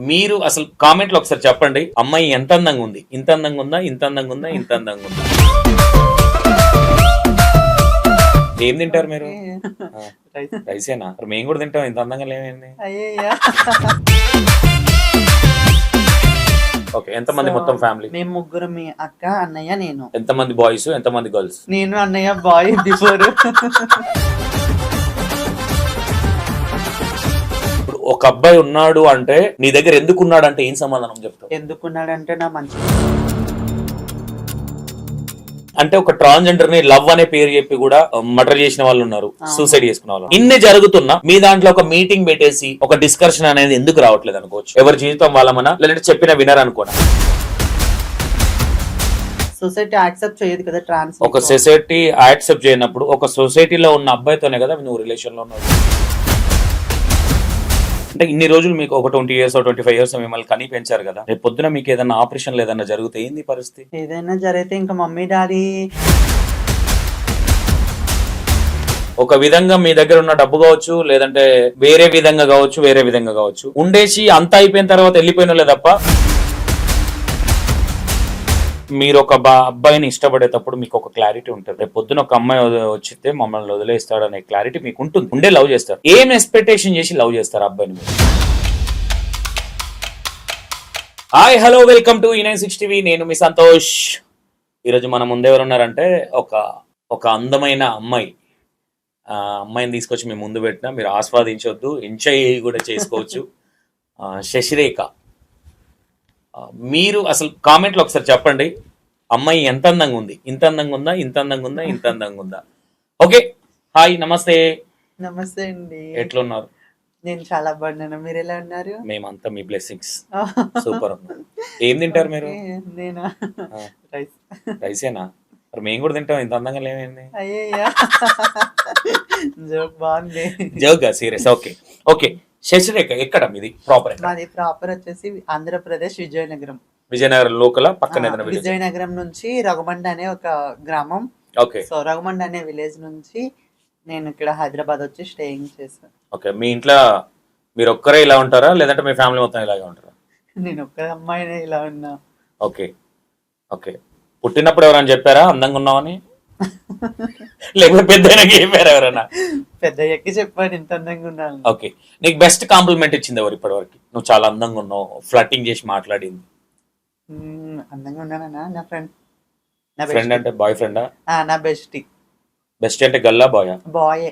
మీరు అసలు కామెంట్ లో ఒకసారి చెప్పండి, అమ్మాయి ఎంత అందంగా ఉంది, ఇంత అందంగా ఉందా, ఇంత అందంగా ఉందా, ఇంత అందంగా ఉందా? ఏం తింటారు మీరు? రైసేనా? మేము కూడా తింటాం, ఇంత అందంగా లేవేంది? ఓకే, ఎంత మంది మొత్తం ఫ్యామిలీ? మేము ముగ్గురు, మీ అక్క, అన్నయ్య, నేను. ఎంత మంది బాయ్స్, ఎంత మంది గర్ల్స్? నేను అన్నయ్య బాయ్ బిఫోర్. ఇప్పుడు ఒక అబ్బాయి ఉన్నాడు అంటే నీ దగ్గర ఎందుకు ఉన్నాడు అంటే ఏం సమాధానం చెప్తావు? ఎందుకున్నాడంటే నా మంచి అంటే ఒక ట్రాన్స్జెండర్ ని లవ్ అనే పేరు చెప్పి కూడా మర్డర్ చేసిన వాళ్ళు ఉన్నారు, సూసైడ్ చేసుకున్న వాళ్ళు. ఇన్ని జరుగుతున్నా మీ దాంట్లో ఒక మీటింగ్ పెట్టేసి ఒక డిస్కషన్ అనేది ఎందుకు రావట్లేదు అనుకోవచ్చు? ఎవరి జీవితం వాళ్ళమనా, లేదంటే చెప్పిన వినర్ అనుకోనా? సొసైటీ యాక్సెప్ట్ చేయదు కదా ట్రాన్స్. ఒక సొసైటీ యాక్సెప్ట్ చేయనప్పుడు ఒక సొసైటీలో ఉన్న అబ్బాయితోనే కదా నువ్వు రిలేషన్ లో ఉన్నావు. అంటే ఇన్ని రోజులు మీకు ఒక 20 years 25 years మిమ్మల్ని కనీ పెంచారు కదా, రేపు పొద్దున మీకు ఏదైనా ఆపరేషన్ ఏదైనా జరిగితే ఏంది పరిస్థితి? ఏదైనా జరిగితే ఇంకా మమ్మీ డాడీ ఒక విధంగా మీ దగ్గర ఉన్న డబ్బు కావచ్చు, లేదంటే వేరే విధంగా కావచ్చు ఉండేసి అంత అయిపోయిన తర్వాత వెళ్ళిపోయిన తప్ప మీరు ఒక అబ్బాయిని ఇష్టపడేటప్పుడు మీకు ఒక క్లారిటీ ఉంటుంది. రేపు పొద్దున ఒక అమ్మాయి వచ్చితే మమ్మల్ని వదిలేస్తాడు అనే క్లారిటీ మీకు ఉంటుంది. ఉండే లవ్ చేస్తారు. ఏం ఎక్స్పెక్టేషన్ చేసి లవ్ చేస్తారు అబ్బాయిని మీరు? Hi hello welcome to E96 TV. నేను మీ సంతోష్. ఈరోజు మన ముందు ఎవరు ఉన్నారంటే ఒక అందమైన అమ్మాయి. అమ్మాయిని తీసుకొచ్చి మేము ముందు పెట్టినా, మీరు ఆస్వాదించవద్దు, ఎంజాయ్ కూడా చేసుకోవచ్చు. శశిరేఖ. మీరు అసలు కామెంట్ లో ఒకసారి చెప్పండి, అమ్మాయి ఎంత అందంగా ఉంది, ఇంత అందంగా ఉందా, ఇంత అందంగా ఉందా, ఇంత అందంగా ఉందా? ఓకే, హాయ్, నమస్తే. నమస్తే అండి. ఎట్లా ఉన్నారు? నేను చాలా బాగున్నాను, మీరు ఎలా ఉన్నారు? మేమంతా మీ బ్లెస్సింగ్స్. సూపర్ ఉన్నారు. ఏం తింటారు మీరు? నేనా? రైస్. రైసేనా? మరి మేము కూడా తింటాం, ఇంత అందంగా లేవేంది? అయ్యయ్యా, జోక్ బాగుంది. Joke serious? Okay okay. Sasirekha ఎక్కడ మీది ప్రాపర్? మాది ప్రాపర్ వచ్చేసి ఆంధ్రప్రదేశ్, విజయనగరం. విజయనగరం లోకల పక్కన? విజయనగరం నుంచి రఘుమండ అనే ఒక గ్రామం. ఓకే. సో రఘుమండ అనే విలేజ్ నుంచి నేను ఇక్కడ హైదరాబాద్ వచ్చి స్టేయింగ్ చేశాను. ఓకే. మీ ఇంట్లో మీరు ఒక్కరే ఇలా ఉంటారా, లేదంటే మీ ఫ్యామిలీ మొత్తం ఇలాగే ఉంటారా? నేను ఒక్క అమ్మాయినే ఇలా ఉన్నా. Okay okay. పుట్టినప్పుడు ఎవరైనా చెప్పారా అందంగా ఉన్నావని, లేకపోతే పెద్దయ్యాక చెప్పారా ఎవరైనా? పెద్దయ్యకి చెప్పాను ఇంత అందంగా ఉన్నాను. ఓకే. నీకు బెస్ట్ కాంప్లిమెంట్ ఇచ్చింది ఎవరు ఇప్పటి వరకు? నువ్వు చాలా అందంగా ఉన్నావు, ఫ్లర్టింగ్ చేసి మాట్లాడింది. అందంగా ఉన్నానా? నా ఫ్రెండ్. ఫ్రెండ్ అంటే బాయ్ ఫ్రెండా? నా బెస్టీ. బెస్ట్ అంటే గల్లా బాయా? బాయ్.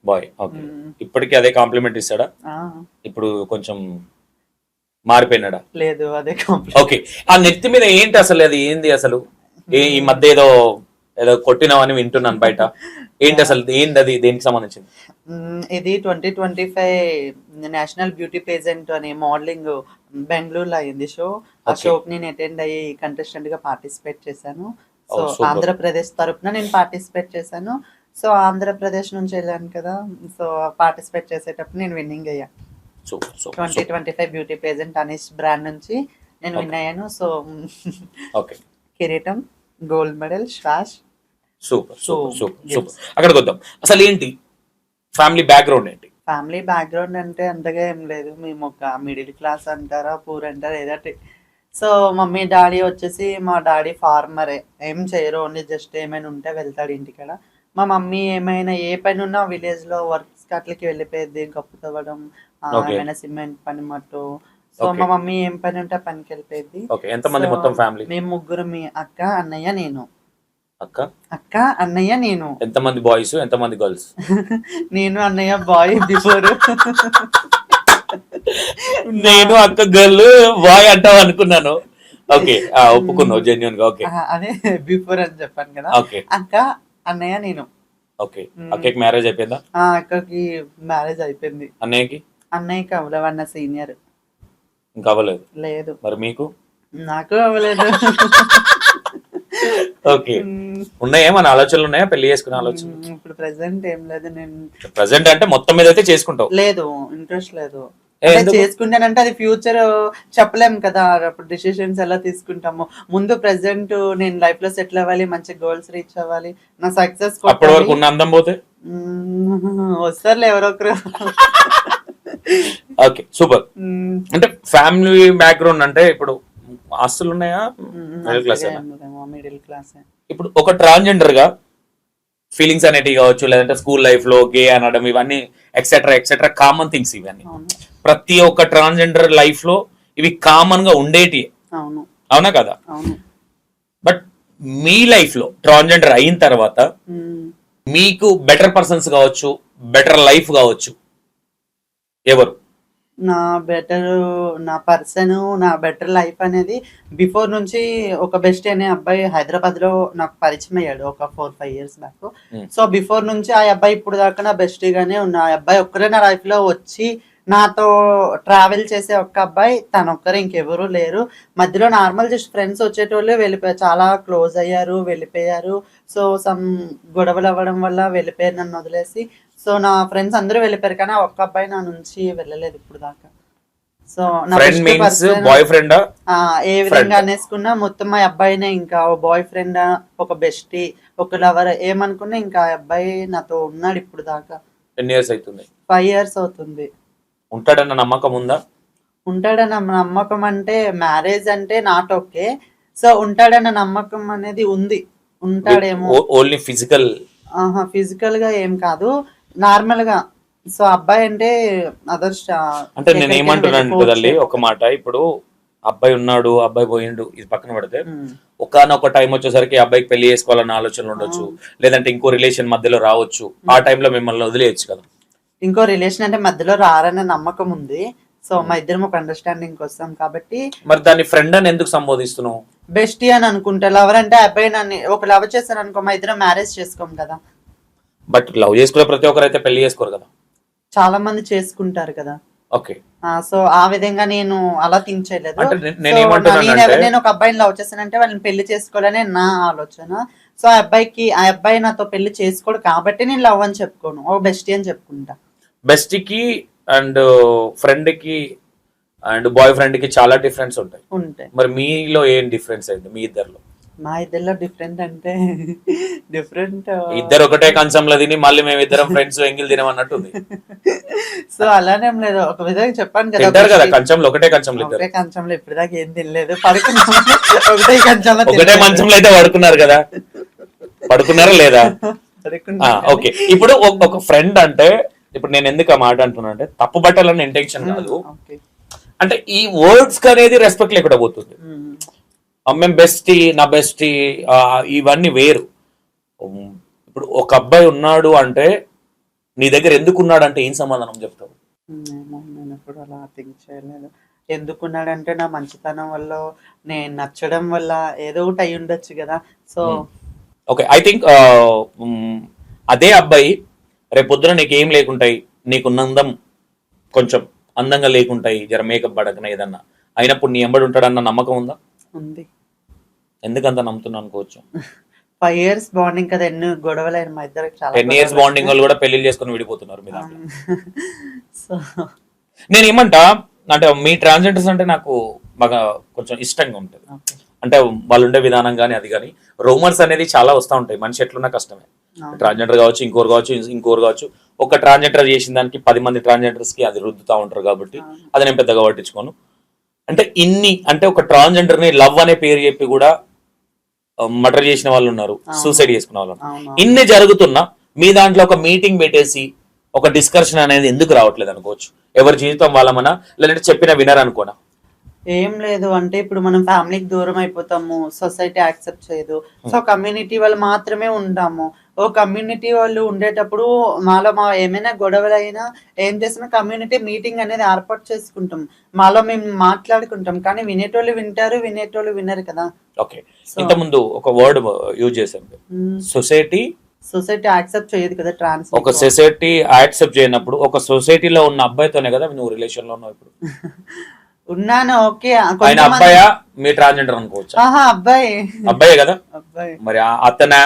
బాయ్. ఓకే. ఇప్పటికీ అదే కాంప్లిమెంట్ ఇస్తాడా? ఇప్పుడు కొంచెం మారిపోయినాడా? లేదు, అదే కాంప్లిమెంట్. ఓకే. ఆ నెత్తి మీద ఏంటి అసలు, అది ఏంది అసలు? ఈ మధ్య ఏదో కొట్టినావని వింటున్నాను బయట. ఏంటి అసలు, ఏంది అది, దేనికి సంబంధించింది? ఇది 2025 నేషనల్ బ్యూటీ పేజెంట్ అనే మోడలింగ్ బెంగళూరులో అయింది షో. ఆ షోకి నేను అటెండ్ అయ్యి కంటెస్టెంట్ గా పార్టిసిపేట్ చేశాను. సో ఆంధ్రప్రదేశ్ తరపున నేను పార్టిసిపేట్ చేశాను. సో ఆంధ్రప్రదేశ్ నుంచి వెళ్ళాను కదా, సో పార్టిసిపేట్ చేసేటప్పుడు నేను విన్నింగ్ అయ్యా. 2025 బ్యూటీ పేజెంట్ అనేష్ బ్రాండ్ నుంచి నేను విన్ అయ్యాను. సో కిరీటం, గోల్డ్ మెడల్, శ్వాస్. Super super super super. అక్కడికి వద్దాం. అసలు ఏంటి ఫ్యామిలీ బ్యాక్గ్రౌండ్ ఏంటి? ఫ్యామిలీ బ్యాక్గ్రౌండ్ అంటే అంతగా ఏం లేదు. మేము ఒక మిడిల్ క్లాస్ అంటారా, పూర్ అంటారా, ఏదటి. సో మమ్మీ డాడీ వచ్చేసి, మా డాడీ ఫార్మరే, ఏం చేయరు, ఓన్లీ జస్ట్ ఏమైనా ఉంటే వెళ్తాడు ఇంటికాడ. మా మమ్మీ ఏమైనా ఏ పని ఉన్నా విలేజ్ లో వర్క్స్ అట్లకి వెళ్ళిపోయేది, కప్పు తవ్వడం, ఏమైనా సిమెంట్ పని మట్టు. సో మా మమ్మీ ఏం పని ఉంటే పనికి వెళ్ళిపోయేది. ఎంతమంది మొత్తం ఫ్యామిలీ? మేము ముగ్గురు, మీ అక్క, అన్నయ్య, నేను. అక్క, అన్నయ్య, నేను. ఎంతమంది బాయ్స్, ఎంతమంది గర్ల్స్? నేను అన్నయ్య బాయ్ బిఫోర్. నేను అక్క గర్ల్ బాయ్ అంటావు అనుకున్నాను. ఓకే, ఒప్పుకున్నావు జెన్యూన్ గా. ఓకే, అదే బిఫోర్ అని చెప్పాను కదా. అక్క, అన్నయ్య, నేను. ఓకే. అక్కకి మ్యారేజ్ అయిపోయిందా? అక్కకి మ్యారేజ్ అయిపోయింది. అన్నయ్యకి అవ్వలేవన్న సీనియర్. ఇంకా అవ్వలేదు? లేదు. మరి మీకు? నాకు అవ్వలేదు. ఓకే. ఉన్నాయా మన ఆలోచనలు, ఉన్నాయా పెళ్లి చేసుకునే ఆలోచన? ఇప్పుడు ప్రెసెంట్ ఏం లేదు. నేను ప్రెసెంట్ అంటే మొత్తం మీద అయితే చేసుకుంటావు? లేదు, ఇంట్రెస్ట్ లేదు. చేసుకుంటానంటే అది ఫ్యూచర్ చెప్పలేము కదా, అప్పుడు డిసిషన్స్ ఎలా తీసుకుంటాము. ముందు ప్రెసెంట్ నేను లైఫ్ లో సెటిల్ అవ్వాలి, మంచి గోల్స్ రీచ్ అవ్వాలి, నా సక్సెస్. అప్పటి వరకు ఉన్న అందం పోతే వస్తారులే ఎవరో ఒకరు. Okay, super. అంటే ఫ్యామిలీ బ్యాక్గ్రౌండ్ అంటే ఇప్పుడు ఆస్తులు ఉన్నాయా? Middle class. Middle class. ఇప్పుడు ఒక ట్రాన్స్జెండర్ గా ఫీలింగ్స్ అనేటివి కావచ్చు, లేదంటే స్కూల్ లైఫ్ లో గే అనడం, ఇవన్నీ ఎక్సెట్రా ఎక్సెట్రా కామన్ థింగ్స్. ఇవన్నీ ప్రతి ఒక్క ట్రాన్స్జెండర్ లైఫ్ లో ఇవి కామన్ గా ఉండేటి, అవునా కదా? బట్ మీ లైఫ్ లో ట్రాన్స్జెండర్ అయిన తర్వాత మీకు బెటర్ పర్సన్స్ కావచ్చు, బెటర్ లైఫ్ కావచ్చు, ఎవరు? నా పర్సన్, నా బెటర్ లైఫ్ అనేది బిఫోర్ నుంచి ఒక బెస్ట్ అనే అబ్బాయి హైదరాబాద్ లో నాకు పరిచయం అయ్యాడు ఒక 4-5 years బ్యాక్. సో బిఫోర్ నుంచి ఆ అబ్బాయి ఇప్పుడు దాకా నా బెస్ట్ గానే ఉన్న ఆ అబ్బాయి ఒక్కరే నా లైఫ్ లో వచ్చి నాతో ట్రావెల్ చేసే ఒక్క అబ్బాయి తను ఒక్కరే, ఇంకెవరూ లేరు. మధ్యలో నార్మల్ జస్ట్ ఫ్రెండ్స్ వచ్చేటోళ్ళు వెళ్ళిపోయారు, చాలా క్లోజ్ అయ్యారు, వెళ్ళిపోయారు. సో సమ్ గొడవలు అవ్వడం వల్ల వెళ్ళిపోయారు నన్ను వదిలేసి. సో నా ఫ్రెండ్స్ అందరూ వెళ్ళిపోయారు, కానీ ఆ ఒక్క అబ్బాయి నా నుంచి వెళ్ళలేదు ఇప్పుడు దాకా. సో నా బాయ్ ఫ్రెండ్ ఏ విధంగా అనేసుకున్నా మొత్తం ఆ అబ్బాయినే, ఇంకా బాయ్ ఫ్రెండ్, ఒక బెస్టీ, ఒక లవర్ ఏమనుకున్నా ఇంకా ఆ అబ్బాయి నాతో ఉన్నాడు ఇప్పుడు దాకా. 10 years అవుతుంది. 5 years అవుతుంది. ఉంటాడన్న నమ్మకం ఉందా? ఉంటాడన్న నమ్మకం అంటే మ్యారేజ్ అంటే నాట్ ఓకే. సో ఉంటాడన్న నమ్మకం అనేది ఉంది. ఉంటాడేమో. Only physical? ఫిజికల్ గా ఏం కాదు, నార్మల్ గా. సో అబ్బాయి అంటే అదర్స్. అంటే నేను ఏమంటున్నాను కదండి ఒక మాట, ఇప్పుడు అబ్బాయి ఉన్నాడు, అబ్బాయి పోయిండు, ఇది పక్కన పెడితే ఒకనొక టైం వచ్చేసరికి అబ్బాయికి పెళ్లి చేసుకోవాలన్న ఆలోచనలు ఉండొచ్చు, లేదంటే ఇంకో రిలేషన్ మధ్యలో రావచ్చు. ఆ టైంలో మిమ్మల్ని వదిలేయచ్చు కదా. ఇంకో రిలేషన్ అంటే మధ్యలో రారనే నమ్మకం ఉంది. సో మా ఇద్దరం ఒక అండర్స్టాండింగ్ వస్తాం కాబట్టి. మరి దాన్ని ఫ్రెండ్ అని ఎందుకు సంబోధిస్తున్నావు? బెస్టీ అని అనుకుంటా. లవర్ అంటే అబ్బాయి నన్ను ఒక లవ్ చేస్తాను అనుకో, మా ఇద్దరం మ్యారేజ్ చేసుకోం కదా. బట్ లవ్ చేసుకునే ప్రతి ఒక్కరు అయితే పెళ్లి చేసుకోరు కదా. చాలా మంది చేసుకుంటారు కదా. ఓకే. సో ఆ విధంగా నేను అలా థింక్ చేయలేదు. నేను ఒక అబ్బాయిని లవ్ చేస్తానంటే వాళ్ళని పెళ్లి చేసుకోవాలనే నా ఆలోచన. సో ఆ అబ్బాయి నాతో పెళ్లి చేసుకోడు కాబట్టి నేను లవ్ అని చెప్పుకోను, ఓ బెస్టీ అని చెప్పుకుంటా. బెస్టీకి అండ్ ఫ్రెండ్ కి అండ్ బాయ్ ఫ్రెండ్ కి చాలా డిఫరెన్స్ ఉంటాయి. మరి మీలో ఏం డిఫరెన్స్ అయింది మీ ఇద్దరిలో? మా ఇద్దరిలో డిఫరెంట్ అంటే డిఫరెంట్, ఇద్దరు ఒకటే కంచంలో తిని మళ్ళీ మేము ఇద్దరం ఫ్రెండ్స్ ఎంగిల్ తినమన్నట్టుంది. సో అలానేం లేదు, ఒక విధంగా చెప్పాను కదా కంచంలో ఒకటే కంచంలో ఒకటే కంచంలో ఇప్పటిదాకా ఏం తినలేదు, పడుకున్నాం ఒకటే కంచంలో, ఒకటే మంచంలో అయితే పడుకున్నారు కదా. పడుకున్నారా లేదా? ఓకే. ఇప్పుడు ఒక ఫ్రెండ్ అంటే ఇప్పుడు నేను ఎందుకు ఆ మాట అంటున్నా అంటే తప్పు పట్టాలన్న ఇంటెన్షన్ కాదు, అంటే ఈ వర్డ్స్ కి అనేది రెస్పెక్ట్ లేకుండా పోతుంది. మేము బెస్టీ, నా బెస్టీ, ఇవన్నీ వేరు. ఇప్పుడు ఒక అబ్బాయి ఉన్నాడు అంటే నీ దగ్గర ఎందుకు ఉన్నాడు అంటే ఏం సమాధానం చెప్తావు? నేను ఎప్పుడు అలా థింక్ చేయలేదు. ఎందుకున్నాడంటే నా మంచితనం వల్ల, నేను నచ్చడం వల్ల, ఏదో ఒకటి అయి ఉండొచ్చు కదా. సో ఓకే, ఐ థింక్ అదే అబ్బాయి రేపు పొద్దున నీకు ఏం లేకుంటాయి, నీకున్నందం కొంచెం అందంగా లేకుంటాయి, జర మేకప్ పడకన ఏదన్నా అయినప్పుడు నీ ఎంబడి ఉంటాడన్న నమ్మకం ఉందా? ఉంది. ఎందుకంత నమ్ముతున్నా అనుకోవచ్చు? 5 years బాండింగ్ కదా, ఎన్ని గొడవలు అయిన మా ఇద్దరికి. 10 years బాండింగ్ వాళ్ళు కూడా పెళ్లి చేసుకుని విడిపోతున్నారు మీ దాంట్లో. నేను ఏమంటా అంటే మీ ట్రాన్స్జెండర్స్ అంటే నాకు బాగా కొంచెం ఇష్టంగా ఉంటుంది. అంటే వాళ్ళు ఉండే విధానం కానీ అది కానీ రూమర్స్ అనేది చాలా వస్తూ ఉంటాయి. మనిషి ఎట్లున్నా కష్టమే. ట్రాన్స్జెండర్ కావచ్చు, ఇంకోరు కావచ్చు. ఒక ట్రాన్స్జెండర్ చేసిన దానికి 10 మంది ట్రాన్స్జెండర్స్ కి అది రుద్దుతా ఉంటారు కాబట్టి అది నేను పెద్దగా పట్టించుకోను. అంటే అంటే ఒక ట్రాన్స్జెండర్ ని లవ్ అనే పేరు చెప్పి కూడా మర్డర్ చేసిన వాళ్ళు ఉన్నారు, సూసైడ్ చేసుకున్న వాళ్ళు ఉన్నారు. ఇన్ని జరుగుతున్నా మీ దాంట్లో ఒక మీటింగ్ పెట్టేసి ఒక డిస్కషన్ అనేది ఎందుకు రావట్లేదు అనుకోవచ్చు? ఎవరి జీవితం వాళ్ళమనా, లేదంటే చెప్పిన వినర్ అనుకోనా? ఏం లేదు, అంటే ఇప్పుడు మనం ఫ్యామిలీకి దూరం అయిపోతాము, సొసైటీ యాక్సెప్ట్ చేయదు. సో కమ్యూనిటీ వాళ్ళు మాత్రమే ఉంటాము. ఓ కమ్యూనిటీ వాళ్ళు ఉండేటప్పుడు మాలో ఏమైనా గొడవలు అయినా ఏం చేసినా కమ్యూనిటీ మీటింగ్ అనేది ఏర్పాటు చేసుకుంటాం, మాలో మేము మాట్లాడుకుంటాం. కానీ వినేటోళ్ళు వింటారు, వినేటోళ్ళు వినరు కదా. ఓకే, ఇంత ముందు ఒక వర్డ్ యూజ్ చేశాం, సొసైటీ యాక్సెప్ట్ చేయదు కదా ట్రాన్స్. ఒక సొసైటీ యాక్సెప్ట్ చేయనప్పుడు ఒక సొసైటీలో ఉన్న అబ్బాయితోనే కదా నువ్వు రిలేషన్ లో ఉన్నావు ఇప్పుడు? ఉన్నాను, ఓకే. ఆయన అబ్బాయా మీ ట్రాన్స్జెండర్ అనుకోవచ్చు? అబ్బాయే కదా. మరి అతను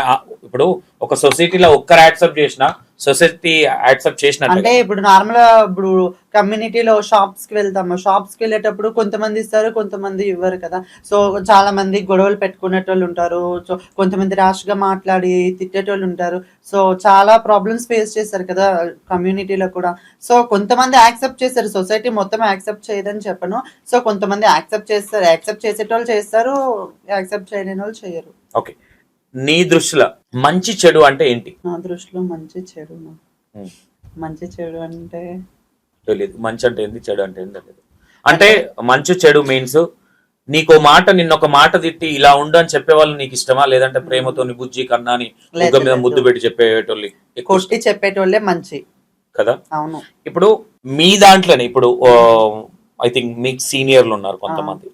ఇప్పుడు ఒక సొసైటీలో ఒక్కరు యాక్సెప్ట్ చేసినా సొసైటీ యాక్సెప్ట్ అంటే చేసినట్టు. ఇప్పుడు నార్మల్ ఇప్పుడు కమ్యూనిటీలో షాప్స్ కి వెళ్తాము, షాప్స్ కి వెళ్ళేటప్పుడు కొంతమంది ఇస్తారు, కొంతమంది ఇవ్వరు కదా. సో చాలా మంది గొడవలు పెట్టుకునేటోళ్ళు ఉంటారు, సో కొంతమంది ర్యాష్ గా మాట్లాడి తిట్టేటోళ్ళు ఉంటారు. సో చాలా ప్రాబ్లమ్స్ ఫేస్ చేస్తారు కదా కమ్యూనిటీలో కూడా. సో కొంతమంది యాక్సెప్ట్ చేస్తారు, సొసైటీ మొత్తం యాక్సెప్ట్ చేయదని చెప్పను. సో కొంతమంది యాక్సెప్ట్ చేస్తారు, యాక్సెప్ట్ చేసేటోళ్ళు చేస్తారు, యాక్సెప్ట్ చేయలేని వాళ్ళు చేయరు. ఓకే, నీ దృష్టిలో మంచి చెడు అంటే ఏంటి? నా దృష్టిలో మంచి చెడు మంచి చెడు అంటే తెలియదు. మంచి అంటే ఏంది, చెడు అంటే ఏంది తెలియదు. అంటే మంచి చెడు మీన్స్ నీకు నిన్నొక మాట తిట్టి ఇలా ఉండు అని చెప్పేవాళ్ళు నీకు ఇష్టమా, లేదంటే ప్రేమతో నీ బుజ్జి కన్నా అని ముగ్గ మీద ముద్దు పెట్టి చెప్పేటోళ్ళు కొట్టి చెప్పేటోళ్ళే మంచి కదా? అవును. ఇప్పుడు మీ దాంట్లోనే ఇప్పుడు ఐ థింక్ మీకు సీనియర్లు ఉన్నారు కొంతమంది,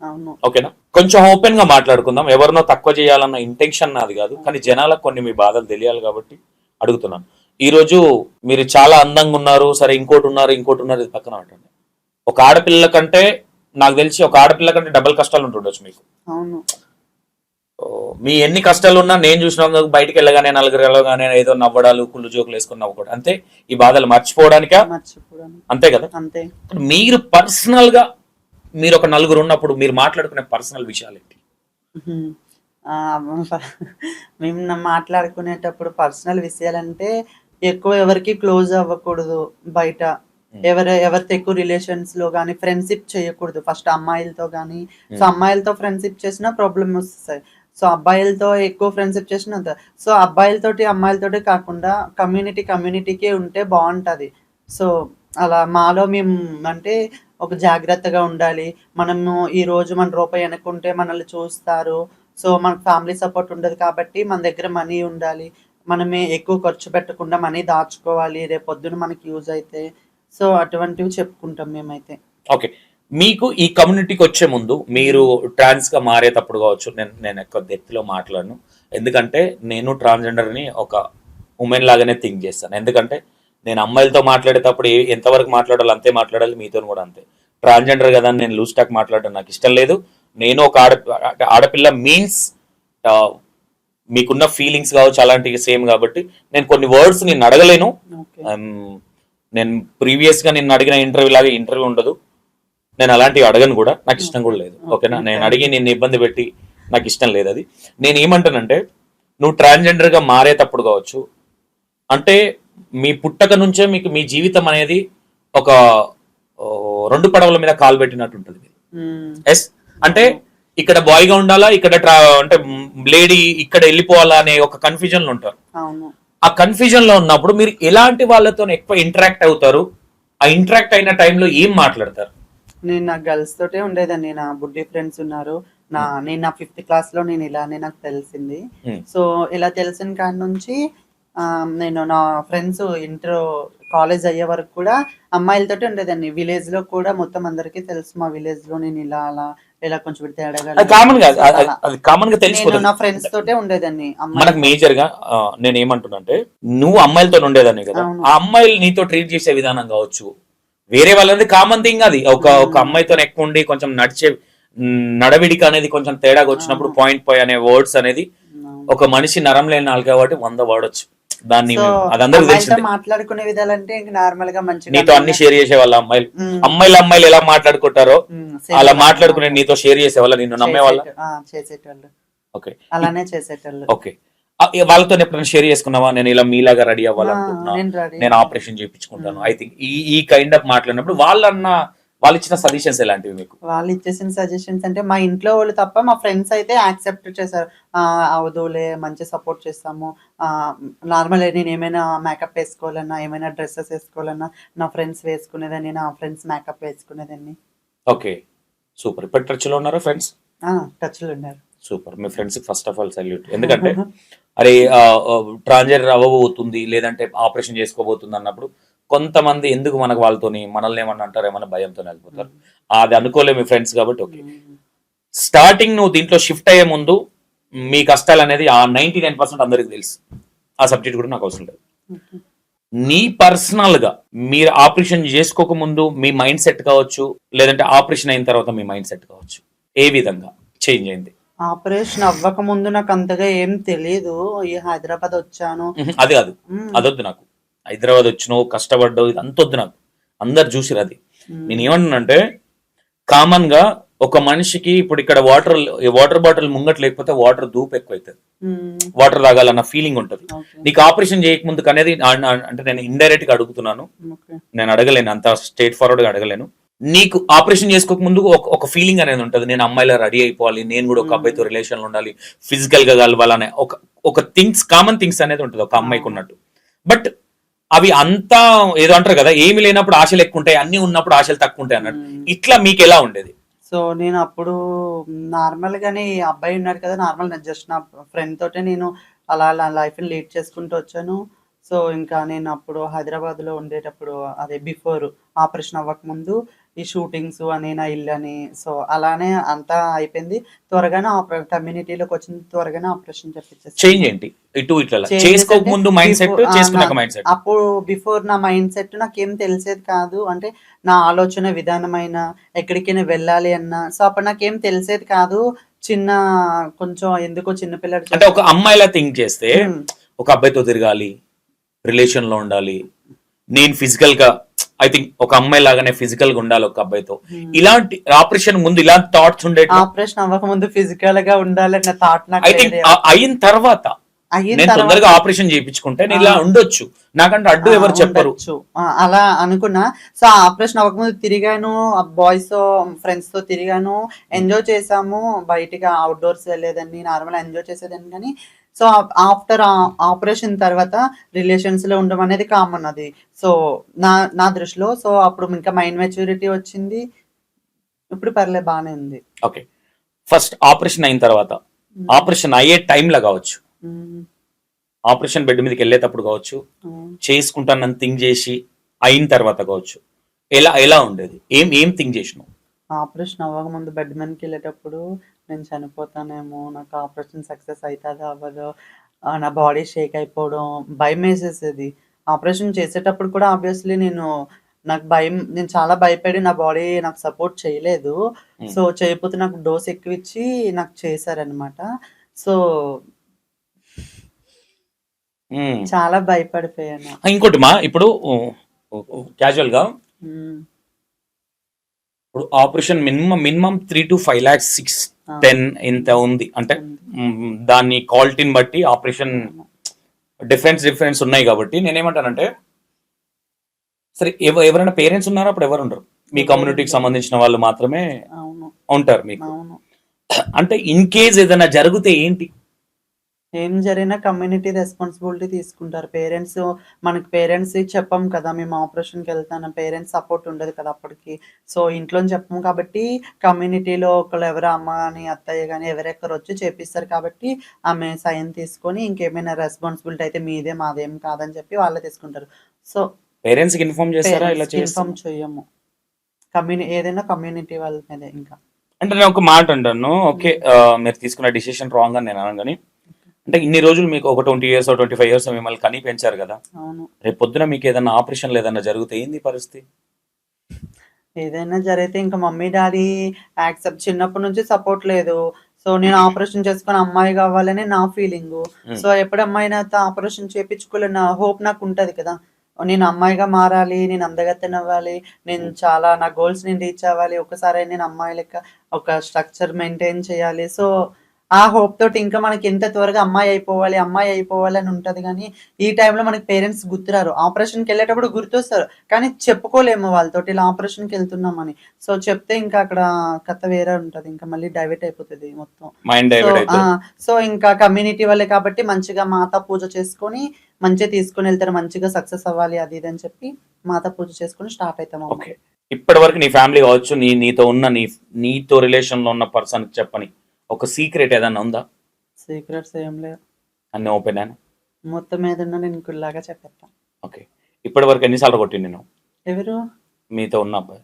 ఓకేనా? కొంచెం ఓపెన్ గా మాట్లాడుకుందాం. ఎవరినో తక్కువ చేయాలన్న ఇంటెన్షన్ నాది కాదు, కానీ జనాలకు కొన్ని మీ బాధలు తెలియాలి కాబట్టి అడుగుతున్నాను. ఈ రోజు మీరు చాలా అందంగా ఉన్నారు, సరే ఇంకోటి ఉన్నారు ఇది పక్కన పెట్టండి. ఒక ఆడపిల్ల కంటే నాకు తెలిసి ఒక ఆడపిల్ల కంటే డబుల్ కష్టాలు ఉంటుండొచ్చు మీకు. అవును. మీ ఎన్ని కష్టాలు ఉన్నా నేను చూసిన బయటికి వెళ్ళగానే నలుగురు వెళ్ళగానే ఏదో నవ్వడాలు కుళ్ళు జోకులు వేసుకుని నవ్వుకోవడం అంతే. ఈ బాధలు మర్చిపోవడానికా? అంతే కదా. అంతే. మీరు పర్సనల్ గా మీరు ఒక నలుగురు ఉన్నప్పుడు మీరు మాట్లాడుకునే పర్సనల్ విషయాలు ఏంటి? మేము మాట్లాడుకునేటప్పుడు పర్సనల్ విషయాలంటే ఎక్కువ ఎవరికి క్లోజ్ అవ్వకూడదు, బయట ఎవరితో ఎక్కువ రిలేషన్స్ లో కానీ ఫ్రెండ్షిప్ చేయకూడదు ఫస్ట్ అమ్మాయిలతో కానీ. సో అమ్మాయిలతో ఫ్రెండ్షిప్ చేసినా ప్రాబ్లమ్ వస్తాయి. సో అబ్బాయిలతో ఎక్కువ ఫ్రెండ్షిప్ చేసిన సో అబ్బాయిలతోటి అమ్మాయిలతోటి కాకుండా కమ్యూనిటీకే ఉంటే బాగుంటది. సో అలా మాలో మేము అంటే ఒక జాగ్రత్తగా ఉండాలి. మనము ఈ రోజు మన రూపాయి అనుకుంటే మనల్ని చూస్తారు. సో మనకు ఫ్యామిలీ సపోర్ట్ ఉండదు కాబట్టి మన దగ్గర మనీ ఉండాలి. మనమే ఎక్కువ ఖర్చు పెట్టకుండా మనీ దాచుకోవాలి, రేపు పొద్దున మనకి యూజ్ అయితే. సో అటువంటివి చెప్పుకుంటాం మేమైతే. ఓకే, మీకు ఈ కమ్యూనిటీకి వచ్చే ముందు మీరు ట్రాన్స్ గా మారేటప్పుడు కావచ్చు, నేను ఎక్కువ డెప్త్లో మాట్లాడను, ఎందుకంటే నేను ట్రాన్స్జెండర్ని ఒక ఉమెన్ లాగానే థింక్ చేస్తాను. ఎందుకంటే నేను అమ్మాయిలతో మాట్లాడేటప్పుడు ఎంతవరకు మాట్లాడాలి అంతే మాట్లాడాలి, మీతో కూడా అంతే. ట్రాన్స్జెండర్ కదా అని నేను లూజ్ టాక్ మాట్లాడడం నాకు ఇష్టం లేదు. నేను ఒక ఆడపిల్ల మీన్స్ మీకున్న ఫీలింగ్స్ కావచ్చు అలాంటివి సేమ్ కాబట్టి నేను కొన్ని వర్డ్స్ నేను అడగలేను. నేను ప్రీవియస్ గా నిన్ను అడిగిన ఇంటర్వ్యూ లాగా ఇంటర్వ్యూ ఉండదు, నేను అలాంటివి అడగను కూడా, నాకు ఇష్టం కూడా లేదు. ఓకేనా? నేను అడిగి నిన్ను ఇబ్బంది పెట్టి నాకు ఇష్టం లేదు అది. నేను ఏమంటానంటే నువ్వు ట్రాన్స్జెండర్ గా మారేటప్పుడు కావచ్చు, అంటే మీ పుట్టక నుంచే మీకు మీ జీవితం అనేది ఒక రెండు పడవల మీద కాలు పెట్టినట్టు ఉంటుంది. ఎస్, అంటే ఇక్కడ బాయ్ గా ఉండాలా, ఇక్కడ అంటే లేడీ ఇక్కడ వెళ్ళిపోవాలా అనే ఒక కన్ఫ్యూజన్ లో ఉంటారు. ఆ కన్ఫ్యూజన్ లో ఉన్నప్పుడు మీరు ఎలాంటి వాళ్ళతో ఎక్కువ ఇంటరాక్ట్ అవుతారు? ఆ ఇంటరాక్ట్ అయిన టైంలో ఏం మాట్లాడతారు? నేను నా గర్ల్స్ తోటే ఉండేదాన్ని. నా బుడ్డి ఫ్రెండ్స్ ఉన్నారు. నేను నా 5th క్లాస్ లో నేను ఇలానే నాకు తెలిసింది. సో ఇలా తెలిసిన కాడి నుంచి నేను నా ఫ్రెండ్స్ ఇంటర్ కాలేజ్ అయ్యే వరకు కూడా అమ్మాయిలతోటి ఉండేదాన్ని. విలేజ్ లో కూడా మొత్తం అందరికీ తెలుసు మా విలేజ్ లో నేను ఇలా కొంచెం కామన్ గా తెలిసిపోతుంది. నా ఫ్రెండ్స్ తోటే ఉండేదాన్ని. మనకు మేజర్ గా నేను ఏమంటున్నా, నువ్వు అమ్మాయిలతో ఉండేదాన్ని కదా, ఆ అమ్మాయిలు నీతో ట్రీట్ చేసే విధానం కావచ్చు, వేరే వాళ్ళది కామన్ థింగ్ అది. ఒక అమ్మాయితో ఎక్కువ ఉండి కొంచెం నడవిడిక అనేది కొంచెం తేడాగా వచ్చినప్పుడు పాయింట్ అనే వర్డ్స్ అనేది ఒక మనిషి నరం లేని నాలుగు కాబట్టి 100 వాడొచ్చు. దాన్ని అదందరూ తెలిసిందే. మాట్లాడుకునే విధాలంటే నార్మల్ గా మంచిగా నీతో అన్ని షేర్ చేసే వాళ్ళ అమ్మాయిలు ఎలా మాట్లాడుకుంటారో అలా మాట్లాడుకునే నీతో షేర్ చేసే వాళ్ళ, నిన్ను నమ్మే వాళ్ళ చేసేటోళ్ళు. ఓకే, అలానే చేసేటోళ్ళు. ఓకే, వాళ్ళతో ఎప్పుడైనా షేర్ చేసుకున్నావా? నేను ఇలా మీలాగా రెడీ అవ్వాలనుకుంటున్నా, నేను ఆపరేషన్ చేయించుకుంటాను, ఐ థింక్ ఈ కైండ్ ఆఫ్ మాట్లాడినప్పుడు వాళ్ళు ఇచ్చిన సజెషన్స్ ఎలాంటివి మీకు? వాళ్ళు ఇచ్చేసిన సజెషన్స్ అంటే మా ఇంట్లో వాళ్ళు తప్ప మా ఫ్రెండ్స్ అయితే యాక్సెప్ట్ చేశారు. అవదులే, మంచి సపోర్ట్ చేస్తాము. నార్మల్ నేను ఏమైనా మేకప్ వేసుకోవాలన్నా, ఏమైనా డ్రెస్సెస్ వేసుకోవాలన్నా నా ఫ్రెండ్స్ వేసుకునేదాన్ని, నా ఫ్రెండ్స్ మేకప్ వేసుకునేదాన్ని. Okay, super. ఇప్పుడు టచ్ లో ఉన్నారా ఫ్రెండ్స్? టచ్ లో ఉన్నారు. సూపర్. మీ ఫ్రెండ్స్ కి ఫస్ట్ ఆఫ్ ఆల్ సల్యూట్. ఎందుకంటే అరే ట్రాన్స్జెండర్ అవ్వబోతుంది లేదంటే ఆపరేషన్ చేసుకోబోతుంది అన్నప్పుడు కొంతమంది ఎందుకు వాళ్ళతోని మనల్ని ఏమన్నా అంటారు ఏమన్నా భయంతో వెళ్ళిపోతారు. అది అనుకోలే మీ ఫ్రెండ్స్ కాబట్టి. ఓకే, స్టార్టింగ్ నువ్వు దీంట్లో షిఫ్ట్ అయ్యే ముందు మీ కష్టాలు అనేది ఆ 99% అందరికి తెలుసు. ఆ సబ్జెక్ట్ కూడా నాకు అవసరం లేదు. నీ పర్సనల్ గా మీరు ఆపరేషన్ చేసుకోక ముందు మీ మైండ్ సెట్ కావచ్చు, లేదంటే ఆపరేషన్ అయిన తర్వాత మీ మైండ్ సెట్ కావచ్చు, ఏ విధంగా చేంజ్ అయింది? ఆపరేషన్ అవ్వక ముందు నాకు అంతగా ఏం తెలియదు. ఈ హైదరాబాద్ వచ్చాను, అది కాదు, అదొద్దు నాకు. హైదరాబాద్ వచ్చినావు, కష్టపడ్డావు, ఇది అంత వద్దు నాకు. అందరు చూసిరు అది. నేను ఏమంటున్నానంటే కామన్ గా ఒక మనిషికి ఇప్పుడు ఇక్కడ వాటర్ బాటిల్ ముంగట్ లేకపోతే వాటర్ దూపు ఎక్కువ అవుతుంది, వాటర్ తాగాలన్న ఫీలింగ్ ఉంటుంది. నీకు ఆపరేషన్ చేయకముందుకు అనేది అంటే నేను ఇండైరెక్ట్ గా అడుగుతున్నాను, నేను అడగలేను, అంత స్ట్రేట్ ఫార్వర్డ్ గా అడగలేను. నీకు ఆపరేషన్ చేసుకోక ముందు ఒక ఫీలింగ్ అనేది ఉంటుంది, నేను అమ్మాయిలా రెడీ అయిపోవాలి, నేను కూడా ఒక అబ్బాయితో రిలేషన్ లో ఉండాలి, ఫిజికల్ గా కలవాలనే ఒక థింగ్స్, కామన్ థింగ్స్ అనేది ఉంటుంది ఒక అమ్మాయికి ఉన్నట్టు. బట్ అవి అంతా ఏదో అంటారు కదా, ఏమి లేనప్పుడు ఆశలు ఎక్కువ ఉంటాయి, అన్ని ఉన్నప్పుడు ఆశలు తక్కువ ఉంటాయి అన్నట్టు. ఇట్లా మీకు ఎలా ఉండేది? సో నేను అప్పుడు నార్మల్ గానే అబ్బాయి ఉన్నాడు కదా, నార్మల్ జస్ట్ నా ఫ్రెండ్ తోటే నేను అలా అలా లైఫ్ లీడ్ చేసుకుంటూ వచ్చాను. సో ఇంకా నేను అప్పుడు హైదరాబాద్ లో ఉండేటప్పుడు, అదే బిఫోర్ ఆపరేషన్ అవ్వక ముందు ఈ షూటింగ్స్ అని నా ఇల్లు అని, సో అలానే అంతా అయిపోయింది. త్వరగానే కమ్యూనిటీలోకి వచ్చిన త్వరగానే ఆపరేషన్ చేపించేసి. చేంజ్ ఏంటి ఇటు ఇట్లా చేసుకోక ముందు మైండ్ సెట్, చేసుకున్నాక మైండ్ సెట్? అప్పుడు బిఫోర్ నా మైండ్ సెట్ నాకేం తెలిసేది కాదు, అంటే నా ఆలోచన విధానమైన ఎక్కడికైనా వెళ్ళాలి అన్నా, సో అప్పుడు నాకేం తెలిసేది కాదు. చిన్న కొంచెం ఎందుకో చిన్న పిల్లడు అంటే ఒక అమ్మాయిలా థింక్ చేస్తే ఒక అబ్బాయితో తిరగాలి, రిలేషన్ లో ఉండాలి, నేను ఫిజికల్ గా ఐ థింక్ ఒక అమ్మాయి లాగానే ఫిజికల్ గా ఉండాలి ఒక అబ్బాయితో, ఇలాంటి ఆపరేషన్ ముందు ఇలాంటి థాట్స్ ఉండే. ఆపరేషన్ అవ్వక ముందు ఫిజికల్ గా ఉండాలన్న థాట్ నాకు ఐ థింక్ అయిన తర్వాత నేను తొందరగా ఆపరేషన్ చేయించుకుంటే నేను ఇలా ఉండొచ్చు, నాకంటే అడ్డు ఎవరు చెప్పరు అలా అనుకున్నా. సో ఆపరేషన్ అవ్వకముందు తిరిగాను, బాయ్స్ తో ఫ్రెండ్స్ తో తిరిగాను, ఎంజాయ్ చేసాము, బయటికి అవుట్డోర్స్ వెళ్ళేదాన్ని, నార్మల్ ఎంజాయ్ చేసేదాన్ని. కానీ సో ఆఫ్టర్ ఆపరేషన్ తర్వాత రిలేషన్స్ లో ఉండడం అనేది కామన్ అది, సో నా దృష్టిలో. సో అప్పుడు ఇంకా మైండ్ మెచ్యూరిటీ వచ్చింది, ఇప్పుడు పర్లేదు బాగానే ఉంది. ఓకే, ఫస్ట్ ఆపరేషన్ అయిన తర్వాత, ఆపరేషన్ అయ్యే టైంలో కావచ్చు, ఆపరేషన్ బెడ్ మీదకి వెళ్ళేటప్పుడు కావచ్చు, చేసుకుంటానని థింక్ చేసి అయిన తర్వాత కావచ్చు, ఎలా ఉండేది? ఏం థింక్ చేసినావు? ఆపరేషన్ అవ్వక ముందు బెడ్ మీదకి వెళ్ళేటప్పుడు నేను చనిపోతానేమో, నాకు ఆపరేషన్ సక్సెస్ అవుతుందో అవ్వదో, నా బాడీ షేక్ అయిపోవడం, భయం వేసేసేది. ఆపరేషన్ చేసేటప్పుడు కూడా ఆబ్వియస్లీ నాకు భయం, నేను చాలా భయపడి నా బాడీ నాకు సపోర్ట్ చేయలేదు. సో చేయకపోతే నాకు డోస్ ఎక్కువ ఇచ్చి నాకు చేశారనమాట. సో చాలా భయపడిపోయాను. ఇంకోటి మా ఇప్పుడు క్యాజువల్ గా ఇప్పుడు ఆపరేషన్ మినిమం 3 to 5 lakhs 6, 10 ఇంత ఉంది అంటే దాని క్వాలిటీని బట్టి ఆపరేషన్ డిఫరెన్స్ ఉన్నాయి. కాబట్టి నేనేమంటానంటే సరే, ఎవరైనా పేరెంట్స్ ఉన్నారా? అప్పుడు ఎవరు ఉండరు, మీ కమ్యూనిటీకి సంబంధించిన వాళ్ళు మాత్రమే ఉంటారు మీకు. అంటే ఇన్ కేస్ ఏదైనా జరిగితే ఏంటి? ఏం జరిగినా కమ్యూనిటీ రెస్పాన్సిబిలిటీ తీసుకుంటారు పేరెంట్స్. మనకి పేరెంట్స్ చెప్పం కదా, మేము ఆపరేషన్కి వెళ్తాను, పేరెంట్స్ సపోర్ట్ ఉండదు కదా అప్పటికి. సో ఇంట్లో చెప్పము కాబట్టి కమ్యూనిటీలో ఒకళ్ళు ఎవరో అమ్మ కానీ అత్తయ్య కానీ ఎవరెక్కరు వచ్చి చేపిస్తారు. కాబట్టి ఆమె సైన్ తీసుకొని ఇంకేమైనా రెస్పాన్సిబిలిటీ అయితే మీదే, మాదేం కాదని చెప్పి వాళ్ళే తీసుకుంటారు. సో పేరెంట్స్ కి ఇన్ఫార్మ్ చేస్తారా? ఇలా ఇన్ఫార్మ్ చేయము, ఏదైనా కమ్యూనిటీ వాళ్ళ మీదే. ఇంకా అంటే నేను ఒక మాట అంటాను, ఓకే మీరు తీసుకున్న డిసిషన్ రాంగ్ అని నేను అన్నాను. కానీ అంటే ఇన్ని రోజులు మీకు ఒక 20 years 25 years మిమ్మల్ని కని పెంచారు కదా, రేపు పొద్దున మీకు ఏదైనా ఆపరేషన్ ఏదైనా జరిగితే ఏంది పరిస్థితి? ఏదైనా జరిగితే ఇంకా మమ్మీ డాడీ యాక్సెప్ట్, చిన్నప్పటి నుంచి సపోర్ట్ లేదు. సో నేను ఆపరేషన్ చేసుకుని అమ్మాయి కావాలని నా ఫీలింగ్. సో ఎప్పుడు అమ్మాయిని అయితే ఆపరేషన్ చేయించుకోలేని హోప్ నాకు ఉంటది కదా, నేను అమ్మాయిగా మారాలి, నేను అందగత్తెన అవ్వాలి, నేను చాలా నా గోల్స్ నేను రీచ్ అవ్వాలి, ఒకసారి నేను అమ్మాయి లెక్క ఒక స్ట్రక్చర్ మెయింటైన్ చేయాలి. సో ఆ హోప్ తోటి ఇంకా మనకి ఎంత త్వరగా అమ్మాయి అయిపోవాలి అని ఉంటది. కానీ ఈ టైంలో మనకి పేరెంట్స్ గుర్తురారు, ఆపరేషన్కి వెళ్ళేటప్పుడు గుర్తొస్తారు కానీ చెప్పుకోలేము వాళ్ళతోటి ఇలా ఆపరేషన్కి వెళ్తున్నామని. సో చెప్తే ఇంకా అక్కడ కథ వేరే ఉంటది, ఇంకా మళ్ళీ డైవర్ట్ అయిపోతుంది మొత్తం. సో ఇంకా కమ్యూనిటీ వాళ్ళే కాబట్టి మంచిగా మాతా పూజ చేసుకొని మంచిగా తీసుకొని వెళ్తారు, మంచిగా సక్సెస్ అవ్వాలి అది ఇది అని చెప్పి మాతా పూజ చేసుకొని స్టార్ట్ అవుతాం. ఇప్పటి వరకు నీ ఫ్యామిలీ కావచ్చు, నీతో ఉన్న నీతో రిలేషన్ లో ఉన్న పర్సన్ చెప్పని ఒక సీక్రెట్ ఏదన్నా ఉందా? సీక్రెట్స్ ఏం లేవు, అన్ని ఓపెన్ అని మొత్తం ఏదన్నా నేను కుల్లాగా చెప్పేస్తా. ఓకే, ఇప్పటి వరకు ఎన్నిసార్లు కొట్టింది నేను? ఎవరు? మీతో ఉన్న అబ్బాయి.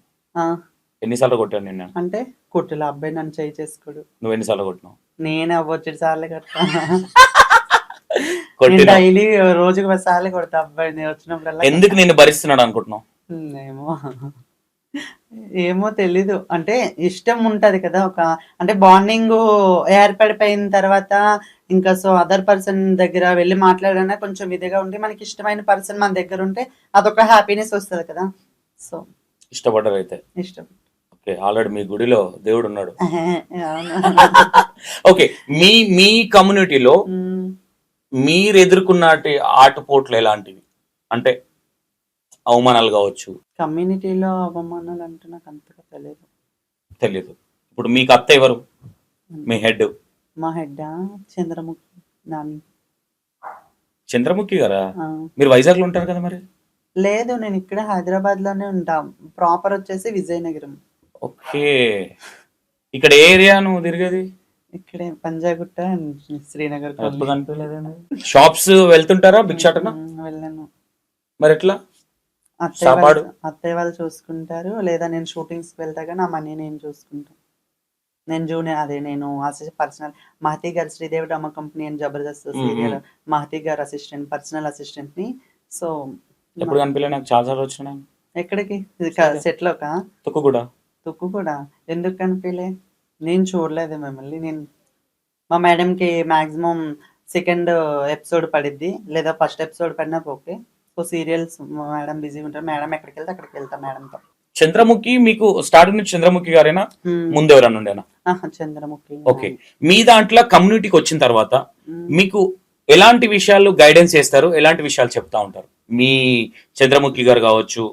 ఎన్నిసార్లు కొట్టాను నేను? అంటే కొట్టుల అబ్బాయి నన్ను చేయి చేసుకోడు. నువ్వు ఎన్నిసార్లు కొట్టినావు? నేను అవ్వచ్చు సార్లు కొడతా, డైలీ రోజుకి 10 సార్లు కొడతా అబ్బాయిని వచ్చినప్పుడల్లా. ఎందుకు నేను భరిస్తున్నాడు అనుకుంటున్నావు? ఏమో తెలీదు, అంటే ఇష్టం ఉంటది కదా, ఒక అంటే బాండింగ్ ఏర్పడిపోయిన తర్వాత ఇంకా సో అదర్ పర్సన్ దగ్గర వెళ్ళి మాట్లాడాలన్నా కొంచెం ఇదిగా ఉండి మనకి ఇష్టమైన పర్సన్ మన దగ్గర ఉంటే అదొక హ్యాపీనెస్ వస్తుంది కదా. సో ఇష్టపడ్డారు అయితే. ఇష్టం. ఓకే, ఆల్రెడీ మీ గుడిలో దేవుడు ఉన్నాడు. అవును. ఓకే, మీ మీ కమ్యూనిటీలో మ్మ్. మీరు ఎదుర్కొన్నటి ఆటుపోట్లు ఎలాంటివి? అంటే అవమానాలు కావచ్చు. కమ్యూనిటీలో అవమానాలు అంటే నాకు అంతగా తెలియదు. తెలియదు. ఇప్పుడు మీకు అత్త ఎవరు? మీ హెడ్ మా హెడ్ చంద్రముఖి నాని. చంద్రముఖి గారా? ఆ. మీరు వైజాగ్ లో ఉంటారు కదా మరి? లేదు, నేను ఇక్కడ హైదరాబాద్ లోనే ఉంటాం. ప్రాపర్ వచ్చేసి విజయనగరం. ఓకే, ఇక్కడ ఏ ఏరియా నువ్వు తిరిగేది? ఇక్కడే పంజాగుట్ట and శ్రీనగర్ కాలనీ. ఎప్పుడు కనిపించలేదండి. షాప్స్ వెళ్తుంటారా భిక్షాటన? వెళ్ళాను. మరి ఎట్లా? అత్తయ్య సాపాడు? అత్తయ్య వాళ్ళు చూసుకుంటారు, లేదా నేను షూటింగ్స్ కి వెళ్తాగా నా మనీ నేను చూసుకుంటాను. నేను జూనియర్ అదే నేను పర్సనల్ మహతి గారు Sridevi drama company and Jabardasth serial Mahathi గారు అసిస్టెంట్, పర్సనల్ అసిస్టెంట్ ని. సో ఎప్పుడు కనిపించలే, నాకు చాలా సార్లు వచ్చినాయి. ఎక్కడికి సెట్ లోకా? తుక్కు కూడా. తుక్కు కూడా ఎందుకు కనిపించలే? నేను చూడలేదు మిమ్మల్ని. నేను మా మేడంకి మాక్సిమం సెకండ్ ఎపిసోడ్ పడిద్ది, లేదా ఫస్ట్ ఎపిసోడ్ పడినా ఓకే. సో సీరియల్స్ మేడం బిజీగా ఉంటారు. మేడం ఎక్కడికి వెళ్తే అక్కడికి వెళ్తా మేడంతో. చంద్రముఖి మీకు స్టార్టింగ్ నుంచి చంద్రముఖి గారేనా? ముందు ఎవరన్నా ఉండేనా? చంద్రముఖి. ఓకే, మీ దాంట్లో కమ్యూనిటీకి వచ్చిన తర్వాత మీకు ఎలాంటి విషయాలు గైడెన్స్ చేస్తారు, ఎలాంటి విషయాలు చెప్తా ఉంటారు? మీ చంద్రముఖి గారు కావచ్చు,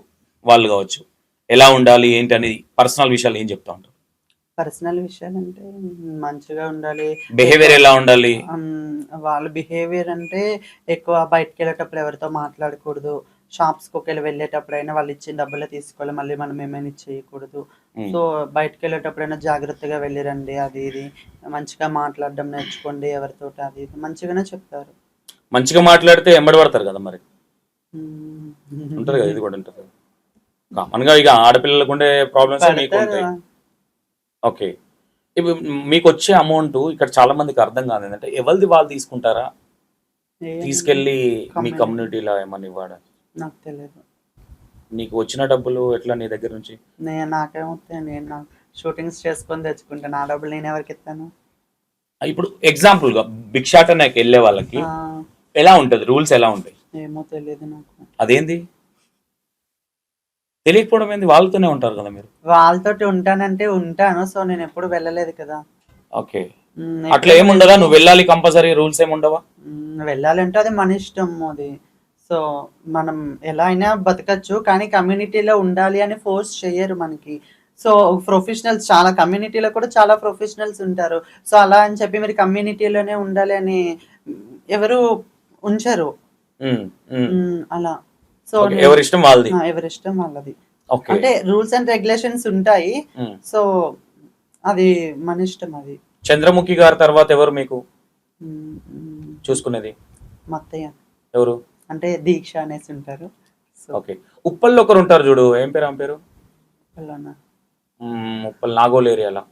వాళ్ళు కావచ్చు, ఎలా ఉండాలి ఏంటి అనేది పర్సనల్ విషయాలు ఏం చెప్తా ఉంటారు? పర్సనల్ విషయాలు అంటే మంచిగా ఉండాలి, బిహేవియర్ ఎలా ఉండాలి? వాళ్ళ బిహేవియర్ అంటే ఎక్కువ బయటకు వెళ్ళేటప్పుడు ఎవరితో మాట్లాడకూడదు, షాప్స్కి ఒకవేళ వెళ్ళేటప్పుడైనా వాళ్ళు ఇచ్చిన డబ్బులే తీసుకోవాలి, మళ్ళీ మనం ఏమైనా ఇచ్చేయకూడదు. సో బయటకు వెళ్ళేటప్పుడైనా జాగ్రత్తగా వెళ్ళిరండి, అది ఇది మంచిగా మాట్లాడడం నేర్చుకోండి ఎవరితో, అది ఇది మంచిగానే చెప్తారు. మంచిగా మాట్లాడితే ఎంబడి పడతారు కదా మరి, ఉంటారు కదా, ఇది కూడా ఉంటుంది కామన్ గా. ఇక ఆడపిల్లలకు ఉండే ప్రాబ్లమ్స్ మీకు ఉంటాయి. ఓకే, ఇప్పుడు మీకు వచ్చే అమౌంట్ ఇక్కడ చాలా మందికి అర్థం కాదు ఏంటంటే ఎవరిది వాళ్ళు తీసుకుంటారా, తీసుకెళ్లి మీ కమ్యూనిటీలో ఏమన్నా ఇవ్వడా? నాకు తెలియదు. నీకు వచ్చిన డబ్బులు ఎట్లా నీ దగ్గర నుంచి? నాకేమవుతాయి, నేను షూటింగ్స్ చేసుకొని తెచ్చుకుంటాను, నా డబ్బులు నేను ఎవరికి ఇస్తాను? ఇప్పుడు ఎగ్జాంపుల్ గా భిక్షాటనకి వెళ్ళే వాళ్ళకి ఎలా ఉంటది, రూల్స్ ఎలా ఉంటాయి? ఏమో తెలియదు నాకు. అదేంది తెలియకపోవడం ఏంది? వాళ్ళతోనే ఉంటారు కదా మీరు. వాళ్ళతోటి ఉంటానంటే ఉంటాను, సో నేను ఎప్పుడు వెళ్ళలేదు కదా. ఓకే, అట్లా ఏముండదా? నువ్వు వెళ్ళాలి కంపల్సరీ, రూల్స్ ఏముండవా? వెళ్ళాలంటే అది మన ఇష్టం అది. సో మనం ఎలా అయినా బతకచ్చు, కానీ కమ్యూనిటీలో ఉండాలి అని ఫోర్స్ చేయరు మనకి. సో ప్రొఫెషనల్స్ చాలా కమ్యూనిటీలో కూడా చాలా ప్రొఫెషనల్స్ ఉంటారు. సో అలా అని చెప్పి మీరు కమ్యూనిటీలోనే ఉండాలి అని ఎవరు ఉంచరు అలా. సో ఎవరిష్టం వాళ్ళది. ఎవరిష్టం వాళ్ళది. అంటే రూల్స్ అండ్ రెగ్యులేషన్స్ ఉంటాయి. సో అది మన ఇష్టం. అది చంద్రముఖి గారి తర్వాత ఎవరు మీకు చూసుకునేది? మా అత్తయ్య. ఎవరు అంటే దీక్ష అనేసి ఉంటారు. ఓకే, ఉప్పల్లో ఒకరు ఉంటారు చూడు, ఏం పేరు ఆమె పేరు? ఉప్పల్ నాగోల్ ఏరియాలో.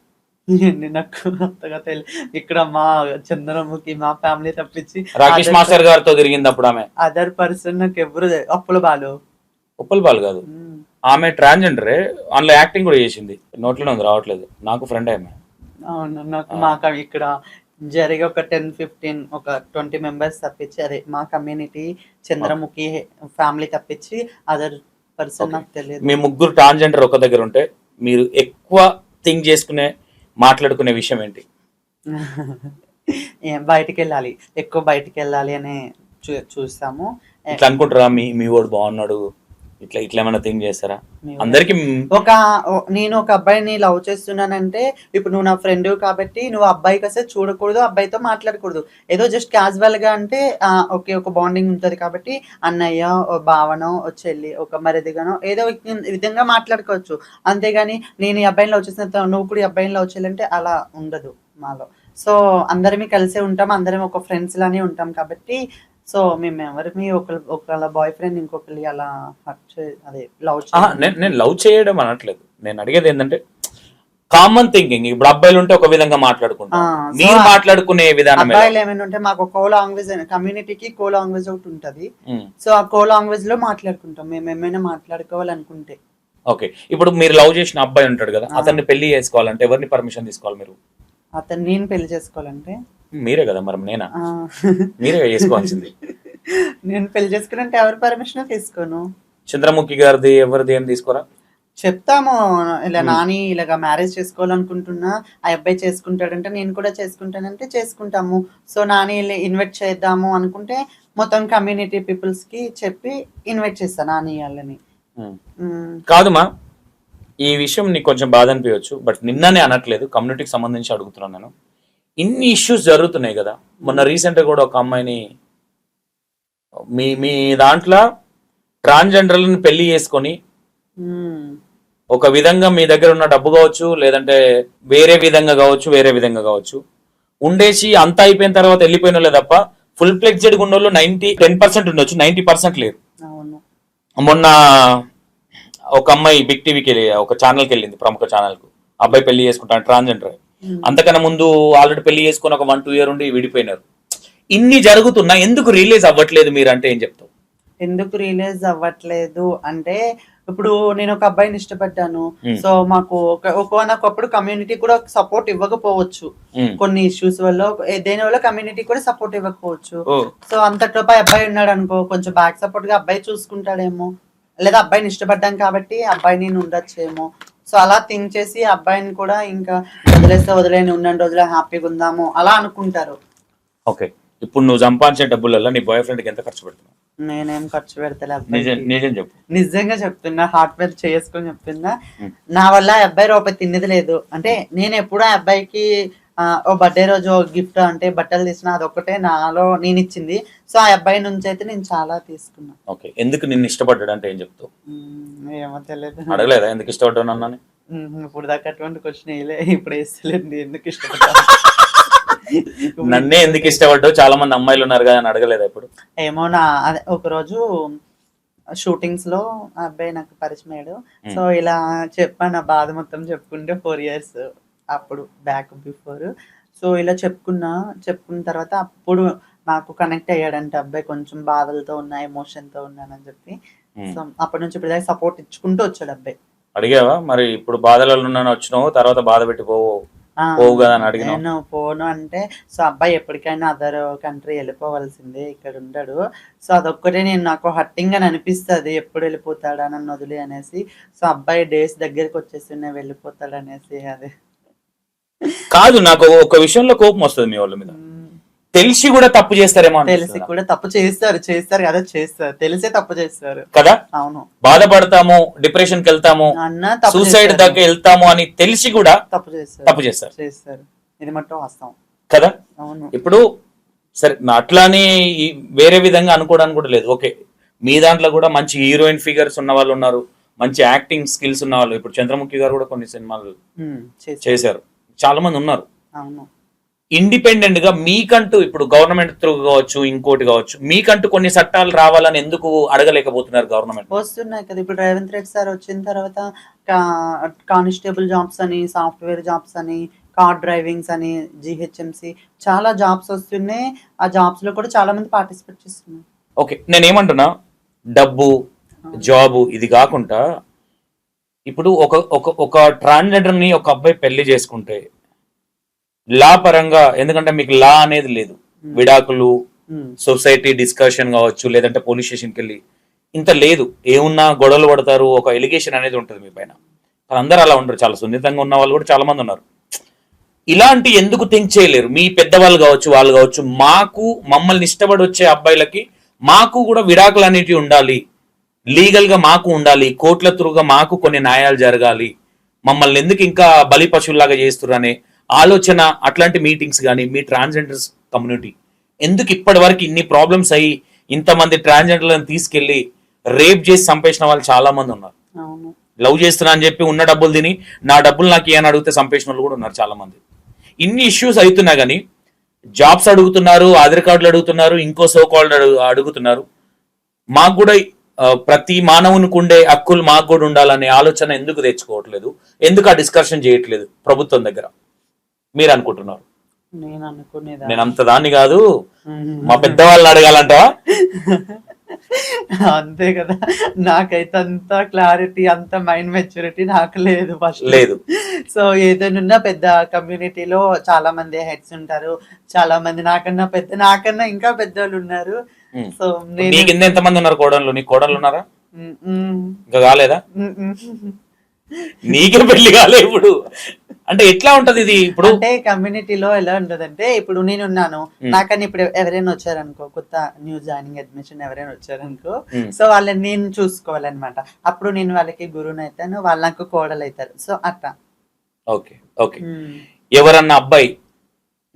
నాకు అంతగా తెలియదు. ఇక్కడ మా చంద్రముఖి మా ఫ్యామిలీ తప్పించి రాకేష్ మాస్టర్ గారితో తిరిగింది అప్పుడు ఆమె. అదర్ పర్సన్ నాకు ఎవరు అప్పుల బాలు. ఉప్పల్ బాలు కాదు, ఆమె ట్రాన్స్జెండరే, అందులో యాక్టింగ్ కూడా చేసింది. నోట్లోనే ఉంది, రావట్లేదు. నాకు ఫ్రెండ్ ఆమె. అవును, నాకు మాకు ఇక్కడ జరిగే ఒక 10-15 ఒక 20 మెంబర్స్ తప్పించి, అదే మా కమ్యూనిటీ చంద్రముఖి ఫ్యామిలీ తప్పించి అదర్ పర్సన్ నాకు తెలియదు. మీ ముగ్గురు ట్రాన్స్జెండర్ ఒక దగ్గర ఉంటే మీరు ఎక్కువ థింక్ చేసుకునే మాట్లాడుకునే విషయం ఏంటి? బయటికి వెళ్ళాలి, ఎక్కువ బయటికి వెళ్ళాలి అని చూస్తాము. ఇట్లా అనుకుంటారా, మీ వాడు బాగున్నాడు, ఇట్లా ఇట్లా ఏమైనా థింక్ చేస్తారా? అందరికి నేను ఒక అబ్బాయిని లవ్ చేస్తున్నానంటే, ఇప్పుడు నువ్వు నా ఫ్రెండ్ కాబట్టి నువ్వు అబ్బాయికి వస్తే చూడకూడదు, అబ్బాయితో మాట్లాడకూడదు. ఏదో జస్ట్ క్యాజువల్ గా అంటే ఓకే, ఒక బాండింగ్ ఉంటది కాబట్టి అన్నయ్య, భావనో, చెల్లి, ఒక మరిదిగానో ఏదో విధంగా మాట్లాడుకోవచ్చు. అంతేగాని నేను ఈ అబ్బాయిని లవ్ చేసిన నువ్వు కూడా ఈ అబ్బాయిని లవ్ చేయాలంటే అలా ఉండదు మాలో. సో అందరమే కలిసే ఉంటాం, అందరం ఒక ఫ్రెండ్స్ లానే ఉంటాం కాబట్టి. సో మేము ఎవరిని ఒకళ్ళ బాయ్ ఫ్రెండ్ ఇంకొకరి అలా అదే లవ్ నేను లవ్ చేయడం అనట్లేదు. నేను అడిగేది ఏంటంటే కామన్ థింకింగ్. ఇప్పుడు అబ్బాయిలు ఉంటే ఒక విధంగా మాట్లాడుకుంటాం, మీరు మాట్లాడుకునే విధానం. అబ్బాయిలు ఏమైనా ఉంటే మాకు కో లాంగ్వేజ్, కమ్యూనిటీకి కో లాంగ్వేజ్ ఒకటి ఉంటది. సో ఆ కో లాంగ్వేజ్ లో మాట్లాడుకుంటాం మేము ఏమైనా మాట్లాడుకోవాలనుకుంటే. ఓకే, ఇప్పుడు మీరు లవ్ చేసిన అబ్బాయి ఉంటాడు కదా, అతన్ని పెళ్లి చేసుకోవాలంటే ఎవరిని పర్మిషన్ తీసుకోవాలి మీరు? అతను నేను పెళ్లి చేసుకోవాలంటే మీరే కదా మరి, నేనా? ఆ. మీరే చేసుకోవాల్సింది. నేను పెళ్లి చేసుకున్నంటే ఎవరి పర్మిషన్ తీసుకోను. చంద్రముఖి గారిది ఎవరిది ఏం తీసుకోరా? చెప్తాము ఇలా నాని ఇలాగా మ్యారేజ్ చేసుకోవాలనుకుంటున్నా, ఆ అబ్బాయి చేసుకుంటాడంటే నేను కూడా చేసుకుంటానంటే చేసుకుంటాము. సో నాని ఇన్వైట్ చేద్దాము అనుకుంటే మొత్తం కమ్యూనిటీ పీపుల్స్ కి చెప్పి ఇన్వైట్ చేస్తాను నాని వాళ్ళని. కాదుమా, ఈ విషయం నీకు కొంచెం బాధ అనిపించవచ్చు, బట్ నిన్ననే అనట్లేదు, కమ్యూనిటీకి సంబంధించి అడుగుతున్నాను నేను. ఇన్ని ఇష్యూస్ జరుగుతున్నాయి కదా. మొన్న రీసెంట్ గా కూడా ఒక అమ్మాయిని మీ మీ దాంట్లో ట్రాన్స్జెండర్లను పెళ్లి చేసుకొని ఒక విధంగా మీ దగ్గర ఉన్న డబ్బు కావచ్చు, లేదంటే వేరే విధంగా కావచ్చు ఉండేసి అంతా అయిపోయిన తర్వాత వెళ్ళిపోయిన వాళ్ళే తప్ప ఫుల్ ఫ్లెక్స్డ్ ఉన్న వాళ్ళు 10% ఉండొచ్చు, 90% లేరు. మొన్న ఒక అమ్మాయి బిగ్ టీవీకి వెళ్ళి ఒక ఛానల్కి వెళ్ళింది, ప్రముఖ ఛానల్ కు. అబ్బాయి పెళ్లి చేసుకుంటాను ట్రాన్స్జెండర్. అంతకన్నా ముందు ఆల్రెడీ పెళ్లి చేసుకుని ఒక 1-2 years ఉండి విడిపోయినారు. ఇన్ని జరుగుతున్నా ఎందుకు రిలీజ్ అవ్వట్లేదు మీరు అంటే ఏం చెప్తావు? ఎందుకు రిలీజ్ అవ్వట్లేదు అంటే, ఇప్పుడు నేను ఒక అబ్బాయిని ఇష్టపడ్డాను. సో మాకు ఒకనొకప్పుడు కమ్యూనిటీ కూడా సపోర్ట్ ఇవ్వకపోవచ్చు, కొన్ని ఇష్యూస్ వల్ల దేని వల్ల కమ్యూనిటీ కూడా సపోర్ట్ ఇవ్వకపోవచ్చు. సో అంతట్లోపై అబ్బాయి ఉన్నాడు అనుకో, కొంచెం బ్యాక్ సపోర్ట్ గా అబ్బాయి చూసుకుంటాడేమో, లేదా అబ్బాయిని ఇష్టపడ్డాం కాబట్టి అబ్బాయిని ఉండొచ్చేమో. సో అలా థింక్ చేసి అబ్బాయిని కూడా ఇంకా వదిలేని ఉన్న రోజులే హ్యాపీగా ఉందాము అలా అనుకుంటారు. ఓకే, ఇప్పుడు నువ్వు సంపాదించే డబ్బులలో నీ బాయ్ ఫ్రెండ్ కి ఎంత ఖర్చు పెడుతున్నావు? నేనేం ఖర్చు పెడతలే. నిజం చెప్పు. నిజంగా చెప్తున్నా, హార్డ్వేర్ చేసుకొని చెప్తున్నా. నా వల్ల అబ్బాయి రూపాయి తిన్నది లేదు. అంటే నేను ఎప్పుడు ఆ అబ్బాయికి ఓ బర్త్డే రోజు గిఫ్ట్ అంటే బట్టలు తీసిన, అదొక్కటే నాలో నేను ఇచ్చింది. సో ఆ అబ్బాయి నుంచి అయితే నేను చాలా తీసుకున్నా. ఓకే, ఎందుకు నిన్ను ఇష్టపడ్డాడు అంటే ఏం చెప్తావు? ఏమో తెలియదు. అడగలేదా ఎందుకు ఇష్టపడ్డాను అన్నాను? ఇప్పుడు దాకా అటువంటి క్వశ్చన్ వేయలే, ఇప్పుడు వేస్తలేదు ఎందుకు ఇష్టపడ్డా. నన్నే ఎందుకు ఇష్టపడ్డావు, చాలా మంది అమ్మాయిలు ఉన్నారు కదా అని అడగలేదా ఇప్పుడు? ఏమో అదే ఒకరోజు షూటింగ్స్ లో ఆ అబ్బాయి నాకు పరిచయం అయ్యాడు. సో ఇలా చెప్పాను, నా బాధ మొత్తం చెప్పుకుంటే 4 years అప్పుడు బ్యాక్ బిఫోర్. సో ఇలా చెప్పుకున్న తర్వాత అప్పుడు నాకు కనెక్ట్ అయ్యాడంటే అబ్బాయి, కొంచెం బాధలతో ఉన్నా, ఎమోషన్ తో ఉన్నానని చెప్పి. సో అప్పటి నుంచి ఇప్పుడు దాకా సపోర్ట్ ఇచ్చుకుంటూ వచ్చాడు అబ్బాయి. అడిగావా మరి, ఇప్పుడు బాధలలో ఉన్నాను వచ్చినావు, తర్వాత బాధ పెట్టి పోవు కదా అని అడిగినా? నేను పోను అంటే, సో అబ్బాయి ఎప్పటికైనా అదర్ కంట్రీ వెళ్ళిపోవాల్సిందే, ఇక్కడ ఉండడు. సో అదొక్కటే నాకు హట్టింగ్ అని అనిపిస్తుంది, ఎప్పుడు వెళ్ళిపోతాడా నన్ను వదిలి అనేసి. సో అబ్బాయి డేస్ దగ్గరికి వచ్చేసి వెళ్ళిపోతాడు అనేసి. అదే కాదు, నాకు ఒక విషయంలో కోపం వస్తుంది మీ వాళ్ళ మీద. తెలిసి కూడా తప్పు చేస్తారేమో. తెలిసి కూడా తప్పు చేస్తారు కదా, తెలిసే తప్పు చేస్తారు కదా. అవును, బాధపడతాము, డిప్రెషన్ కి వెళ్తాము, సూసైడ్ దాకా వెళ్తాము అని తెలిసి కూడా తప్పు చేస్తారు. ఇది మట్టు వాస్తవం కదా. అవును. ఇప్పుడు సరే, అట్లానే వేరే విధంగా అనుకోవడానికి కూడా లేదు. ఓకే, మీ దాంట్లో కూడా మంచి హీరోయిన్ ఫిగర్స్ ఉన్న వాళ్ళు ఉన్నారు, మంచి యాక్టింగ్ స్కిల్స్ ఉన్న వాళ్ళు. ఇప్పుడు చంద్రముఖి గారు కూడా కొన్ని సినిమాలు చేశారు, చాలా మంది ఉన్నారు. అవును. ఇండిపెండెంట్ గా మీకంటూ ఇప్పుడు గవర్నమెంట్ త్రూ కావచ్చు, ఇంకోటి కావచ్చు, మీకంటూ కొన్ని చట్టాలు రావాలని ఎందుకు అడగలేకపోతున్నారు? గవర్నమెంట్ వస్తున్నాయి కదా. ఇప్పుడు రేవంత్ రెడ్డి సార్ వచ్చిన తర్వాత కానిస్టేబుల్ జాబ్స్ అని, సాఫ్ట్వేర్ జాబ్స్ అని, కార్ డ్రైవింగ్స్ అని, జిహెచ్ఎంసి చాలా జాబ్స్ వస్తున్నాయి. ఆ జాబ్స్ లో కూడా చాలా మంది పార్టిసిపేట్ చేస్తున్నారు. ఓకే, నేనేమంటున్నా, డబ్బు జాబు ఇది కాకుండా ఇప్పుడు ఒక ట్రాన్స్జెండర్ ని ఒక అబ్బాయి పెళ్లి చేసుకుంటే లా పరంగా, ఎందుకంటే మీకు లా అనేది లేదు, విడాకులు, సొసైటీ డిస్కషన్ కావచ్చు, లేదంటే పోలీస్ స్టేషన్కి వెళ్ళి ఇంత లేదు, ఏమున్నా గొడవలు పడతారు, ఒక ఎలిగేషన్ అనేది ఉంటుంది మీ పైన. అందరూ అలా ఉండరు, చాలా సున్నితంగా ఉన్న వాళ్ళు కూడా చాలా మంది ఉన్నారు. ఇలాంటి ఎందుకు థింక్ చేయలేరు? మీ పెద్దవాళ్ళు కావచ్చు, వాళ్ళు కావచ్చు, మమ్మల్ని ఇష్టపడి వచ్చే అబ్బాయిలకి మాకు కూడా విడాకులు అనేటివి ఉండాలి, లీగల్ గా మాకు ఉండాలి, కోర్టుల త్రూగా మాకు కొన్ని న్యాయాలు జరగాలి, మమ్మల్ని ఎందుకు ఇంకా బలి పశువులాగా చేస్తున్నారు అనే ఆలోచన. అట్లాంటి మీటింగ్స్ కానీ మీ ట్రాన్స్జెండర్స్ కమ్యూనిటీ ఎందుకు ఇప్పటి వరకు ఇన్ని ప్రాబ్లమ్స్ అయ్యి ఇంతమంది ట్రాన్స్జెండర్లను తీసుకెళ్లి రేప్ చేసి చంపేసిన వాళ్ళు చాలా మంది ఉన్నారు. లవ్ చేస్తున్నా అని చెప్పి ఉన్న డబ్బులు తిని నా డబ్బులు నాకు ఏమని అడిగితే చంపేసిన వాళ్ళు కూడా ఉన్నారు చాలా మంది. ఇన్ని ఇష్యూస్ అవుతున్నా కానీ జాబ్స్ అడుగుతున్నారు, ఆధార్ కార్డులు అడుగుతున్నారు, ఇంకో సో కాల్డ్ అడుగుతున్నారు. మాకు కూడా ప్రతి మానవునికి ఉండే హక్కులు మాకు కూడా ఉండాలనే ఆలోచన ఎందుకు తెచ్చుకోవట్లేదు? ఎందుకు ఆ డిస్కషన్ చేయట్లేదు ప్రభుత్వం దగ్గర? మీరు అనుకుంటున్నారు? నేను అంత దాన్ని కాదు, మా పెద్దవాళ్ళని అడగాలంటవా? అంతే కదా! నాకైతే అంత క్లారిటీ, అంత మైండ్ మెచ్యూరిటీ నాకు లేదు ఫస్ట్. లేదు. సో, ఏదైనున్నా పెద్ద కమ్యూనిటీలో చాలా మంది హెడ్స్ ఉంటారు. చాలా మంది నాకన్నా ఇంకా పెద్దోళ్ళున్నారు. హ్మ్. సో, నీ నేను కింద ఎంతమంది ఉన్నారు కోడళ్ళు? నీకు కోడళ్ళు ఉన్నారా? హ్మ్. హ్మ్. ఇంకా కాలేదా? హ్మ్. హ్మ్. నీకే పెళ్లి కాలే ఇప్పుడు. అంటే ఎట్లా ఉంటది ఇది ఇప్పుడు? అంటే కమ్యూనిటీలో ఎలా ఉంటదంటే, ఇప్పుడు నేనున్నాను. హ్మ్. నాకని ఇప్పుడు ఎవరైనా వచ్చారనుకో, కొత్త న్యూ జాయినింగ్ అడ్మిషన్ ఎవరైనా వచ్చారనుకో, హ్మ్. సో వాళ్ళని నేను చూసుకోవాలనమాట. అప్పుడు నేను వాళ్ళకి గురువునైతాను, వాళ్ళు నాకు కోడలైతారు. సో అట్లా. ఓకే. ఓకే. హ్మ్. ఎవరన్నా అబ్బాయి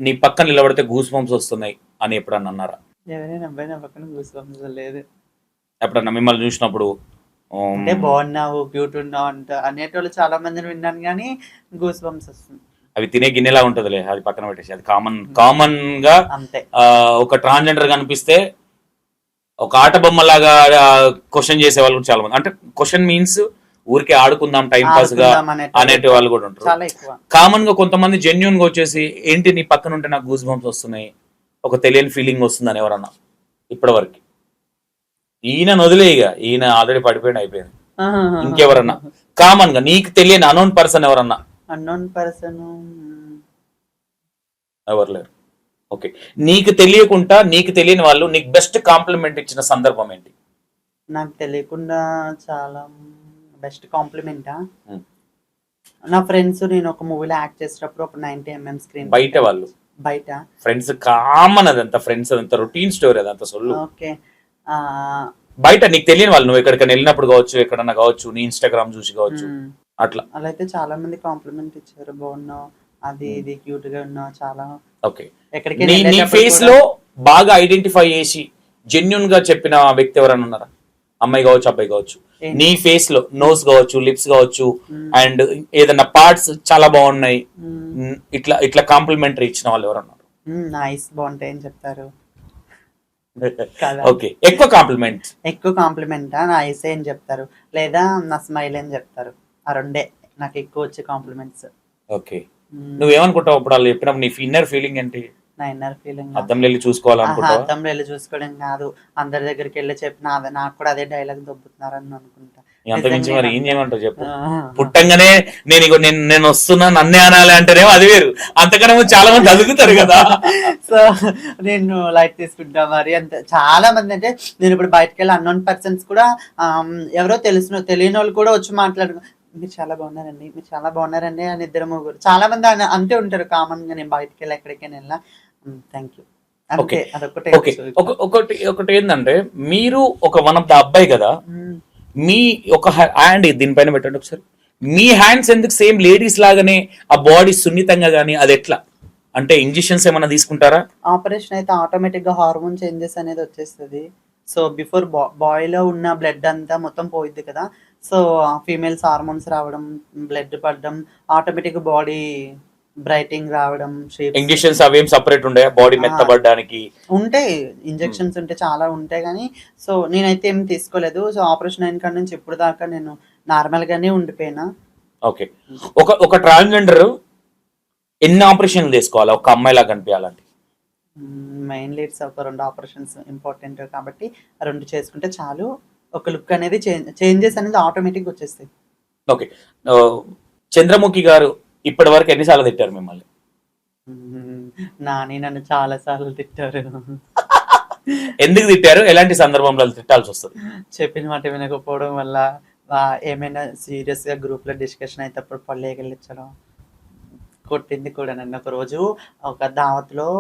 నీ పక్కన నిలబడితే గూస్ బంప్స్ వస్తున్నాయి అని ఎప్పుడన్నా అన్నారా? ఎవరైనా అబ్బాయి నా పక్కన కూర్చోవడం లేదు. ఎప్పుడన్నా మిమ్మల్ని చూసినప్పుడు అంటే బాగున్నావు, క్యూట్ ఉన్నావు అనేటోళ్ళు చాలా మందిని విన్నాను గానీ, గూస్ బంప్స్ వస్తుంది. అవి తినే గిన్నెలా ఉంటదిలే, అది పక్కన పెట్టేసి. అది కామన్ గా అంతే. ఒక ట్రాన్స్జెండర్ కనిపిస్తే ఒక ఆట బొమ్మలాగా క్వశ్చన్ చేసే వాళ్ళు కూడా చాలా మంది. అంటే క్వశ్చన్ మీన్స్ ఊరికే ఆడుకుందాం టైం పాస్ గా ఆడుకుందాం అనేటోళ్ళు అనేటి వాళ్ళు కూడా ఉంటారు. చాలా ఎక్కువ. కామన్ గా కొంతమంది జెన్యున్ గా వచ్చేసి ఏంటి నీ పక్కన ఉంటే నాకు గూస్ బంప్స్ వస్తున్నాయి, ఒక తెలియని ఫీలింగ్ వస్తుందని ఎవరన్నా ఇప్పటి వరకు? ఈయన వదిలేయిక, ఈయన ఆల్రెడీ పడిపోయింది, అయిపోయింది. ఇంకెవరన్నా కామన్ గా నీకు తెలియని అనోన్ పర్సన్ ఎవరన్నా? అన్నోన్ పర్సన్ ఎవరు లేరు. ఓకే. నీకు తెలియకుండా నీకు తెలియని వాళ్ళు నీకు బెస్ట్ కాంప్లిమెంట్ ఇచ్చిన సందర్భం ఏంటి? నాకు తెలియకుండా చాలా బెస్ట్ కాంప్లిమెంటా? Hmm. నా ఫ్రెండ్స్ నేను ఒక మూవీలో యాక్ట్ చేసేటప్పుడు ఒక 90mm స్క్రీన్ బయట వాళ్ళు బయట. ఫ్రెండ్స్ కామన్, అదంతా ఫ్రెండ్స్, అదంతా రొటీన్ స్టోరీ, అదంతా సొల్లు. ఓకే. బయట నీకు తెలియని వాళ్ళు, నువ్వు ఎక్కడికైనా వెళ్ళినప్పుడు కావచ్చు, ఎక్కడన్నా కావచ్చు, నీ ఇన్స్టాగ్రామ్ చూసి కావచ్చు, అట్లా. అలా అయితే చాలా మంది కాంప్లిమెంట్ ఇచ్చారు. బాగున్నావు, అది ఇది క్యూట్ గా ఉన్నావు చాలా. ఓకే. ఎక్కడికి నీ ఫేస్ లో బాగా ఐడెంటిఫై చేసి జెన్యున్ గా చెప్పిన వ్యక్తి ఎవరైనా ఉన్నారా? అమ్మాయి కావచ్చు, అబ్బాయి కావచ్చు. నీ ఫేస్ లో నోస్ కావచ్చు, లిప్స్ కావచ్చు, అండ్ ఏదైనా పార్ట్స్ చాలా బాగున్నాయి, ఇట్లా ఇట్లా కాంప్లిమెంటరీ ఇచ్చిన వాళ్ళు ఎవరన్నారు? నా ఐస్ బాగుంటాయి అని చెప్తారు. ఓకే. ఎక్కువ కాంప్లిమెంటా? నా ఐస్ అని చెప్తారు, లేదా నా స్మైల్ అని చెప్తారు. ఆ రెండే నాకు ఎక్కువ వచ్చే కాంప్లిమెంట్స్. ఓకే. నువ్వేమనుకుంటావు ఇప్పుడు వాళ్ళు చెప్పినప్పుడు? నీ ఇన్నర్ ఫీలింగ్ ఏంటి? నా ఇన్నర్ ఫీలింగ్ అద్దంలో వెళ్ళి చూసుకోవాలనుకుంటావా? అద్దంలో వెళ్ళి చూసుకోవడం కాదు, అందరి దగ్గరికి వెళ్ళి చెప్పిన నాకు కూడా అదే డైలాగ్ దొబ్బుతున్నారని అనుకుంటా. అంతమించి మరి ఏం చేయమంటావు చెప్పు? పుట్టంగానే నేను వస్తున్నా నన్నే అనాలి అంటేనేమో అది వేరు, అంతకన్నా చాలా మంది అదుగుతారు కదా. సో నేను లైట్ తీసుకుంటా మరి. అంత చాలా మంది అంటే నేను ఇప్పుడు బయటకు వెళ్ళి అన్నోన్ పర్సన్స్ కూడా ఎవరో తెలియని వాళ్ళు కూడా వచ్చి మాట్లాడు, మీరు చాలా బాగున్నారండి, మీరు చాలా బాగున్నారండి అని ఇద్దరు ముగ్గురు చాలా మంది అంతే ఉంటారు కామన్ గా. నేను బయటకు వెళ్ళి ఎక్కడికైనా వెళ్ళినా థ్యాంక్ యూ ఓకే. అదొకటే. ఓకే. ఒకటి ఏంటంటే, మీరు ఒక వన్ ఆఫ్ ద అబ్బాయి కదా, మీ ఒక హ్యాండ్ దీనిపైన పెట్టండి ఒకసారి. మీ హ్యాండ్స్ ఎందుకు సేమ్ లేడీస్ లాగానే ఆ బాడీ సున్నితంగా గానీ, అది ఎట్లా? అంటే ఇంజెక్షన్స్ ఏమైనా తీసుకుంటారా? ఆపరేషన్ అయితే ఆటోమేటిక్ గా హార్మోన్ చేంజెస్ అనేది వచ్చేస్తుంది. సో బిఫోర్ బాయ్ లో ఉన్న బ్లడ్ అంతా మొత్తం పోయిద్ది కదా. సో ఫీమేల్స్ హార్మోన్స్ రావడం, బ్లడ్ పడడం, ఆటోమేటిక్ బాడీ బ్రైటింగ్ రావడం, ఇంజెక్షన్స్ అవేం సపరేట్ ఉండే బాడీ మెత్తబడడానికి? ఉంటాయి ఇంజెక్షన్స్ ఉంటే చాలా ఉంటాయి కానీ, సో నేనైతే ఏం తీసుకోలేదు. సో ఆపరేషన్ అయిన కాడ నుంచి ఇప్పుడు దాకా నేను నార్మల్ గానే ఉండిపోయినా. ఓకే. ఒక ట్రాన్స్జెండర్ ఎన్ని ఆపరేషన్లు చేసుకోవాలి ఒక అమ్మాయిలా కనిపించాలంటే? మెయిన్లీ ఇట్స్ ఒక 2 ఆపరేషన్స్ ఇంపార్టెంట్ కాబట్టి 2 చేసుకుంటే చాలు. ఒక లుక్ అనేది చేంజెస్ అనేది ఆటోమేటిక్ వచ్చేస్తాయి. ఓకే. చంద్రముఖి గారు ఇప్పటి వరకు ఎన్నిసార్లు తిట్టారు మిమ్మల్ని? నాని నన్ను చాలా సార్లు తిట్టారు. ఎందుకు తిట్టారు? ఎలాంటి సందర్భంలో తిట్టాల్సి వస్తుంది? చెప్పిన మాట వినకపోవడం వల్ల, ఏమైనా సీరియస్ గా గ్రూప్ లో డిస్కషన్ అయితే అప్పుడు పళ్ళేకెళ్ళించడం, కొట్టింది కూడా నన్ను. ఒక రోజు ఒక దావత్లో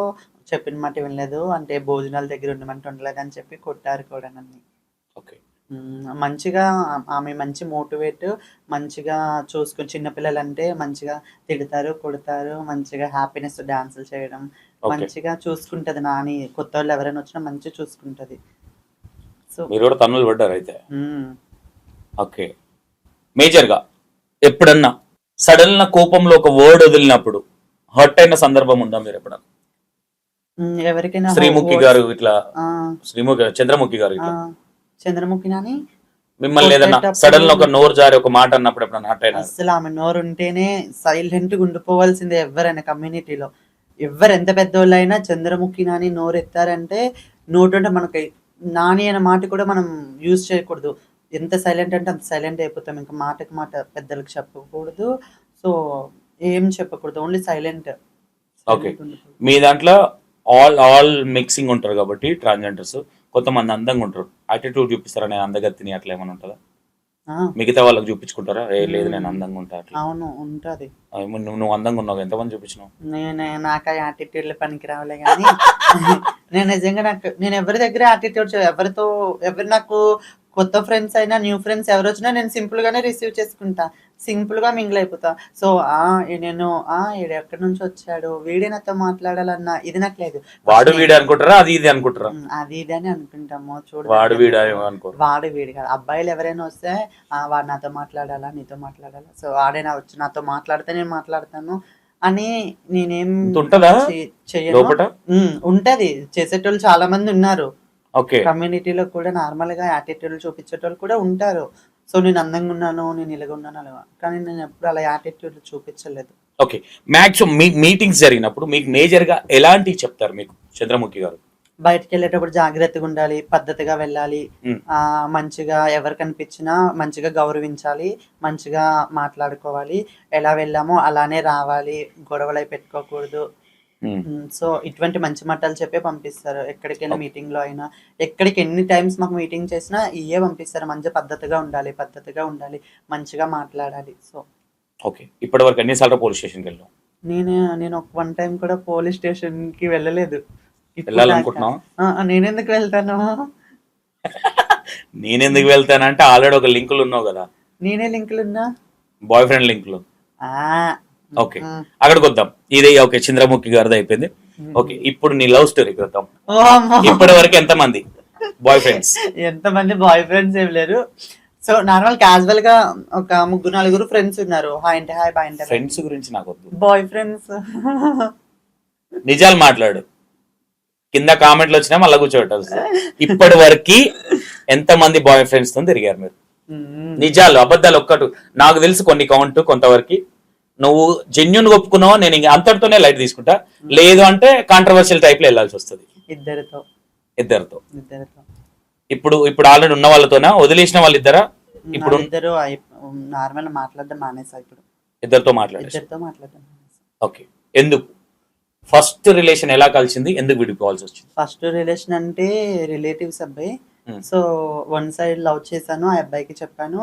చెప్పిన మాట వినలేదు అంటే భోజనాల దగ్గర ఉండమంటే ఉండలేదు అని చెప్పి కొట్టారు కూడా నన్ను. ఓకే. మంచిగా ఆమె మంచి మోటివేట్, మంచిగా చూసుకుని, చిన్నపిల్లలు అంటే మంచిగా తిడతారు, కొడతారు, మంచిగా హ్యాపీనెస్ డాన్సులు చేయడం, మంచిగా చూసుకుంటది. నాని కొత్త వాళ్ళు ఎవరైనా వచ్చినా మంచిగా చూసుకుంటది. సో మీరు కూడా తన్నులు పడ్డారు అయితే? ఓకే. మేజర్ గా ఎప్పుడన్నా సడన్ గా కోపంలో ఒక వర్డ్ వదిలినప్పుడు హర్ట్ అయిన సందర్భం ఉందా మీరు ఎప్పుడన్నా? ఎవరికైనా శ్రీముఖి గారు ఇట్లా, చంద్రముఖి గారు ఇట్లా చంద్రముఖి నాని మిమ్మల్ని ఏదన్నా సడన్ గా ఒక నోరు జారి ఒక మాట అన్నప్పుడు ఎప్పుడన్నా హర్ట్ అయినా? అసలు ఆమె నోరు ఉంటేనే సైలెంట్ గా ఉండిపోవాల్సిందే ఎవరైనా కమ్యూనిటీలో. ఎవరు ఎంత పెద్దోళ్ళైనా చంద్రముఖి నాని నోరు ఎత్తారంటే నోటుంటే మనకి నాని అనే మాట కూడా మనం యూజ్ చేయకూడదు. ఎంత సైలెంట్ అంటే అంత సైలెంట్ అయిపోతాం. ఇంకా మాటకి మాట పెద్దలకి చెప్పకూడదు. సో, ఏం చెప్పకూడదు. Only silent. ఓకే. మీ దాంట్లో ఆల్ మిక్సింగ్ ఉంటారు కాబట్టి ట్రాన్స్జెండర్స్ కొంతమంది అందంగా ఉంటారు. యాటిట్యూడ్ చూపిస్తారా నేను అందగత్తిని అట్లా ఏమైనా ఉంటుందా? ఆ! మిగతా వాళ్ళకి చూపించుకుంటారా? ఏ లేదు నేను అందంగా ఉంటా అట్లా. అవును. ఉంటది. నువ్వు అందంగా ఉన్నావు, ఎంతమంది చూపించినావు? నాకు ఆ యాటిట్యూడ్‌లు పనికి రావులే గానీ నేను నిజంగా నేను ఎవరి దగ్గర యాటిట్యూడ్ ఎవరు నాకు కొత్త ఫ్రెండ్స్ అయినా, న్యూ ఫ్రెండ్స్ ఎవరొచ్చినా నేను సింపుల్‌గానే రిసీవ్ చేసుకుంటా. సింపుల్‌గా మింగిల్ అయిపోతా. సో, ఈడెక్కడి నుంచొచ్చాడు, వీడే నాతో మాట్లాడాలన్న ఇది నాకు లేదు. వాడు వీడు అనుకుంటారా, అది ఇది అనుకుంటారా? అది ఇది అని అనుకుంటాము. వాడు వీడు అనుకోరు. వాడు వీడు కాదు. అబ్బాయిలు ఎవరైనా వస్తే వాడు నాతో మాట్లాడాలా, నీతో మాట్లాడాలా. సో, వాడైనా వచ్చి నాతో మాట్లాడితే నేను మాట్లాడతాను అని నేనేం ఉంటదా చెయ్యను. లోపట? ఉంటది. చేసేటోళ్ళు చాలా మంది ఉన్నారు. ఓకే. కమ్యూనిటీలో కూడా నార్మల్‌గా యాటిట్యూడ్ చూపించేటోళ్ళు కూడా ఉంటారు. సో, నేను అందంగా ఉన్నాను, నేను ఇలాగ ఉన్నాను అలాగా. కానీ నేను ఎప్పుడు అలా యాటిట్యూడ్ చూపించలేదు. ఓకే. మాక్సిమం మీ మీటింగ్స్ జరిగినప్పుడు మీకు మేజర్ గా ఎలాంటివి చెప్తారు మీకు చంద్రముఖి గారు? బయటికెళ్ళేటప్పుడు జాగ్రత్తగా ఉండాలి, పద్ధతిగా వెళ్ళాలి. మంచిగా ఎవరు కనిపించినా మంచిగా గౌరవించాలి, మంచిగా మాట్లాడుకోవాలి. ఎలా వెళ్ళామో అలానే రావాలి, గొడవలయి పెట్టుకోకూడదు. సో, ఇటువంటి మంచి మాటలు చెప్పే పంపిస్తారు. ఎక్కడికైనా మీటింగ్‌లో అయినా, ఎక్కడికి ఎన్ని టైమ్స్ మాకు మీటింగ్ చేసినా ఇయ్యే పంపిస్తారు. మంచిగా పద్ధతిగా ఉండాలి, మంచిగా మాట్లాడాలి. So, okay. ఇప్పటివరకు ఎన్నిసార్లు పోలీస్ స్టేషన్‌కి వెళ్ళావు? నేను ఒక వన్ టైమ్ కూడా పోలీస్ స్టేషన్‌కి వెళ్ళలేదు. వెళ్ళాలనుకుంటున్నావా? నేనెందుకు వెళ్తాను? నేనెందుకు వెళ్తానంటే ఆల్రెడీ ఒక లింకులు ఉన్నావు కదా. నేనే లింకులున్నా? బాయ్ ఫ్రెండ్ లింకులు. ఆ! ఓకే. అక్కడికి వద్దాం. ఇది ఓకే, చంద్రముఖి గారిది అయిపోయింది. ఓకే, ఇప్పుడు నీ లవ్ స్టోరీకి వద్దాం. ఇప్పటి వరకు ఎంతమంది బాయ్ ఫ్రెండ్స్? ఎంతమంది బాయ్ ఫ్రెండ్స్ ఏం లేరు. సో, నార్మల్ క్యాజువల్ గా ఒక 3-4 ఫ్రెండ్స్ ఉన్నారు. హాయ్ అంటే హాయ్, బాయ్ అంటే బాయ్. ఫ్రెండ్స్ గురించి నాకు వద్దు, బాయ్ ఫ్రెండ్స్. నిజాలు మాట్లాడు. కింద కామెంట్లు వచ్చినా మళ్ళీ కూర్చోబెట్టాలి. ఇప్పటి వరకు ఎంతమంది బాయ్ ఫ్రెండ్స్ తో తిరిగారు మీరు? నిజాలు, అబద్ధాలు ఒక్కటి. నాకు తెలుసు కొన్ని కౌంట్ కొంతవరకు. నువ్వు జెన్యున్ ఒప్పుకున్నావు, నేను ఇంకా అంతటితోనే లైట్ తీసుకుంటా. లేదు అంటే కాంట్రవర్షియల్ టైప్ లో వెళ్ళాల్సి వస్తుంది. ఇద్దరితో. ఇప్పుడు ఆల్రెడీ ఉన్న వాళ్ళతోనా, వదిలేసిన వాళ్ళు ఇద్దరా? ఇప్పుడు ఇద్దరు నార్మల్ మాట్లాడడం మానేసా. ఇప్పుడు ఇద్దరితో మాట్లాడడం. ఓకే. ఎందుకు ఫస్ట్ రిలేషన్ ఎలా కలిసింది, ఎందుకు విడిపోవాల్సి వచ్చింది? ఫస్ట్ రిలేషన్ అంటే రిలేటివ్స్ అబ్బాయి. సో, వన్ సైడ్ లవ్ చేశాను. ఆ అబ్బాయికి చెప్పాను.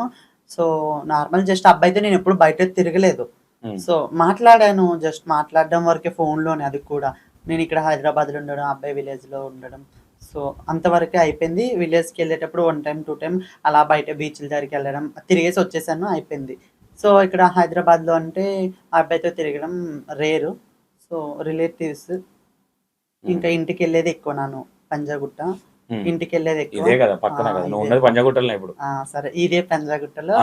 సో, నార్మల్ జస్ట్ అబ్బాయితో నేను ఎప్పుడు బయట తిరగలేదు. సో, మాట్లాడాను. జస్ట్ మాట్లాడడం వరకే ఫోన్లోనే. అది కూడా నేను ఇక్కడ హైదరాబాద్ లో ఉండడం, అబ్బాయి విలేజ్ లో ఉండడం. సో, అంతవరకే అయిపోయింది. విలేజ్కి వెళ్ళేటప్పుడు 1 టైమ్ 2 టైమ్ అలా బయట బీచ్ల దగ్గరికి వెళ్ళడం, తిరిగేసి వచ్చేసాను, అయిపోయింది. సో, ఇక్కడ హైదరాబాద్ లో అంటే ఆ అబ్బాయితో తిరగడం రేరు. So, relatives. ఇంకా ఇంటికి వెళ్ళేది ఎక్కువ. నాను పంజాగుట్ట ఇంటికి వెళ్ళేది ఎక్కువ. ఇదే కదా పక్కన కదా, నువ్వు ఉన్నది పంజాగుట్టలో ఇప్పుడు. సరే, ఇదే పంజాగుట్టలో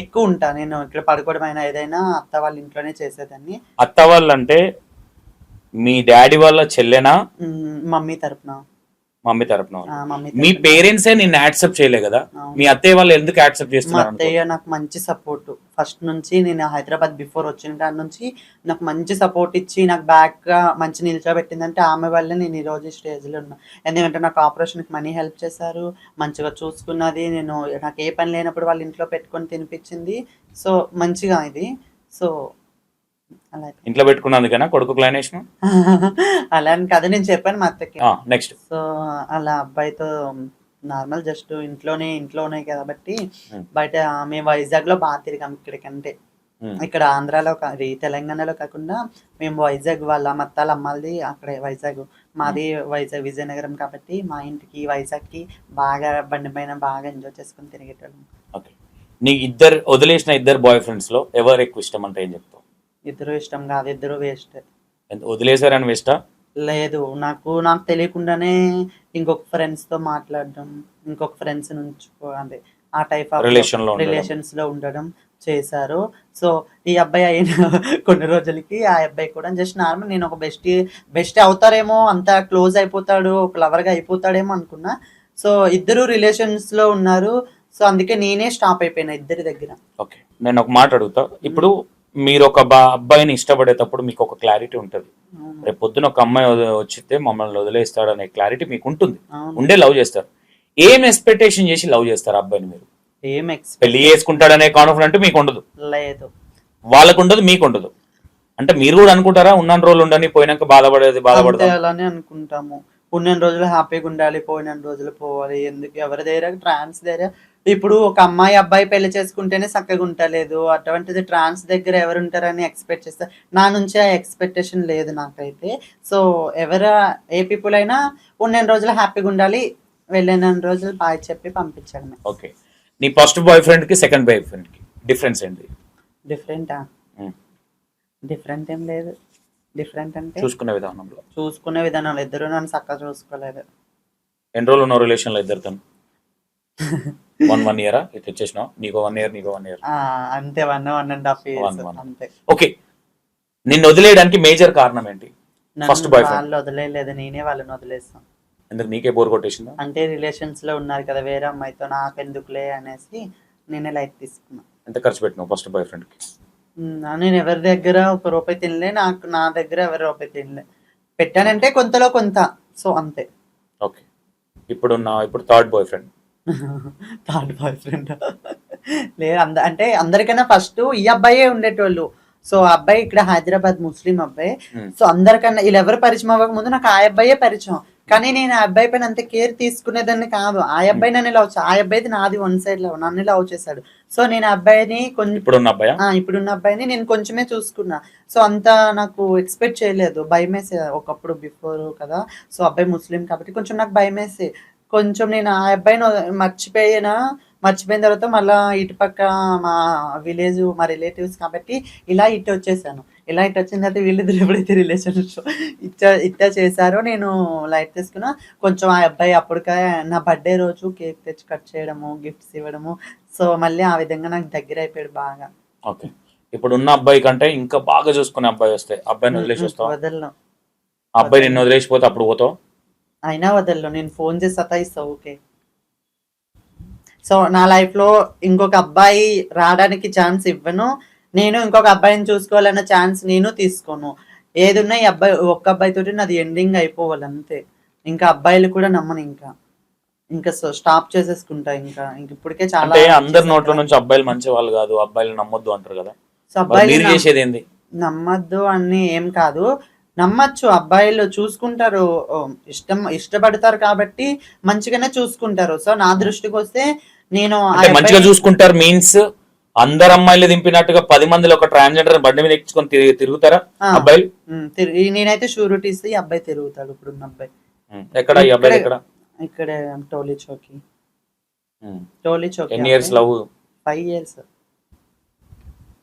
ఎక్కువ ఉంటా. నేను ఇక్కడ పడుకోవడం అయినా ఏదైనా అత్త వాళ్ళ ఇంట్లోనే చేసేదాన్ని. అత్త వాళ్ళు అంటే మీ డాడీ వాళ్ళ చెల్లెనా? మమ్మీ తరపున. మీ పేరెంట్స్ నిన్ను యాక్సెప్ట్ చేయలే కదా, మీ అత్తయ్య వాళ్ళు ఎందుకు యాక్సెప్ట్ చేస్తున్నారు? అత్తయ్య నాకు మంచి సపోర్ట్ ఫస్ట్ నుంచి. నేను హైదరాబాద్ బిఫోర్ వచ్చిన దాని నుంచి నాకు మంచి సపోర్ట్ ఇచ్చి నాకు బ్యాక్ గా మంచి నిల్చోబెట్టిందంటే ఆమె వల్లే నేను ఈ రోజు స్టేజ్ లో ఉన్నా. ఎందుకంటే నాకు ఆపరేషన్ కి మనీ హెల్ప్ చేశారు, మంచిగా చూసుకున్నది. నాకు ఏ పని లేనప్పుడు వాళ్ళ ఇంట్లో పెట్టుకొని తినిపించింది. సో, మంచిగా ఇది. సో, అలా ఇంట్లో పెట్టుకున్నందుకైనా కొడుకు క్లైనేషన్ అలా అని కదా నేను చెప్పాను మా అత్తకి. నెక్స్ట్. సో, అలా అబ్బాయితో నార్మల్ జస్ట్ ఇంట్లోనే కాబట్టి బయట మేము వైజాగ్ లో బాగా తిరిగాం. ఇక్కడికంటే ఇక్కడ ఆంధ్రాలో తెలంగాణలో కాకుండా మేము వైజాగ్, వాళ్ళ మత్తాల అమ్మాలది అక్కడే వైజాగ్, మాది వైజాగ్ విజయనగరం కాబట్టి మా ఇంటికి వైజాగ్కి బాగా బండి పైన బాగా ఎంజాయ్ చేసుకుని తిరిగేటోళ్ళం. ఓకే. నీకు వదిలేసిన ఇద్దరు బాయ్ ఫ్రెండ్స్ లో ఎవరు ఎక్కువ ఇష్టం అంటే ఏం చెప్తావు? ఇద్దరు ఇష్టం కాదు, ఇద్దరు వేస్ట్. వదిలేసారని వేస్టా? లేదు, నాకు తెలియకుండానే ఇంకొక ఫ్రెండ్స్ తో మాట్లాడడం, ఇంకొక ఫ్రెండ్స్ నుంచి అంటే ఆ టైప్ ఆఫ్ రిలేషన్స్ లో ఉండడం చేశారు. సో, ఈ అబ్బాయి అయిన కొన్ని రోజులకి ఆ అబ్బాయి కూడా జస్ట్ నార్మల్ నేను ఒక బెస్ట్ అవుతారేమో, అంత క్లోజ్ అయిపోతాడు, ఒక లవర్ గా అయిపోతాడేమో అనుకున్నా. సో, ఇద్దరు రిలేషన్స్ లో ఉన్నారు. సో, అందుకే నేనే స్టాప్ అయిపోయినా ఇద్దరి దగ్గర. ఓకే, నేను ఒక మాట అడుగుతా. ఇప్పుడు మీరు ఒక అబ్బాయిని ఇష్టపడేటప్పుడు మీకు ఒక క్లారిటీ ఉంటుంది. అవును. రేపు పొద్దున ఒక అమ్మాయి వచ్చితే మమ్మల్ని వదిలేస్తాడు అనే క్లారిటీ మీకు ఉంటుంది. అవును. ఉండే లవ్ చేస్తారు. ఏం ఎక్స్పెక్టేషన్ చేసి లవ్ చేస్తారు అబ్బాయిని మీరు? ఏం పెళ్లి చేసుకుంటాడనే కాన్ఫిడెంట్ మీకు ఉండదు, లేదు. వాళ్ళకు ఉండదు, మీకు ఉండదు. అంటే మీరు కూడా అనుకుంటారా ఉన్న రోజులు ఉండని, పోయినాక అంతే బాధపడదాం? అలానే అనుకుంటాము. ఉన్న రోజులు హ్యాపీగా ఉండాలి, పోయిన రోజులు పోవాలి. ఎందుకు ఎవరి దగ్గర ట్రాన్స్ దగ్గర ఇప్పుడు ఒక అమ్మాయి అబ్బాయి పెళ్లి చేసుకుంటేనే చక్కగా ఉంటలేదు, అటువంటిది ట్రాన్స్ దగ్గర ఎవరు ఉంటారని ఎక్స్పెక్ట్ చేస్తారు. నా నుంచి ఆ ఎక్స్పెక్టేషన్ లేదు నాకైతే. సో ఏ పీపుల్ అయినా ఉన్న రోజులు హ్యాపీగా ఉండాలి, వెళ్ళిన రోజులు బాయ్ చెప్పి పంపించడమే. ఓకే. నీ ఫస్ట్ బాయ్ ఫ్రెండ్ కి సెకండ్ బాయ్ ఫ్రెండ్ కి డిఫరెన్స్ ఏంటి? డిఫరెంటా? డిఫరెంట్ ఏం లేదు. డిఫరెంట్ అంటే చూసుకునే విధానంలో ఇద్దరు నన్ను చక్కగా చూసుకోలేదు. ఎన్ని రోజులు ఉన్న రిలేషన్ లో ఇద్దరితో? 1 ఇయరా ఇట్లా వచ్చేసినావు? నీకో 1 ఇయర్, నీకో 1 ఇయర్, అంతే. 1.5 years అంతే. ఓకే. నిన్ను వదిలేయడానికి మేజర్ కారణం ఏంటి? ఫస్ట్ బాయ్ ఫ్రెండ్ వాళ్ళు వదిలేదు, నేనే వాళ్ళని వదిలేస్తాను. ఎందుకు? నీకే బోర్ కొట్టేసిందా? అంటే రిలేషన్స్ లో ఉన్నారు కదా వేరే అమ్మాయితో, నాకు ఎందుకులే అనేసి నేనే లైట్ తీసుకున్నా. ఎంత ఖర్చు పెట్టినావు ఫస్ట్ బాయ్ ఫ్రెండ్ కి? నేను ఎవరి దగ్గర ₹1 తినలే, నా దగ్గర ఎవరి ₹1 తినలే. పెట్టానంటే కొంతలో కొంత, సో అంతే. ఓకే. ఇప్పుడు third boy friend? Third boy friend లేదు. అంటే అందరికైనా ఫస్ట్ ఈ అబ్బాయే ఉండేటోళ్ళు. సో అబ్బాయి ఇక్కడ హైదరాబాద్ ముస్లిం అబ్బాయి. సో అందరికన్నా వీళ్ళు ఎవరు పరిచయం అవ్వక ముందు నాకు ఆ అబ్బాయే పరిచయం. కానీ నేను ఆ అబ్బాయి పైన అంత కేర్ తీసుకునేదాన్ని కాదు. ఆ అబ్బాయి నన్ను లవ్, ఆ అబ్బాయిది నాది వన్ సైడ్ లవ్, నన్ను లవ్ చేశాడు. సో నేను ఆ అబ్బాయిని ఇప్పుడున్న అబ్బాయిని నేను కొంచెమే చూసుకున్నా. సో అంత నాకు ఎక్స్పెక్ట్ చేయలేదు, భయమేసే ఒకప్పుడు బిఫోర్ కదా. సో అబ్బాయి ముస్లిం కాబట్టి కొంచెం నాకు భయమేసి కొంచెం నేను ఆ అబ్బాయిని మర్చిపోయిన తర్వాత మళ్ళీ ఇటుపక్క మా విలేజ్ మా రిలేటివ్స్ కాబట్టి ఇలా ఇటు వచ్చేసాను. ఇలా ఇటు వచ్చిన తర్వాత వీళ్ళిద్దరు ఎప్పుడైతే రిలేషన్షిప్ ఇట్టా చేశారో నేను లైట్ తీసుకున్నా. కొంచెం ఆ అబ్బాయి అప్పటికే నా బర్త్డే రోజు కేక్ తెచ్చి కట్ చేయడము, గిఫ్ట్స్ ఇవ్వడము. సో మళ్ళీ ఆ విధంగా నాకు దగ్గర అయిపోయాడు బాగా. ఓకే. ఇప్పుడు ఉన్న అబ్బాయి కంటే ఇంకా బాగా చూసుకునే అబ్బాయి వస్తే అబ్బాయిని వదిలేసి వస్తావు? వదలను. ఆ అబ్బాయి నిన్ను వదిలేసిపోతే అప్పుడు పోతావు? అయినా వదలను, నేను ఫోన్ చేసి సతాయిస్తా. ఓకే. సో నా లైఫ్ లో ఇంకొక అబ్బాయి రావడానికి ఛాన్స్ ఇవ్వను, నేను ఇంకొక అబ్బాయిని చూసుకోవాలన్న ఛాన్స్ నేను తీసుకోను. ఏదున్నా ఈ అబ్బాయి ఒక్క అబ్బాయితోటి నాది ఎండింగ్ అయిపోవాలి అంతే. ఇంకా అబ్బాయిలు కూడా నమ్మను, ఇంకా స్టాప్ చేసేసుకుంటా. ఇంకా ఇప్పటికే చాలా అందరి నోట్ల నుంచి అబ్బాయిలు మంచి వాళ్ళు కాదు, అబ్బాయిలు నమ్మొద్దు అంటారు కదా. సో అబ్బాయిలు చేసేది ఏంది? నమ్మద్దు అని ఏం కాదు, నమ్మచ్చు. అబ్బాయిలు చూసుకుంటారు, ఇష్టపడతారు కాబట్టి మంచిగానే చూసుకుంటారు. సో నా దృష్టికి వస్తే నేను మంచిగా చూసుకుంటారు మీన్స్ అందరు అమ్మాయిలు దింపినట్టుగా 10 మందిలో ఒక ట్రాన్స్జెండర్ బండి మీద ఎక్కించుకొని తిరుగుతారా అబ్బాయిలు? నేనైతే షూరిటీ ఇస్తే ఈ అబ్బాయి తిరుగుతాడు. ఇప్పుడున్న అబ్బాయి ఎక్కడ? ఈ అబ్బాయి ఎక్కడ? ఇక్కడ టోలీ చౌకీ. ఎన్ని ఇయర్స్ లవ్? 5 years.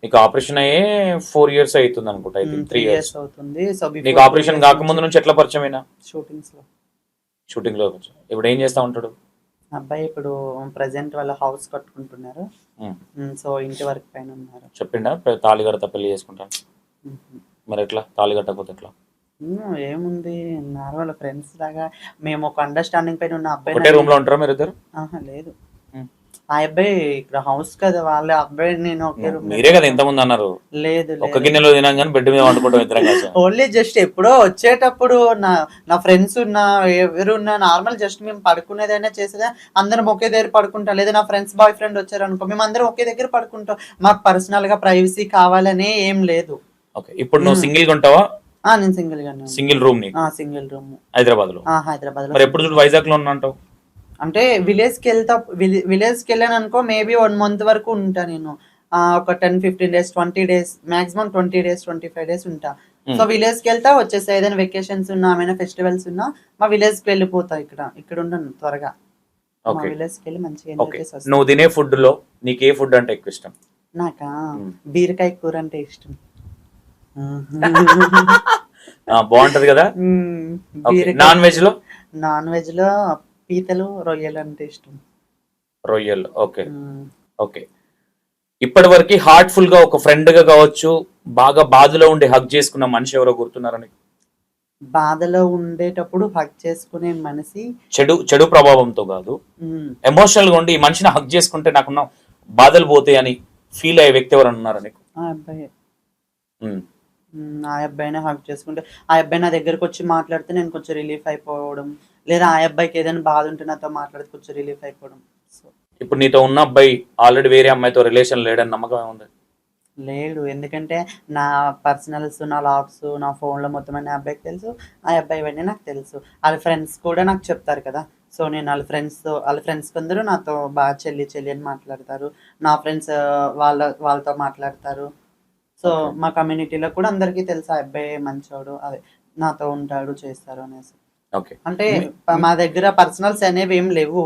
నీకు ఆపరేషన్ అయ్యే 4 years అవుతుంది అనుకుంటా. 3 years అవుతుంది. సో నీకు ఆపరేషన్ కాకముందు నుంచి ఎట్లా పరిచయం అయినా? షూటింగ్ లో. ఇప్పుడు ఏం చేస్తా ఉంటాడు అబ్బాయి? ఇప్పుడు ప్రెసెంట్ వాళ్ళ హౌస్ కట్టుకుంటున్నారు. సో ఇంటి వరకు పైన ఉన్నారు. చెప్పిండా తాళి కడతా పెళ్లి చేసుకుంటాను? మరి ఎట్లా తాళి కట్టకపోతే ఎట్లా? ఏముంది, నార్మల్ ఫ్రెండ్స్ లాగా మేము ఒక అండర్స్టాండింగ్ పైన ఉన్న అబ్బాయి. ఒకటే రూమ్ లో ఉంటారా మీరు ఇద్దరు? లేదు, ఆ అబ్బాయి ఇక్కడ హౌస్ కదా, వాళ్ళ అబ్బాయి నేను ఒకే రూమ్. మీరే కదా ఇంతకుముందు అన్నారు. లేదు, ఒక గిన్నెలో తినాం కానీ బెడ్ మీద వండుకుంటాం ఇద్దరం కలిసి. ఓన్లీ జస్ట్ ఎప్పుడో వచ్చేటప్పుడు నా ఫ్రెండ్స్ ఉన్నా ఎవరున్నా నార్మల్ జస్ట్ మేము పడుకునేదైనా చేసేదా అందరం ఒకే దగ్గర పడుకుంటాం. లేదా నా ఫ్రెండ్స్ బాయ్ ఫ్రెండ్ వచ్చారు అనుకో, మేము అందరం ఒకే దగ్గర పడుకుంటాం. మాకు పర్సనల్ గా ప్రైవసీ కావాలనే ఏం లేదు. ఓకే. ఇప్పుడు నువ్వు సింగిల్ గా ఉంటావా? నేను సింగిల్ గా. Single room? Single room Hyderabad లో. మరి ఎప్పుడు చూడు వైజాగ్ లో ఉన్నావు? అంటే విలేజ్ కి వెళ్ళాను అనుకో, మేబీ 1 month వరకు ఉంటా నేను. ఒక 10-15 days, 20 days, maximum 20 days, 25 days ఉంటా. సో విలేజ్ కి వెళ్తా, వచ్చేస్తా. ఏదైనా వెకేషన్స్ ఉన్నా, ఏమైనా ఫెస్టివల్స్ ఉన్నా మా విలేజ్ కి వెళ్ళిపోతా. ఇక్కడ ఉండను త్వరగా. విలేజ్ కి వెళ్ళి మంచిగా ఎంజాయ్ చేసి వస్తా. నువ్వు తినే ఫుడ్ లో నీకు ఏ ఫుడ్ అంటే ఎక్కువ ఇష్టం? నాకా బీరకాయ కూర అంటే ఇష్టం. బాగుంటది కదా. నాన్ వెజ్ లో పీతలు, రొయ్యలు అంటే ఇష్టం. రొయ్యలు. ఓకే. ఓకే. ఇప్పటి వరకు హార్ట్ఫుల్ గా ఒక ఫ్రెండ్ గా కావచ్చు, బాగా బాధలో ఉండి హగ్ చేసుకున్న మనిషి ఎవరో గుర్తున్నారని? బాధలో ఉండేటప్పుడు హగ్ చేసుకునే మనిషి చెడు ప్రభావంతో కాదు, ఎమోషనల్ గా ఉండి ఈ మనిషిని హగ్ చేసుకుంటే నాకున్న బాధలు పోతాయి అని ఫీల్ అయ్యే వ్యక్తి ఎవరు అన్నారా నీకు? అబ్బాయి. ఉమ్, ఆ అబ్బాయిని హగ్ చేసుకుంటే, ఆ అబ్బాయి నా దగ్గరకు వచ్చి మాట్లాడితే నేను కొంచెం రిలీఫ్ అయిపోవడం. లేదా ఆ అబ్బాయికి ఏదైనా బాధ ఉంటే నాతో మాట్లాడితే కొంచెం రిలీఫ్ అయిపోవడం. సో ఇప్పుడు నీతో ఉన్న అబ్బాయి ఆల్రెడీ వేరే అమ్మాయితో రిలేషన్ లేడని నమ్మకం ఏముంది? లేడు. ఎందుకంటే నా పర్సనల్స్, నా లాగ్స్, నా ఫోన్‌లో మొత్తం అన్నీ ఆ అబ్బాయికి తెలుసు. ఆ అబ్బాయి ఇవన్నీ నాకు తెలుసు. ఆళ్ళ ఫ్రెండ్స్ కూడా నాకు చెప్తారు కదా! సో, నేను ఆళ్ళ ఫ్రెండ్స్ అందరూ నాతో చెల్లి, చెల్లి అని మాట్లాడతారు. నా ఫ్రెండ్స్ వాళ్ళతో మాట్లాడతారు. So, okay. మా కమ్యూనిటీలో కూడా అందరికీ తెలుసు ఆ అబ్బాయి మంచోడు. అదే నాతో ఉంటాడు, చేస్తారు అనేసి. ఓకే. అంటే మీ- మా దగ్గర పర్సనల్స్ అనేవేమి లేవు.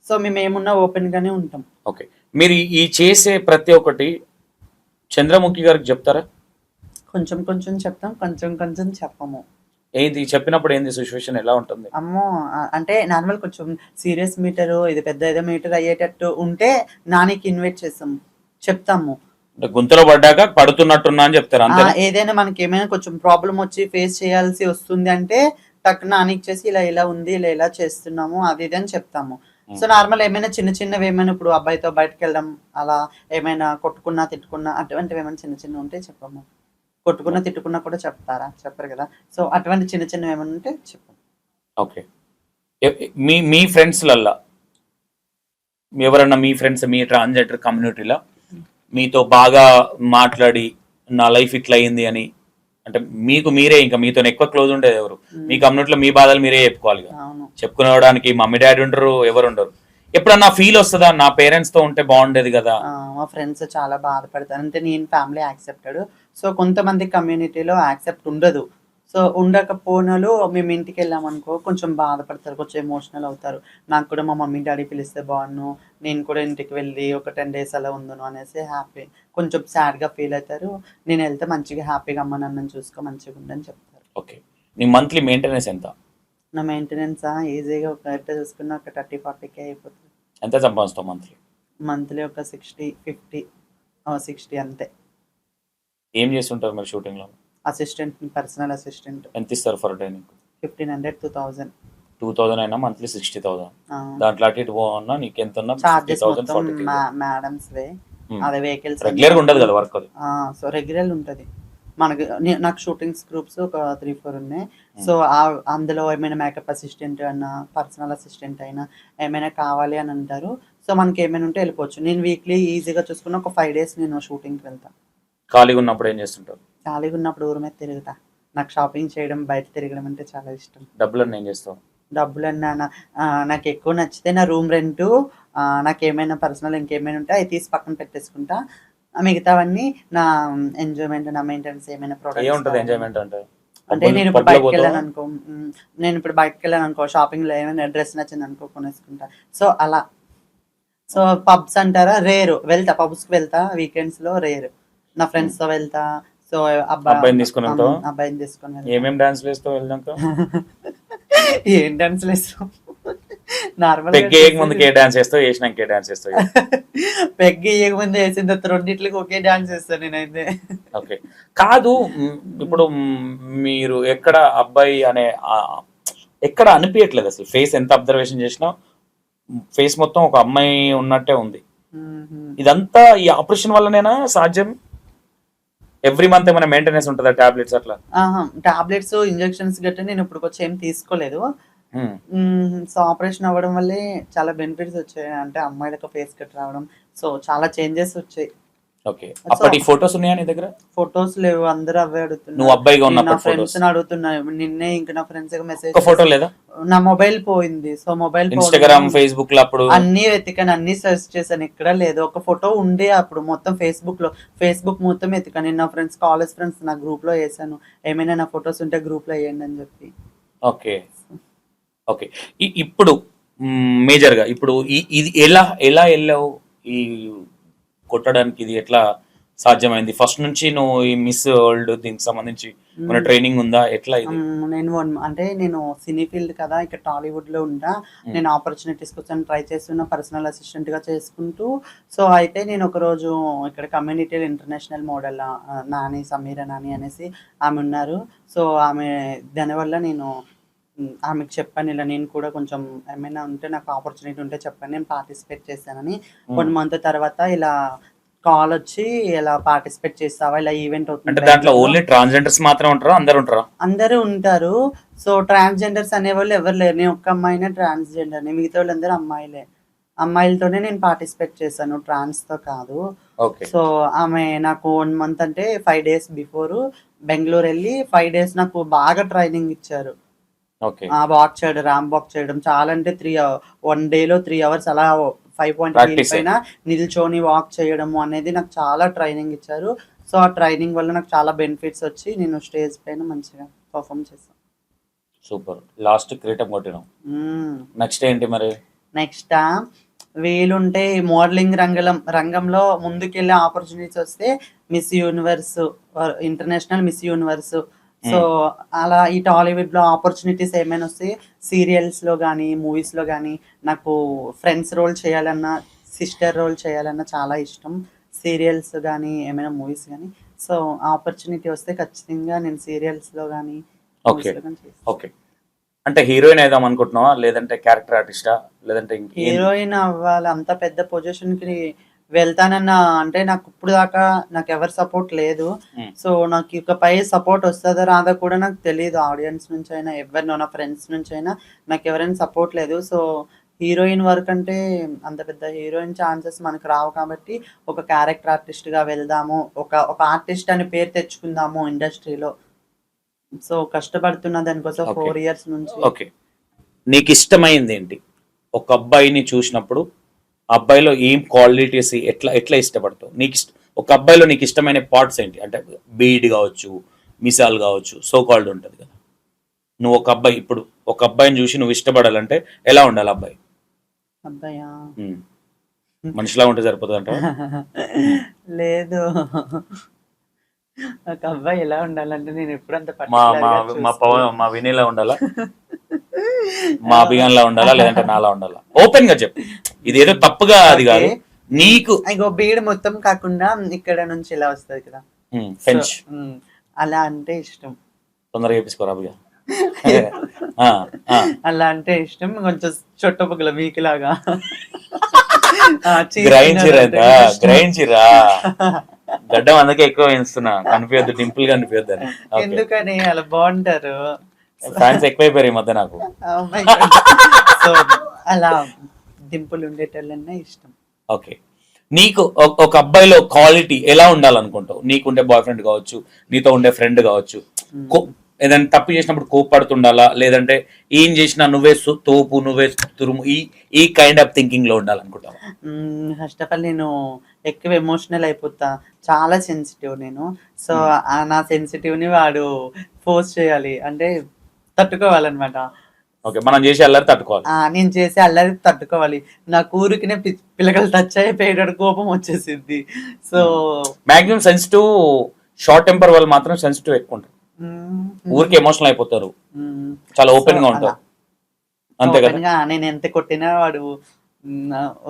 సో, మేమేమున్నా ఓపెన్‌గానే ఉంటాం. ఓకే. మీరు ఈ చేసే ప్రతి ఒక్కటి చంద్రముఖి గారికి చెప్తారా? కొంచెం కొంచెం చెప్తాం. కొంచెం కొంచెం చెప్పము. ఏంది చెప్పినప్పుడు ఏంది సిచ్యువేషన్ ఎలా ఉంటుంది? అమ్మో! అంటే నార్మల్ కొంచెం సీరియస్ మీటరు, ఇది పెద్ద ఏదో మీటర్ అయ్యేటట్టు ఉంటే నానికి ఇన్వైట్ చేస్తాము. చెప్తాము. అంటే గుంతలో పడ్డాక పడుతున్నట్టున్నా అని చెప్తారు అంతేనా? ఏదైనా మనకేమైనా కొంచెం ప్రాబ్లమ్ వచ్చి ఫేస్ చేయాల్సి వస్తుంది అంటే టక్కున నానికి చేసి ఇలా ఇలా ఉంది, ఇలా ఇలా చేస్తున్నాము అది ఇది అని చెప్తాము. సో, నార్మల్ ఏమైనా చిన్న చిన్నవి ఏమైనా ఇప్పుడు అబ్బాయితో బయటికెళ్ళడం అలా ఏమైనా కొట్టుకున్నా, తిట్టుకున్నా అటువంటివి ఏమైనా చిన్న చిన్నవి ఉంటే చెప్పము. కొట్టుకున్నా, తిట్టుకున్నా కూడా చెప్తారా? చెప్పరు కదా! సో, అటువంటి చిన్న చిన్నవి ఏమైనా ఉంటే చెప్పము. ఓకే. మీ మీ ఫ్రెండ్స్లల్లా ఎవరన్నా మీ ఫ్రెండ్స్ మీ ట్రాన్స్జెండర్ కమ్యూనిటీలో మీతో బాగా మాట్లాడి నా లైఫ్ ఇట్లా అయింది అని అంటే మీకు మీరే ఇంకా మీతో ఎక్కువ క్లోజ్ ఉండేది ఎవరు? మీ కమ్యూనిటీలో మీ బాధలు మీరే చెప్పుకోవాలి కదా. అవును. చెప్పుకోవడానికి మమ్మీ డాడీ ఉండరు, ఎవరు ఉండరు. ఎప్పుడన్నా ఫీల్ వస్తుందా నా పేరెంట్స్ తో ఉంటే బాగుండేది కదా? మా ఫ్రెండ్స్ చాలా బాధపడతారు. అంటే నేను ఫ్యామిలీ యాక్సెప్టెడ్. సో, కొంతమంది కమ్యూనిటీలో యాక్సెప్ట్ ఉండదు. సో, ఉండకపోనోళ్ళు మేము ఇంటికెళ్ళామనుకో కొంచెం బాధపడతారు. కొంచెం ఎమోషనల్ అవుతారు. నాకు కూడా మా మమ్మీ, డ్యాడీ పిలిస్తే బావున్ను. నేను కూడా ఇంటికి వెళ్ళి ఒక 10 డేస్ అలా ఉందును అనేసి కొంచెం సాడ్‌గా ఫీల్ అవుతారు. నేనెళ్తే మంచిగా హ్యాపీగా అమ్మ, నాన్నని చూసుకో మంచిగుండని చెప్తారు. ఓకే. నీ మంత్లీ మెయింటెనెన్స్ ఎంత? నా మెయింటెనెన్సా ఈజీగా ఒక ఎట్ట చూసుకున్నా ఒక 30, 40K అయిపోతది. ఎంత సంపాదిస్తావు మంత్లీ? మంత్లీ ఒక 60, 50 60 అంతే. ఏం చేస్తుంటారు మరి షూటింగ్ లో? Personal assistant. ఎంత ఇస్తారు ఫర్ డే నీకు? 1500, 2000. 2000 అయినా మంత్లీ 60,000. ఆ! దాంట్లో అటు ఇటు పోవన్నా నీకు ఎంత ఉన్నా చార్జెస్ 50,000 మొత్తం 40,000. మేడమ్స్‌వే. అదే వెహికల్స్ రెగ్యులర్ గా ఉండదు కదా వర్క్ అది. సో, రెగ్యులర్ ఉంటది. నాకు షూటింగ్స్ గ్రూప్స్ ఒక 3, 4 ఉన్నాయి. సో, అందులో ఏమైనా మేకప్ అసిస్టెంట్ అన్నా, పర్సనల్ అసిస్టెంట్ అయినా ఏమైనా కావాలి అని అంటారు. సో, మనకేమైనా ఉంటే వెళ్ళిపోవచ్చు. నేను వీక్లీ ఈజీగా చూసుకున్న ఒక 5 డేస్ నేను షూటింగ్‌కి వెళ్తా. ఖాళీగా ఉన్నప్పుడు ఏం చేస్తుంటారు? ఖాళీగా ఉన్నప్పుడు ఊరు మీద తిరుగుతా. నాకు షాపింగ్ చేయడం, బయట తిరగడం అంటే చాలా ఇష్టం. డబ్బులన్నీ ఏం చేస్తావు? డబ్బులన్నా నాకెక్కువ నచ్చితే నా రూమ్ రెంటు, నాకేమైనా పర్సనల్ ఇంకేమైనా ఉంటే అయి తీసి పక్కన పెట్టేసుకుంటా. మిగతావన్నీ నా ఎంజాయ్‌మెంట్, నా మెయింటెనెన్స్ ఏమైనా ప్రొడక్ట్స్ ఏముంటది ఎంజాయ్మెంట్ అంటే? అంటే పబ్బులు పోతావా? నేనిప్పుడు బయటికెళ్ళాననుకో షాపింగ్‌లో ఏమైనా డ్రెస్ నచ్చిందనుకో కొనేసుకుంటా. సో, అలా. సో, పబ్స్ అంటారా వెళ్తా పబ్స్‌కి వెళ్తా వీకెండ్స్‌లో రేర్. నా ఫ్రెండ్స్‌తో వెళ్తా. సో, అబ్బాయిని తీసుకొని వెళ్తావా? అబ్బాయిని తీసుకొని వెళ్తా. ఏమేం డాన్స్ వేస్తావు వెళ్ళాక? ఏం డాన్స్‌లేస్తాం. నార్మల్‌గా పెగ్ ఏయక ముందుకు ఏ డాన్స్ వేస్తావు, వేసినాక ఏ డాన్స్ వేస్తావు? పెగ్ ఎయ్యకముందే ఏసిన తర్వాత రెండిట్లకి ఒకే డాన్స్ ఏస్తా నేనైతే. ఓకే. కాదు ఇప్పుడు మీరు ఎక్కడ అబ్బాయి అనే ఎక్కడ అనిపించట్లేదు అసలు. ఫేస్ ఎంత అబ్జర్వేషన్ చేసినా ఫేస్ మొత్తం ఒక అమ్మాయి ఉన్నట్టే ఉంది. హుహు. ఇదంతా ఈ ఆపరేషన్ వల్లనేనా సాధ్యం? ఎవ్రీ మంత్ ఏమైనా మెయింటెనెన్స్ ఉంటుందా టాబ్లెట్స్ అట్లా? టాబ్లెట్స్, ఇంజెక్షన్స్ గట్టా నేను ఇప్పటికొచ్చి ఏం తీసుకోలేదు. సో, ఆపరేషన్ అవ్వడం వల్లే చాలా బెనిఫిట్స్ వచ్చాయి. అంటే అమ్మాయిలకి ఫేస్ కట్ రావడం. సో, చాలా చేంజెస్ వచ్చాయి. ఓకే. అప్పటి ఫోటోస్ ఉన్నాయా నీ దగ్గర? ఫోటోస్ లేవు. అందరూ అవే అడుగుతున్నారు. నువ్వు అబ్బాయిగా నా ఉన్నప్పటి ఫోటోస్? ఫ్రెండ్స్‌ని అడుగుతున్నా. నిన్నే ఇంకా నా ఫ్రెండ్స్‌కి మెసేజ్ ఒక ఫోటో లేదా? నా మొబైల్ పోయింది. సో, మొబైల్ ఇన్‌స్టాగ్రామ్, ఫేస్‌బుక్ లో అప్పుడు అన్నీ వెతికాను. అన్నీ సెర్చ్ చేశాను. ఎక్కడా లేదు. ఒక ఫోటో ఉండే అప్పుడు మొత్తం ఫేస్‌బుక్ మొత్తం వెతికాను. నేను నా ఫ్రెండ్స్, కాలేజ్ ఫ్రెండ్స్ నా గ్రూప్‌లో ఏసాను. ఏమైనా నా ఫోటోస్ ఉంటే గ్రూప్‌లో ఎయ్యండి అని చెప్పి. ఓకే. ఓకే. ఇప్పుడు మేజర్ గా ఇప్పుడు ఇది ఎలా వెళ్ళావు ఈ కొట్టడానికి? ఇది ఎట్లా సాధ్యమైంది? ఫస్ట్ నుంచి నువ్వు ఈ మిస్ వరల్డ్ దీనికి సంబంధించి మన ట్రైనింగ్ ఉందా? ఎట్లా ఇది? నేను సినీ ఫీల్డ్ కదా, ఇక్కడ టాలీవుడ్‌లో ఉంటా. నేను ఆపర్చునిటీస్ కోసం ట్రై చేస్తున్నా. పర్సనల్ అసిస్టెంట్‌గా చేసుకుంటూ. సో, అయితే నేను ఒకరోజు ఇక్కడ కమ్యూనిటీలో ఇంటర్నేషనల్ మోడల్ సమీరా నాని అనేసి ఆమె ఉన్నారు. సో, దానివల్ల నేను ఆమెకు చెప్పాను. ఇలా నేను కూడా కొంచెం ఏమైనా ఉంటే నాకు ఆపర్చునిటీ ఉంటే చెప్పండి. నేను పార్టిసిపేట్ చేశానని. 1 మంత్ తర్వాత ఇలా కాల్ వచ్చి ఇలా పార్టిసిపేట్ చేస్తావా, ఇలా ఈవెంట్ అంటే అవుతుంది దాంట్లో బెంగళూరులో. ఓన్లీ ట్రాన్స్జెండర్స్ మాత్రం ఉంటారా, అందరు ఉంటారా? అందరూ ఉంటారు. సో ట్రాన్స్జెండర్స్ అనేవాళ్ళు ఎవరు లేరు. నేను ఒక్క అమ్మాయినే ట్రాన్స్జెండర్ని, మిగతా వాళ్ళందరూ అమ్మాయిలే. అమ్మాయిలతోనే నేను పార్టిసిపేట్ చేశాను, ట్రాన్స్తో కాదు. ఓకే. సో ఆమె నాకు 1 మంత్ అంటే 5 days బిఫోర్ బెంగళూరు వెళ్ళి 5 days నాకు బాగా ట్రైనింగ్ ఇచ్చారు. ఓకే. వాక్ చేయడం, ర్యాంప్ వాక్ చేయడం చాలా అంటే 1 డేలో 3 hours అలా 5.8 ప్రాక్టీస్ పైన నిల్చొని వాక్ చేయడము అనేది నాకు చాలా ట్రైనింగ్ ఇచ్చారు. సో ఆ ట్రైనింగ్ వల్ల నాకు చాలా బెనిఫిట్స్ వచ్చి నేను స్టేజ్ పైన మంచిగా పర్ఫామ్ చేశాను. సూపర్. లాస్ట్ కిరీటం కొట్టినాం. నెక్స్ట్ ఏంటి మరి? నెక్స్ట్ వీలుంటే మోడలింగ్ రంగంలో ముందుకెళ్ళే ఆపర్చునిటీస్ వస్తే miss universe, international miss universe, so అలా ఈ టాలీవుడ్ లో ఆపర్చునిటీస్ ఏమైనా వస్తే సీరియల్స్ లో కానీ మూవీస్ లో కానీ నాకు ఫ్రెండ్స్ రోల్ చేయాలన్నా, సిస్టర్ రోల్ చేయాలన్నా చాలా ఇష్టం. సీరియల్స్ కానీ ఏమైనా మూవీస్ కానీ, సో ఆపర్చునిటీ వస్తే ఖచ్చితంగా నేను సీరియల్స్ లో కానీ ఓకే. ఓకే. అంటే హీరోయిన్ అయిదాం అనుకుంటున్నావా, లేదంటే క్యారెక్టర్ ఆర్టిస్టా, లేదంటే ఇంకేం? హీరోయిన్ అవ్వాలి, అంత పెద్ద పొజిషన్ కి వెళ్తానన్న అంటే నాకు ఇప్పుడు దాకా నాకు ఎవరి సపోర్ట్ లేదు. సో నాకు ఇకపై సపోర్ట్ వస్తుందో రాదో కూడా నాకు తెలియదు. ఆడియన్స్ నుంచి అయినా ఎవరినో, నా ఫ్రెండ్స్ నుంచి అయినా నాకు ఎవరైనా సపోర్ట్ లేదు. సో హీరోయిన్ వర్క్ అంటే అంత పెద్ద హీరోయిన్ ఛాన్సెస్ మనకు రావు కాబట్టి ఒక క్యారెక్టర్ ఆర్టిస్ట్ గా వెళ్దాము, ఒక ఆర్టిస్ట్ అని పేరు తెచ్చుకుందాము ఇండస్ట్రీలో. సో కష్టపడుతున్న దానికోసం Okay. 4 years నుంచి. ఓకే. నీకు ఇష్టమైంది ఏంటి? ఒక అబ్బాయిని చూసినప్పుడు ఆ అబ్బాయిలో ఏం క్వాలిటీస్ ఎట్లా ఎట్లా ఇష్టపడతావు? ఒక అబ్బాయిలో నీకు ఇష్టమైన పార్ట్స్ ఏంటి? అంటే బీడ్ కావచ్చు, మిసాల్ కావచ్చు, సో కాల్డ్ ఉంటుంది కదా. నువ్వు ఇప్పుడు ఒక అబ్బాయిని చూసి నువ్వు ఇష్టపడాలంటే ఎలా ఉండాలి అబ్బాయి? అబ్బాయా? మనిషిలా ఉంటే సరిపోతుంది అంట. లేదు, ఒక అబ్బాయి ఎలా ఉండాలంటే నేను ఎప్పుడు అంత మా మా మా పవన్ మా వినీలా ఉండాలా, మా అభిగాన్లా ఉండాలా, లేదంటే నాలా ఉండాలా? ఓపెన్ గా చెప్పు. ఇది ఏదో తప్పుగా అది కాదు. నీకు ఇంకో బీడ్ మొత్తం కాకుండా ఇక్కడ నుంచి ఇలా వస్తుంది కదా, ఫెంచ్, అలా అంటే ఇష్టం. తొందరగా చేపించుకోరా అభిగా. అలా అంటే ఇష్టం. కొంచెం చొట్టపుగల మీకులాగా గ్రహించిరా. గడ్డం అందుకే ఎక్కువ వేస్తున్నా, కనిపించద్దు, డింపుల్ కనిపించద్దు అని. ఎందుకని అలా బాగుంటారు, ఫ్యాన్స్ ఎక్కువైపోయారు ఈ మధ్య నాకు. సో అలా డింపుల్ ఉండేటోళ్ళన్నా ఇష్టం. ఓకే. నీకు ఒక అబ్బాయిలో క్వాలిటీ ఎలా ఉండాలనుకుంటావు? నీకుండే బాయ్ ఫ్రెండ్ కావచ్చు, నీతో ఉండే ఫ్రెండ్ కావచ్చు, ఏదైనా తప్పు చేసినప్పుడు కోప్పడుతుండాలా, లేదంటే ఏం చేసినా నువ్వే తోపు, నువ్వే తురుము, ఈ కైండ్ ఆఫ్ థింకింగ్ లో ఉండాలనుకుంటావా? ఫస్ట్ ఆఫ్ ఆల్ నేను ఎక్కువ ఎమోషనల్ అయిపోతా, చాలా సెన్సిటివ్ నేను. సో నా సెన్సిటివ్ ని వాడు ఫోర్స్ చేయాలి అంటే తట్టుకోవాలన్నమాట. ఓకే. మనం చేసి అల్లరి తట్టుకోవాలి. నేను చేసి అల్లరి తట్టుకోవాలి. నా ఊరికినే పిల్లకలు టచ్ అయిపోయాడు కోపం వచ్చేసింది. So maximum sensitive, short temper వాళ్ళు మాత్రం సెన్సిటివ్ ఎక్కువ ఉంటారు, ఊరికి ఎమోషనల్ అయిపోతారు, చాలా ఓపెన్ గా ఉంటారు. అంతే కదా. నేను ఎంత కొట్టినా వాడు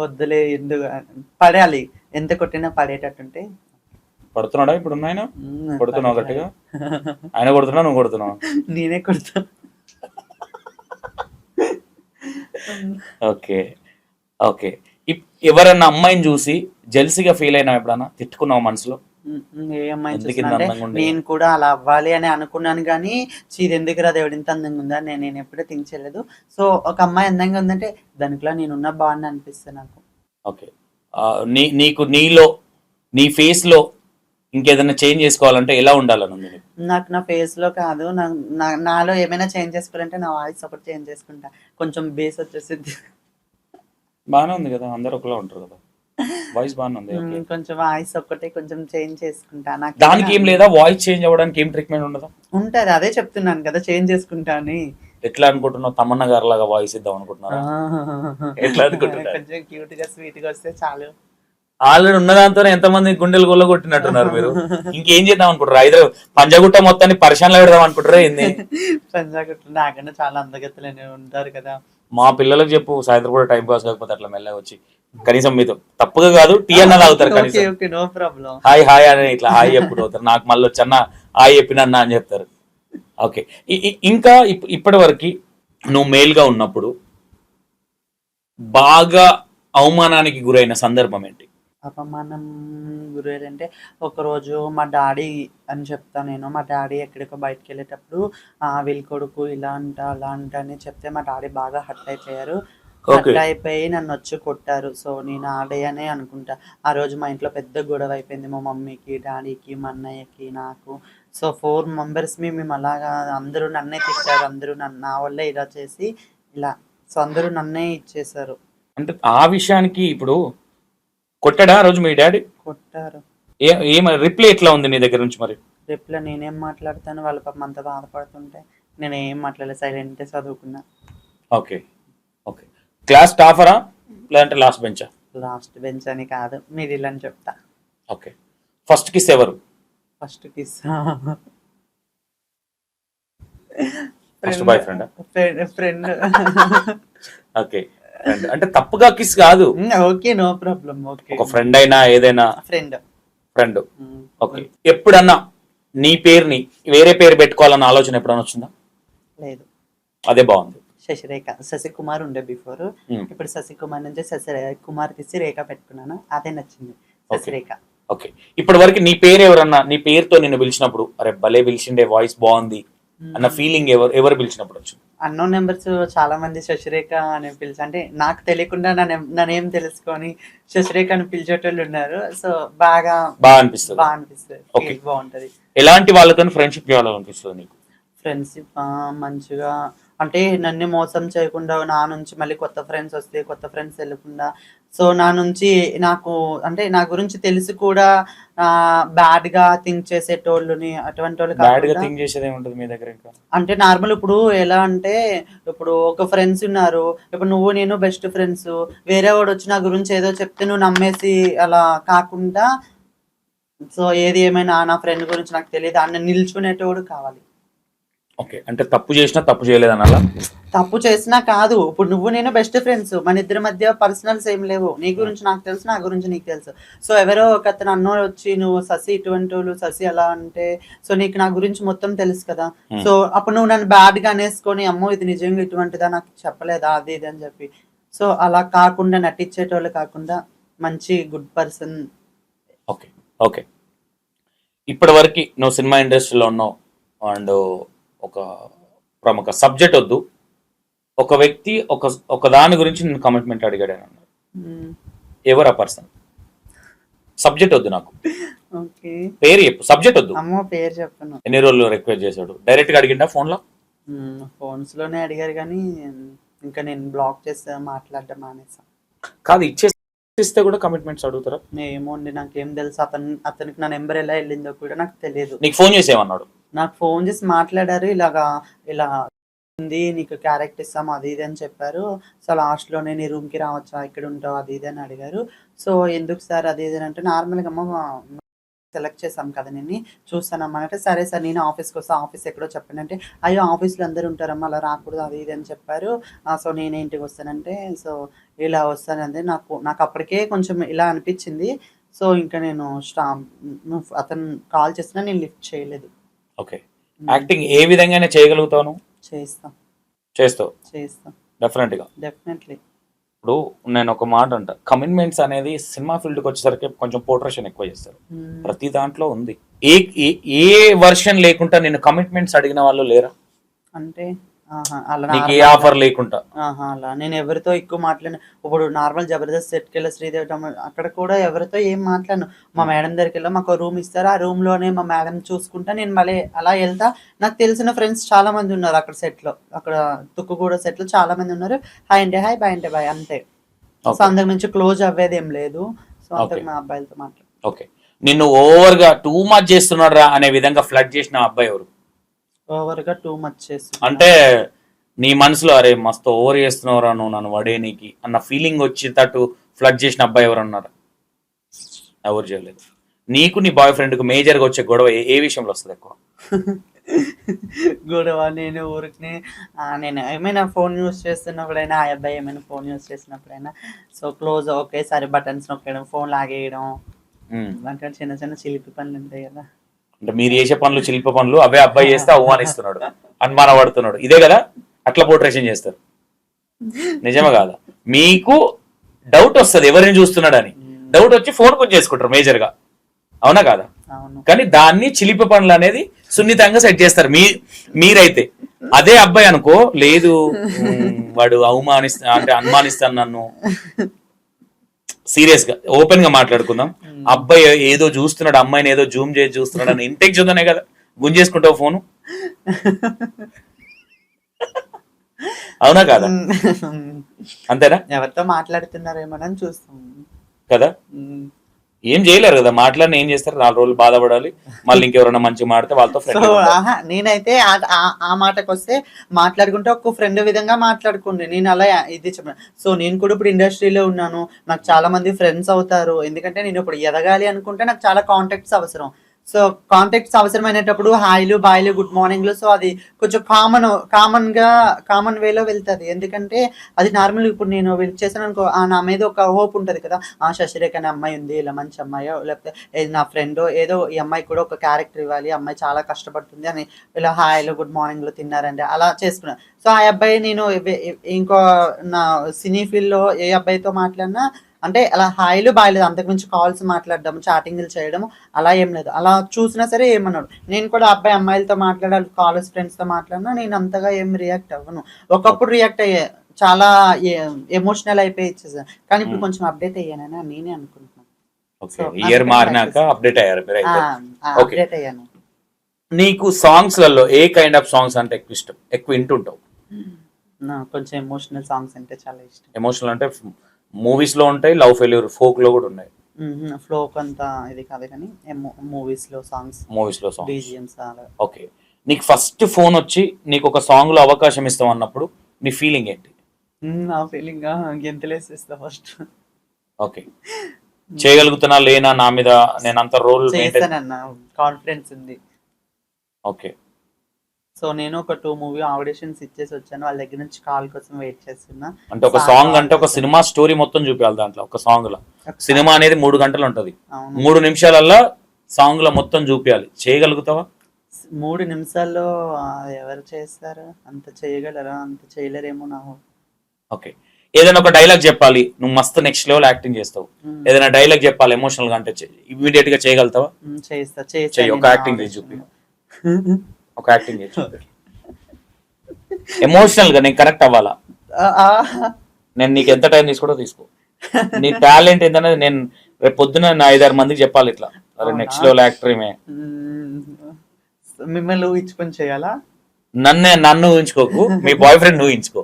వద్దులే, ఎందుకు పడాలి, ఎంత కొట్టినా పడేటట్టుంటే. పడుతున్నాడా ఇప్పుడు? ఆయన కొడుతున్నావు గట్టిగా, ఆయన కొడుతున్నా, నువ్వు కొడుతున్నావు? నేనే కొడుతున్నా. ఓకే. ఓకే. ఎవరన్నా అమ్మాయిని చూసి జెల్సీగా ఫీల్ అయినా, ఎప్పుడన్నా తిట్టుకున్నావు మనసులో? ఏ అమ్మాయిని చూసినా నేను కూడా అలా అవ్వాలి అని అనుకున్నాను, కానీ చీది ఎందుకు రా దేవుడు ఇంత అందంగా ఉందా నేను ఎప్పుడూ థింక్ చేయలేదు. సో ఒక అమ్మాయి అందంగా ఉందంటే దానిలో నేనున్న బాగుంది అనిపిస్తుంది నాకు. ఓకే. నీలో నీ ఫేస్ లో ఇంకేదైనా చేంజ్ చేసుకోవాలంటే ఎలా ఉండాలని ఉంది? నాకు నా ఫేస్ లో కాదు, నాలో ఏమైనా చేంజ్ చేసుకోవాలంటే నా వాయిస్ ఒకటి చేంజ్ చేసుకుంటా, కొంచెం బేస్ వచ్చేసింది. బాగానే ఉంది కదా, అందరు ఒకలా ఉంటారు కదా, వాయిస్ బాగానే ఉంది. కొంచెం వాయిస్ ఒక్కటే కొంచెం చేంజ్ చేసుకుంటా. నాకు దానికి ఏం లేదా, వాయిస్ చేంజ్ అవ్వడానికి ఏం ట్రీట్మెంట్ ఉండదా? ఉంటది, అదే చెప్తున్నాను కదా చేంజ్ చేసుకుంటా అని. ఎట్లా అనుకుంటున్నావు? తమన్నా గారు లాగా వాయిస్ ఇద్దాం అనుకుంటున్నా? ఎట్లా అనుకుంటున్నా? కొంచెం క్యూట్ గా స్వీట్ గా వస్తే చాలు. ఆల్రెడీ ఉన్న దాంతోనే ఎంతమంది గుండెలు గొల్ల కొట్టినట్టున్నారు మీరు. ఇంకేం చేద్దాం అనుకుంటారు? ఐదు పంజాగుట్ట మొత్తాన్ని పరిశానలో పెడదాం అనుకుంటారా ఏంది? పంజాగుట్ట నాకన్నా చాలా అందగత్తలే ఉంటారు కదా. మా పిల్లలకు చెప్పు, సాయంత్రం కూడా టైం పాస్ కాకపోతే అట్లా మెల్లగా వచ్చి కనీసం మీతో తప్పుగా కాదు టీ అన్న తాగుతారు కనీసం. No problem. హాయ్ హాయ్ అని ఇట్లా హాయ్ ఎప్పుడు అవుతారు, నాకు మళ్ళీ వచ్చి అన్న హాయ్ చెప్పినన్నా అని చెప్తారు. ఓకే. ఇంకా ఇప్పటి వరకు నువ్వు మేల్గా ఉన్నప్పుడు బాగా అవమానానికి గురైన సందర్భం ఏంటి? అపమానం గురేదంటే ఒకరోజు మా డాడీ అని చెప్తాను నేను. మా డాడీ ఎక్కడికో బయటికి వెళ్ళేటప్పుడు వీళ్ళ కొడుకు ఇలా అంట అలా అంట అని చెప్తే మా డాడీ బాగా హర్ట్ అయిపోయారు. హర్ట్ అయిపోయి నన్ను వచ్చి కొట్టారు. సో నేను ఆ డే అనే అనుకుంటా. ఆ రోజు మా ఇంట్లో పెద్ద గొడవ అయిపోయింది. మా మమ్మీకి, డాడీకి, మా అన్నయ్యకి, నాకు. సో 4 మెంబర్స్‌మి మేము అలాగా అందరూ నన్నే తిట్టారు. అందరూ నా వల్లే ఇలా చేసి ఇలా. సో అందరూ నన్నే ఇచ్చేసారు. అంటే ఆ విషయానికి ఇప్పుడు కొట్టాడా ఆ రోజు మీ డాడీ? కొట్టారు. ఏం రిప్లై ఎట్లా ఉంది నీ దగ్గర నుంచి మరి? రిప్లై నేనేం మాట్లాడతాను, వాళ్ళ పాపం అంత బాధపడుతుంటే నేనేం మాట్లాడలేదు, సైలెంట్గా చదువుకున్నా. Okay okay. క్లాస్ టాపరా లేదంటే లాస్ట్ బెంచా? లాస్ట్ బెంచ్ అని కాదు, మిడిల్ అని చెప్తా. ఓకే. ఫస్ట్ కిస్ ఎవరు? First kiss first boy friend? Friend. Okay. అంటే తప్పుగా కిస్ కాదు. Okay, no problem. ఓకే, ఒక ఫ్రెండ్ అయినా ఏదైనా ఫ్రెండ్. ఓకే. ఎప్పుడన్నా నీ పేరుని వేరే పేరు పెట్టుకోవాలన్న ఆలోచన ఎప్పుడన్నా వచ్చిందా? లేదు. అదే బాగుంది. శశిరేఖ, శశికుమార్ ఉండే బిఫోర్. ఇప్పుడు శశికుమార్ నుంచి శశికుమార్ తీసి రేఖ పెట్టుకున్నాను, అదే నచ్చింది, శశిరేఖ. ఓకే. ఇప్పటి వరకు నీ పేరు ఎవరన్నా నీ పేరుతో నిన్ను పిలిచినప్పుడు అరే భలే పిలిచిండే, వాయిస్ బాగుంది అన్న ఫీలింగ్ ఎవరు పిలిచినప్పుడు వచ్చింది? అన్నోన్ నెంబర్స్ చాలా మంది శశిరేఖ అని పిలిచి, అంటే నాకు తెలియకుండా నన్నేం తెలుసుకొని శశిరేఖ అని పిలిచేటోళ్ళు ఉన్నారు. సో బాగా అనిపిస్తుంది. బాగుంటది. ఎలాంటి వాళ్ళతో ఫ్రెండ్షిప్ చేయాలనిపిస్తుంది నీకు? ఫ్రెండ్షిప్ మంచిగా, అంటే నన్ను మోసం చేయకుండా, నా నుంచి మళ్ళీ కొత్త ఫ్రెండ్స్ వస్తే కొత్త ఫ్రెండ్స్ వెళ్ళకుండా, సో నా నుంచి నాకు అంటే నా గురించి తెలిసి కూడా బ్యాడ్ గా థింక్ చేసేటోళ్ళని, అటువంటి వాళ్ళు మీ దగ్గర అంటే నార్మల్. ఇప్పుడు ఎలా అంటే, ఇప్పుడు ఒక ఫ్రెండ్స్ ఉన్నారు, ఇప్పుడు నువ్వు నేను బెస్ట్ ఫ్రెండ్స్, వేరే వాడు వచ్చి నా గురించి ఏదో చెప్తే నువ్వు నమ్మేసి అలా కాకుండా, సో ఏది ఏమైనా నా ఫ్రెండ్ గురించి నాకు తెలియదు అన్న నిల్చునేటోడు కావాలి. ఓకే. అంటే తప్పు చేసినా తప్పు చేయలేదని అలా? తప్పు చేసినా కాదు, ఇప్పుడు నువ్వు నేను బెస్ట్ ఫ్రెండ్స్, మన ఇద్దరి మధ్య పర్సనల్స్ ఏం లేవు. నీ గురించి నాకు తెలుసు, నా గురించి నీకు తెలుసు. సో ఎవరో ఒక అతను అన్నో వచ్చి నువ్వు శశి ఇటువంటి వాళ్ళు, శశి అలా అంటే, సో నీకు నా గురించి మొత్తం తెలుసు కదా. సో అప్పుడు నువ్వు నన్ను బ్యాడ్ గా అనేసుకొని, అమ్మో ఇది నిజంగా ఇటువంటిదా, నాకు చెప్పలేదా అది ఇది అని చెప్పి, సో అలా కాకుండా నటించేటోళ్ళు కాకుండా మంచి గుడ్ పర్సన్. Okay okay. ఇప్పటి వరకు నువ్వు సినిమా ఇండస్ట్రీలో ఉన్నావు అండ్ ఒక ప్రముఖ సబ్జెక్ట్ వద్దు, ఒక వ్యక్తి ఒక దాని గురించి నేను కమిట్మెంట్ అడిగాడు అని అన్నారు. ఎవరు ఆ పర్సన్? సబ్జెక్ట్ వద్దు నాకు, పేరు చెప్పు, సబ్జెక్ట్ వద్దు. అమ్మో పేరు చెప్పను. ఎన్ని రోజులు రిక్వెస్ట్ చేశాడు? డైరెక్ట్ గా అడిగిండా ఫోన్లో? ఫోన్స్ లోనే అడిగారు కానీ ఇంకా నేను బ్లాక్ చేస్తే మాట్లాడడం మానేసా. కాదు, ఇచ్చేస్తే కూడా కమిట్మెంట్స్ అడుగుతారా? ఏమోండి, నాకేం తెలుసు. అతనికి నా నెంబర్ ఎలా వెళ్ళిందో కూడా నాకు తెలియదు. నీకు ఫోన్ చేసి ఏమన్నాడు? నాకు ఫోన్ చేసి మాట్లాడారు, ఇలా ఉంది, నీకు క్యారెక్టర్ ఇస్తాము అది ఇది అని చెప్పారు. సో లాస్ట్లోనే నీ రూమ్కి రావచ్చా, ఇక్కడ ఉంటావు అది ఇది అని అడిగారు. సో ఎందుకు సార్ అది ఇది అంటే, నార్మల్గా సెలెక్ట్ చేసాం కదా, నేను చూస్తానమ్మా అంటే, సరే సార్ నేను ఆఫీస్కి వస్తాను, ఆఫీస్ ఎక్కడో చెప్పానంటే, అయ్యో ఆఫీస్లో అందరూ ఉంటారమ్మా అలా రాకూడదు అది ఇది అని చెప్పారు. సో నేను ఇంటికి వస్తానంటే, సో ఇలా వస్తానంటే నాకు అప్పటికే కొంచెం ఇలా అనిపించింది. సో ఇంకా నేను అతను కాల్ చేసినా నేను లిఫ్ట్ చేయలేదు. ఓకే. యాక్టింగ్ ఏ విధంగానే చేయగలుగుతాను? చేస్తావు డెఫినెట్లీ. ఇప్పుడు నేను ఒక మాట అంట, కమిట్మెంట్స్ అనేది సినిమా ఫీల్డ్కి వచ్చేసరికి కొంచెం పోర్ట్రేషన్ ఎక్కువ చేస్తారు. ప్రతి దాంట్లో ఉంది. ఏ వర్షన్ లేకుండా నేను కమిట్మెంట్స్ అడిగిన వాళ్ళు లేరా? అంటే ఏ ఆఫర్ లేకుండా అలా నేను ఎవరితో ఎక్కువ మాట్లాడిన, ఇప్పుడు నార్మల్ జబర్దస్త్ సెట్కి వెళ్ళి శ్రీదేవి అక్కడ కూడా ఎవరితో ఏం మాట్లాడను. మా మేడం దగ్గరికి వెళ్ళా, మాకు రూమ్ ఇస్తారు, ఆ రూమ్ లోనే మా మేడం చూసుకుంటా, నేను మళ్ళీ అలా వెళ్తా. నాకు తెలిసిన ఫ్రెండ్స్ చాలా మంది ఉన్నారు అక్కడ సెట్ లో, అక్కడ తుక్కుగూడ సెట్ లో చాలా మంది ఉన్నారు. హాయ్ అంటే హాయ్, బాయ్ అంటే బాయ్, అంతే. సో అందరి నుంచి క్లోజ్ అవ్వేది ఏం లేదు. సో అంతకు మా అబ్బాయిలతో మాట్లాడు. ఓకే. నిన్ను ఓవర్ గా టూ మచ్ చేస్తున్నాడు రా అనే విధంగా ఫ్లడ్ చేసిన అబ్బాయి ఎవరు? ఓవర్ గా టూ మచ్ చేస్తున్నా అంటే నీ మనసులో అరే మస్తు ఓవర్ చేస్తున్నావురా నువ్వు నన్ను వడేనికి అన్న ఫీలింగ్ వచ్చేటట్టు ఫ్లడ్ చేసిన అబ్బాయి ఎవరు అన్నారు? ఎవరు చేయలేదు. నీకు నీ బాయ్ ఫ్రెండ్ కు మేజర్ గా వచ్చే గొడవ ఏ విషయంలో వస్తుంది ఎక్కువ? గొడవ నేను ఊరికి నేను ఏమైనా ఫోన్ యూస్ చేస్తున్నప్పుడైనా, ఆ అబ్బాయి ఏమైనా ఫోన్ యూస్ చేసినప్పుడైనా, సో క్లోజ్ ఒకేసారి బటన్స్ నొక్కడం, ఫోన్ లాగేయడం, అంటే చిన్న చిన్న చిలిపి పనులు ఉంటాయి కదా. అంటే మీరు చేసే పనులు చిలిపి పనులు, అవే అబ్బాయి చేస్తే అవమానిస్తున్నాడు, అనుమాన పడుతున్నాడు, ఇదే కదా అట్లా పోర్ట్రేషన్ చేస్తారు. నిజమే కాదా? మీకు డౌట్ వస్తుంది ఎవరిని చూస్తున్నాడని. డౌట్ వచ్చి ఫోన్ గురించి చేసుకుంటారు మేజర్ గా, అవునా కాదా? అవును. కానీ దాన్ని చిలిపి పనులు అనేది సున్నితంగా సెట్ చేస్తారు మీరైతే. అదే అబ్బాయి అనుకో, లేదు వాడు అనుమానిస్తాను నన్ను, సీరియస్ గా ఓపెన్ గా మాట్లాడుకుందాం, అబ్బాయి ఏదో చూస్తున్నాడు, అమ్మాయిని ఏదో జూమ్ చేసి చూస్తున్నాడు అని ఇంటెన్షన్ తోనే కదా గుంజేసుకుంటావు ఫోను, అవునా కాదా? అంతేనా? ఎవరితో మాట్లాడుతున్నారేమోనని చూస్తాం కదా. ఏం చేయలేరు కదా, మాట్లాడిన ఏం చేస్తారు, 4 రోజులు బాధపడాలి, మళ్ళీ ఇంకెవరైనా మంచిగా మాడితే వాళ్ళతో సో నేనైతే ఆ మాటకు వస్తే మాట్లాడుకుంటే ఒక్క ఫ్రెండ్ విధంగా మాట్లాడుకోండి. నేను అలా ఇది చెప్పాను. సో నేను కూడా ఇప్పుడు ఇండస్ట్రీలో ఉన్నాను, నాకు చాలా మంది ఫ్రెండ్స్ అవుతారు. ఎందుకంటే నేను ఇప్పుడు ఎదగాలి అనుకుంటే నాకు చాలా కాంటాక్ట్స్ అవసరం. సో కాంటాక్ట్స్ అవసరమైనప్పుడు హాయ్లు బాయ్లు గుడ్ మార్నింగ్లు, సో అది కొంచెం కామన్ వేలో వెళ్తుంది. ఎందుకంటే అది నార్మల్. ఇప్పుడు నేను చేశాను అనుకో, నా మీద ఒక హోప్ ఉంటుంది కదా, శశిరేఖ అనే అమ్మాయి ఉంది, ఇలా మంచి అమ్మాయో, లేకపోతే నా ఫ్రెండ్ ఏదో ఈ అమ్మాయి కూడా ఒక క్యారెక్టర్ ఇవ్వాలి, అమ్మాయి చాలా కష్టపడుతుంది అని ఇలా హాయ్లు గుడ్ మార్నింగ్లు తిన్నారండి అలా చేసుకున్నాను. సో ఆ అబ్బాయి నేను ఇంకో నా సినీ ఫీల్డ్లో ఏ అబ్బాయితో మాట్లాడినా అంటే అలా హాయిలు బాయలేదు, అంతకుమించి కాల్స్ మాట్లాడడం, చాటింగ్లు చేయడం అలా ఏం లేదు. అలా చూసినా సరే ఏమన్నాడు. నేను కూడా అబ్బాయి అమ్మాయిలతో మాట్లాడాలి, కాలేజ్ ఫ్రెండ్స్తో మాట్లాడినా నేను అంతగా ఏం రియాక్ట్ అవ్వను. ఒకప్పుడు రియాక్ట్ అయ్యే, చాలా ఎమోషనల్ అయిపోయి ఇచ్చేసాను. కానీ ఇప్పుడు కొంచెం అప్డేట్ అయ్యానని నేనే అనుకుంటున్నాను. ఇయర్ మారినాక అప్డేట్ అయ్యారు. అప్డేట్ అయ్యాను. నీకు సాంగ్స్ లలో ఏ కైండ్ ఆఫ్ సాంగ్స్ అంటే ఎక్కువ ఇష్టం, ఎక్కువ వింటుంటావు? కొంచెం ఎమోషనల్ సాంగ్స్ అంటే చాలా ఇష్టం. ఎమోషనల్ అంటే మూవీస్ లో ఉంటాయి, లవ్ ఫెయిల్యూర్ ఫోక్ లో కూడా ఉన్నాయి. ఫ్లోక్ అంతా ఇది కాదు కానీ మూవీస్ లో సాంగ్స్ BGMs. ఓకే, నీకు ఫస్ట్ ఫోన్ వచ్చి నీకు ఒక సాంగ్ లో అవకాశం ఇస్తాం అన్నప్పుడు నీ ఫీలింగ్ ఏంటి? నా ఫీలింగ్ గెంతులేసేస్తా ఫస్ట్. ఓకే, చేయగలుగుతున్నా లేనా నా మీద, నేను అంత రోల్ చేస్తానన్న కాన్ఫిడెన్స్ ఉంది. ఓకే, సో నేను ఒక 2 మూవీ ఆడిషన్స్ ఇచ్చేసి వచ్చాను, వాళ్ళ దగ్గర నుంచి కాల్ కోసం వెయిట్ చేస్తున్నా. అంటే ఒక సాంగ్ అంటే ఒక సినిమా స్టోరీ మొత్తం చూపించాలి దాంట్లో. ఒక సాంగ్ లో సినిమా అనేది 3 గంటలు ఉంటది, 3 నిమిషాలలో సాంగ్ లో మొత్తం చూపించాలి. చేయగలుగుతావా? 3 నిమిషాల్లో ఎవరు చేస్తారు? అంత చేయగలరా? అంత చేయలేరేమో నా. ఓకే, ఏదైనా ఒక డైలాగ్ చెప్పాలి, నువ్వు మస్తు నెక్స్ట్ లెవెల్ యాక్టింగ్ చేస్తావు, ఏదైనా డైలాగ్ చెప్పాలి ఎమోషనల్ గా అంటే ఇమీడియట్ గా చేయగలుగుతావా? చేస్తా. ఒక యాక్టింగ్ చేసి చూపి, ఒక యాక్టింగ్ చేసి ఎమోషనల్ గా నేను కనెక్ట్ అవ్వాలా. నేను నీకు ఎంత టైం తీసుకో, నీ టాలెంట్ ఏంటనేది నేను రేపు పొద్దున 5-6 మందికి చెప్పాలి. ఇట్లా నెక్స్ట్ లెవెల్ యాక్టర్ ఏమే. మిమ్మల్ని ఊహించుకొని చేయాలా? నన్ను ఊహించుకోకు, మీ బాయ్ ఫ్రెండ్ ఊహించుకో.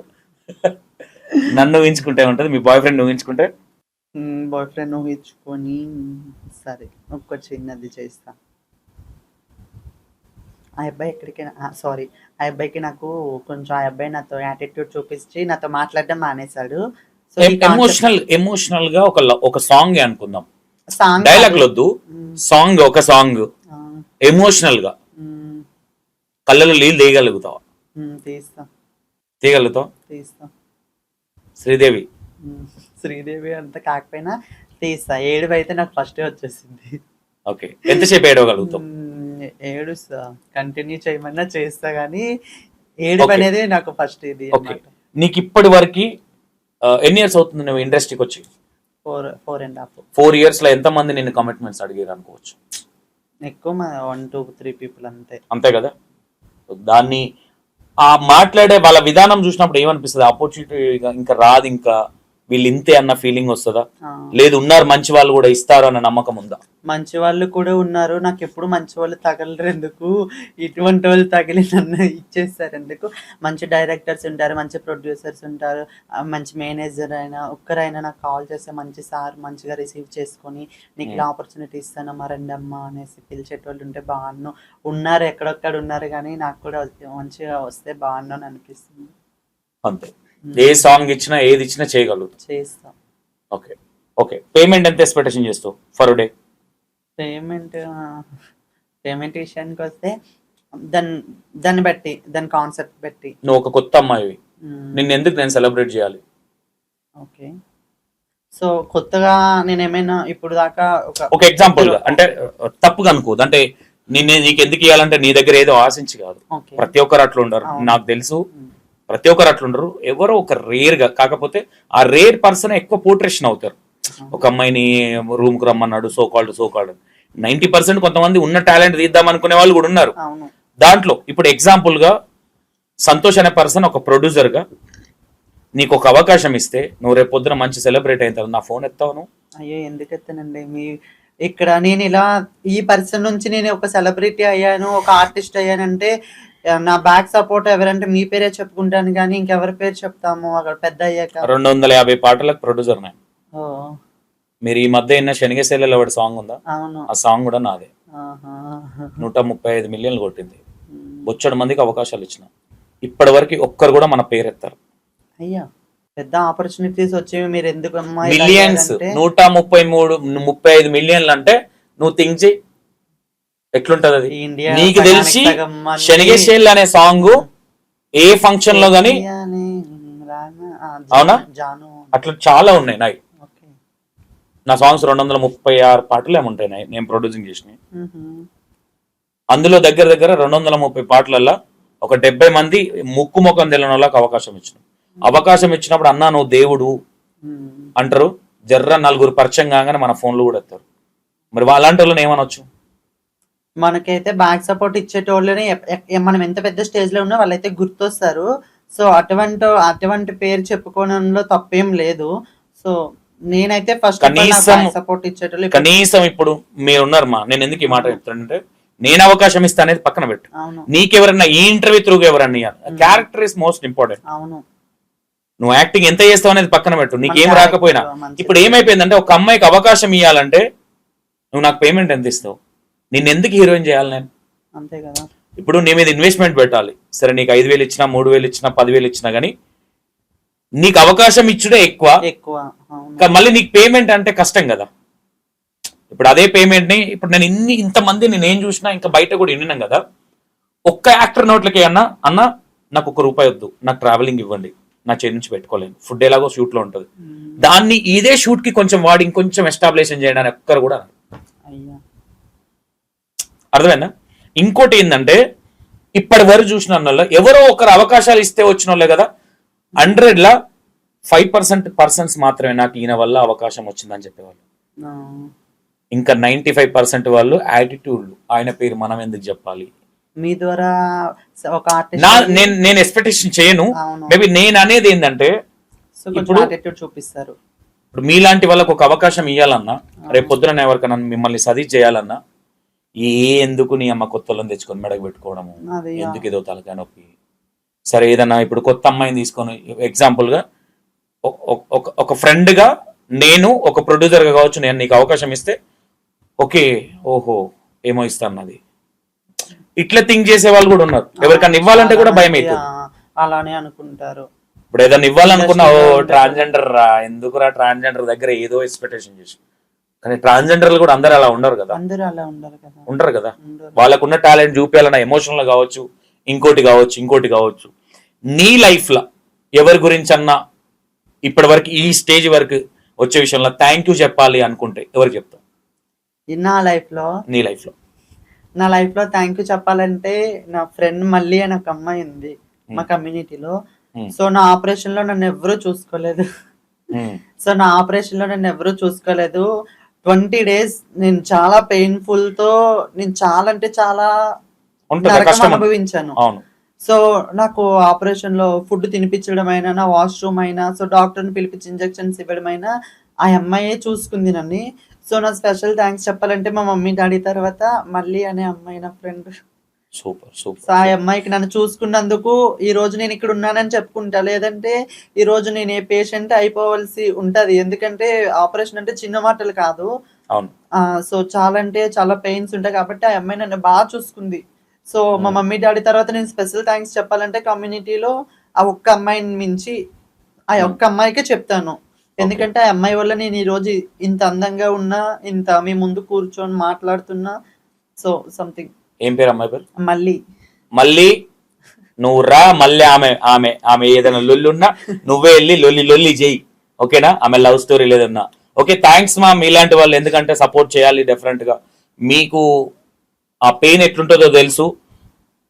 నన్ను ఊహించుకుంటే ఉంటది, మీ బాయ్ ఫ్రెండ్ ఊహించుకుంటే. బాయ్ ఫ్రెండ్ ఊహించుకొని సరే ఒక చిన్నది చేస్తా. ఆ అబ్బాయి ఎక్కడికైనా ఆ అబ్బాయికి నాకు కొంచెం, ఆ అబ్బాయి నాతో యాటిట్యూడ్ చూపించి నాతో మాట్లాడడం మానేశాడు. సో ఎమోషనల్ గా ఒక సాంగ్ అనుకుందాం, సాంగ్ డైలాగ్ వద్దు, సాంగ్ ఒక సాంగ్ ఎమోషనల్ గా కళ్ళలో నీళ్ళు తీయగలుగుతావా? తీస్తా. శ్రీదేవి అంత కాకపోయినా తీస్తా. ఏడుపు అయితే నాకు ఫస్ట్ వచ్చేసింది. ఓకే, ఎంతసేపు ఏడవగలుగుతాం? ఏడుస్తా, కంటిన్యూ చేయమన్నా చేస్తా, కానీ ఏడుపు అనేది నాకు ఫస్ట్ ఇది. నీకు ఇప్పటి వరకు ఎన్ని ఇయర్స్ అవుతుంది నువ్వు ఇండస్ట్రీకి వచ్చి? 4.5. 4 years లో ఎంత మంది నిన్ను కమిట్మెంట్స్ అడిగారు అనుకోవచ్చు? ఎక్కువ 1, 2, 3 people అంతే కదా. దాన్ని ఆ మాట్లాడే వాళ్ళ విధానం చూసినప్పుడు ఏమనిపిస్తుంది? ఆపర్చునిటీ ఇంకా రాదు, ఇంకా వీళ్ళు ఇంతే అన్న ఫీలింగ్ వస్తుందా? లేదు ఉన్నారు మంచి వాళ్ళు కూడా ఇస్తారు అన్న నమ్మకం ఉందా? మంచి వాళ్ళు కూడా ఉన్నారు, నాకు ఎప్పుడు మంచి వాళ్ళు తగలరు ఎందుకు, ఇటువంటి వాళ్ళు తగిలి నన్ను ఇచ్చేస్తారు ఎందుకు. మంచి డైరెక్టర్స్ ఉంటారు, మంచి ప్రొడ్యూసర్స్ ఉంటారు, మంచి మేనేజర్ అయినా ఒక్కరైనా నాకు కాల్ చేస్తే మంచి సార్ మంచిగా రిసీవ్ చేసుకొని నీకు ఇలా ఆపర్చునిటీ ఇస్తానమ్మా రండమ్మా అనేసి పిలిచేటోళ్ళు ఉంటే బాగున్నాను. ఉన్నారు, ఎక్కడొక్కడ ఉన్నారు, కానీ నాకు కూడా మంచిగా వస్తే బాగున్నాను అని అనిపిస్తుంది. అంతే, ఏ సాంగ్ ఇచ్చినా ఏది ఇచ్చినా చేయగలుగుతా, చేస్తా. ఓకే, పేమెంట్ ఎంత ఎక్స్పెక్టేషన్ చేస్తావు ఫర్ డే? పేమెంట్ విషయానికి వస్తే దాన్ని బట్టి, దాని కాన్సెప్ట్ బట్టి. నువ్వు ఒక కొత్త అమ్మాయి, నిన్ను ఎందుకు నేను సెలబ్రేట్ చేయాలి? ఓకే, సో కొత్తగా నేను ఏమైనా ఇప్పుడు దాకా ఒక ఎగ్జాంపుల్ గా, అంటే తప్పుగా అనుకోదు, అంటే నీకు ఎందుకు ఇవ్వాలంటే నీ దగ్గర ఏదో ఆశించి కాదు. ప్రతి ఒక్కరు అట్లా ఉండరు, నాకు తెలుసు. ప్రతి ఒక్కరు అట్లుండరు, ఎవరో ఒక రేర్ గా, కాకపోతే ఆ రేర్ పర్సన్ ఎక్కువ పోర్ట్రేషన్ అవుతారు. ఒక అమ్మాయిని రూమ్ కు రమ్మన్నాడు, సో కాల్డ్ 90% కొంతమంది ఉన్న టాలెంట్ తీద్దాం అనుకునే వాళ్ళు కూడా ఉన్నారు. అవును. దాంట్లో ఇప్పుడు ఎగ్జాంపుల్ గా సంతోష్ అనే పర్సన్ ఒక ప్రొడ్యూసర్ గా నీకు ఒక అవకాశం ఇస్తే నువ్వు రేపు పొద్దున మంచి సెలబ్రేట్ అయిన తర్వాత నా ఫోన్ ఎత్తావు? అయ్యో ఎందుకు ఎత్తానండి, మీ ఇక్కడ నేను ఇలా ఈ పర్సన్ నుంచి నేను ఒక సెలబ్రిటీ అయ్యాను, ఒక ఆర్టిస్ట్ అయ్యానంటే నా బ్యాక్ సపోర్ట్ ఎవరంటే మీ పేరే చెప్పుకుంటాను కానీ ఇంకెవరి పేరు చెప్తాము అక్కడ పెద్ద అయ్యాక. 250 పాటలకు ప్రొడ్యూసర్ నేను. ఓ, మీరు ఈ మధ్య అయినా శనిగశైలలో ఒకటి సాంగ్ ఉందా? అవును. ఆ సాంగ్ కూడా నాదే. ఆహా. 135 మిలియన్లు కొట్టింది. బొచ్చడు మందికి అవకాశాలు ఇచ్చిన, ఇప్పటి వరకు ఒక్కరు కూడా మన పేరు ఎత్తారు. అయ్యా పెద్ద ఆపర్చునిటీస్ వచ్చేవి, మీరు ఎందుకు అమ్మాయి మిలియన్స్ 135 మిలియన్లు అంటే నువ్వు థింక్ చేయి ఎట్లుంటది అది. ఇండియా నీకు తెలిసి శనిగశైల్ అనే సాంగ్ ఏ ఫంక్షన్ లో గానీ అవునా అట్లా చాలా ఉన్నాయి నాయి. నా సాంగ్స్ 236 పాటలు ఏముంటాయి నేను ప్రొడ్యూసింగ్ చేసినాయి. అందులో దగ్గర 230 పాటలల్లో ఒక 70 మంది ముక్కు ముఖం తెలియని వాళ్ళకి అవకాశం ఇచ్చిన. అవకాశం ఇచ్చినప్పుడు అన్నా నువ్వు దేవుడు అంటారు, జర్ర నలుగురు పరిచయం కాగానే మన ఫోన్లు కూడా ఎత్తారు. మరి వాళ్ళంటి వాళ్ళని ఏమనొచ్చు? మనకైతే బ్యాక్ సపోర్ట్ ఇచ్చేటోళ్ళని మనం ఎంత పెద్ద స్టేజ్ లో ఉన్నా వాళ్ళైతే గుర్తొస్తారు. సో అటువంటి పేరు చెప్పుకోవడంలో తప్పేం లేదు. సో నేనైతే ఫస్ట్ సపోర్ట్ ఇచ్చేటోళ్ళు కనీసం ఇప్పుడు మీరున్నారు మా, నేను ఎందుకు ఈ మాట చెప్తానంటే నేను అవకాశం ఇస్తా అనేది పక్కన పెట్టు. నీకెవరన్నా ఈ ఇంటర్వ్యూ త్రూగా ఎవరన్నా క్యారెక్టర్ ఇస్ మోస్ట్ ఇంపార్టెంట్. అవును, నువ్వు యాక్టింగ్ ఎంత చేస్తావు అనేది పక్కన పెట్టు, నీకేం రాకపోయినా. ఇప్పుడు ఏమైపోయిందంటే ఒక అమ్మాయికి అవకాశం ఇవ్వాలంటే నువ్వు నాకు పేమెంట్ ఎంత ఇస్తావు, నిన్ను ఎందుకు హీరోయిన్ చేయాలి నేను? అంతే కదా. ఇప్పుడు నీ మీద ఇన్వెస్ట్మెంట్ పెట్టాలి, సరే నీకు 5,000 ఇచ్చినా 3,000 ఇచ్చినా 10,000 ఇచ్చినా గానీ నీకు అవకాశం ఇచ్చుడే ఎక్కువ. మళ్ళీ నీకు పేమెంట్ అంటే కష్టం కదా. ఇప్పుడు అదే పేమెంట్ ని ఇప్పుడు నేను ఇంతమంది నేనేం చూసినా ఇంకా బయట కూడా విన్నాం కదా, ఒక్క యాక్టర్ నోట్లకి అన్నా నాకు ₹1 వద్దు, నాకు ట్రావెలింగ్ ఇవ్వండి, నా చేతి నుంచి పెట్టుకోలేను, ఫుడ్ ఎలాగో షూట్ లో ఉంటుంది, దాన్ని ఇదే షూట్ కి కొంచెం వాడి ఇంకొంచెం ఎస్టాబ్లిషన్ చేయడానికి ఒక్కరు కూడా అర్థమైందా? ఇంకోటి ఏంటంటే ఇప్పటి వరకు చూసిన వాళ్ళు ఎవరో ఒకరు అవకాశాలు ఇస్తే వచ్చిన వాళ్ళే కదా. 100 5% పర్సన్స్ మాత్రమే నాకు ఈయన వల్ల అవకాశం వచ్చిందని చెప్పేవాళ్ళు. ఇంకా 95% వాళ్ళు యాటిట్యూడ్లు, ఆయన పేరు మనం ఎందుకు చెప్పాలి, మీ ద్వారా ఒక నేను ఎక్స్పెక్టేషన్ చేయను. మేబీ నేను అనేది ఏంటంటే ఇప్పుడు చూపిస్తారు. ఇప్పుడు మీలాంటి వాళ్ళకు ఒక అవకాశం ఇవ్వాలన్నా, రేపు పొద్దున ఎవరికైనా మిమ్మల్ని సజెస్ట్ చేయాలన్నా ఎందుకు నీ అమ్మ కొత్తలను తెచ్చుకొని మెడకు పెట్టుకోవడము, ఎందుకు ఏదో తలకాయ నొప్పి. సరే ఏదన్నా ఇప్పుడు కొత్త అమ్మాయిని తీసుకొని ఎగ్జాంపుల్ గా ఒక ఫ్రెండ్ గా నేను ఒక ప్రొడ్యూసర్ గా కావచ్చు, నేను నీకు అవకాశం ఇస్తే ఓకే ఓహో ఏమో ఇస్తాను, ఇట్లా థింక్ చేసే వాళ్ళు కూడా ఉన్నారు. ఎవరికన్నా ఇవ్వాలంటే కూడా భయం అవుతుంది, అలానే అనుకుంటారు. ఇప్పుడు ఏదైనా ఇవ్వాలనుకున్నా ఓ ట్రాన్స్జెండర్ రా, ఎందుకురా ట్రాన్స్జెండర్ దగ్గర ఏదో ఎక్స్పెక్టేషన్ చేసి. కానీ ట్రాన్స్జెండర్లు కూడా అందరు అలా ఉండరు కదా, ఉండరు కదా. వాళ్ళకున్న టాలెంట్ చూపించాలన్న ఎమోషనల్ కావచ్చు, ఇంకోటి కావచ్చు. నీ లైఫ్ లో ఎవరి గురించి అన్నా ఇప్పటి వరకు ఈ స్టేజ్ వరకు వచ్చే విషయంలో థ్యాంక్ యూ చెప్పాలి అనుకుంటే ఎవరికి చెప్తావు? నా లైఫ్ లో థ్యాంక్ యూ చెప్పాలంటే నా ఫ్రెండ్ మళ్ళీ అని ఒక అమ్మాయి ఉంది మా కమ్యూనిటీలో. సో నా ఆపరేషన్ లో నన్ను ఎవరూ చూసుకోలేదు. 20 days నేను చాలా పెయిన్ఫుల్ తో నేను చాలా అంటే చాలా నరకం అనుభవించాను. సో నాకు ఆపరేషన్ లో ఫుడ్ తినిపించడం అయినా, నా వాష్రూమ్ అయినా, సో డాక్టర్ ని పిలిపించి ఇంజెక్షన్స్ ఇవ్వడం అయినా ఆ అమ్మాయే చూసుకుంది నన్ను. సో నా స్పెషల్ థ్యాంక్స్ చెప్పాలంటే మా మమ్మీ డాడీ తర్వాత మళ్ళీ అనే అమ్మాయి నా ఫ్రెండ్. సూపర్. సో ఆ అమ్మాయికి నన్ను చూసుకున్నందుకు ఈ రోజు నేను ఇక్కడ ఉన్నానని చెప్పుకుంటా, లేదంటే ఈ రోజు నేను ఏ పేషెంట్ అయిపోవలసి ఉంటది. ఎందుకంటే ఆపరేషన్ అంటే చిన్న మాటలు కాదు. సో చాలా అంటే చాలా పెయిన్స్ ఉంటాయి కాబట్టి ఆ అమ్మాయి నన్ను బాగా చూసుకుంది. సో మా మమ్మీ డాడీ తర్వాత నేను స్పెషల్ థ్యాంక్స్ చెప్పాలంటే కమ్యూనిటీలో ఆ ఒక్క అమ్మాయిని మించి ఆ ఒక్క అమ్మాయికే చెప్తాను. ఎందుకంటే ఆ అమ్మాయి వల్ల నేను ఈ రోజు ఇంత అందంగా ఉన్నా, ఇంత మీ ముందు కూర్చొని మాట్లాడుతున్నా. So something. ఏం పేరు అమ్మాయి పేరు? మళ్ళీ నువ్వు రా, మళ్ళీ ఆమె ఏదైనా లొల్లున్నా నువ్వే వెళ్ళి లొల్లి చేయి, ఓకేనా? ఆమె లవ్ స్టోరీ లేదన్నా ఓకే. థ్యాంక్స్ మా, మీలాంటి వాళ్ళు ఎందుకంటే సపోర్ట్ చేయాలి డెఫినెట్ గా. మీకు ఆ పెయిన్ ఎట్లుంటుందో తెలుసు.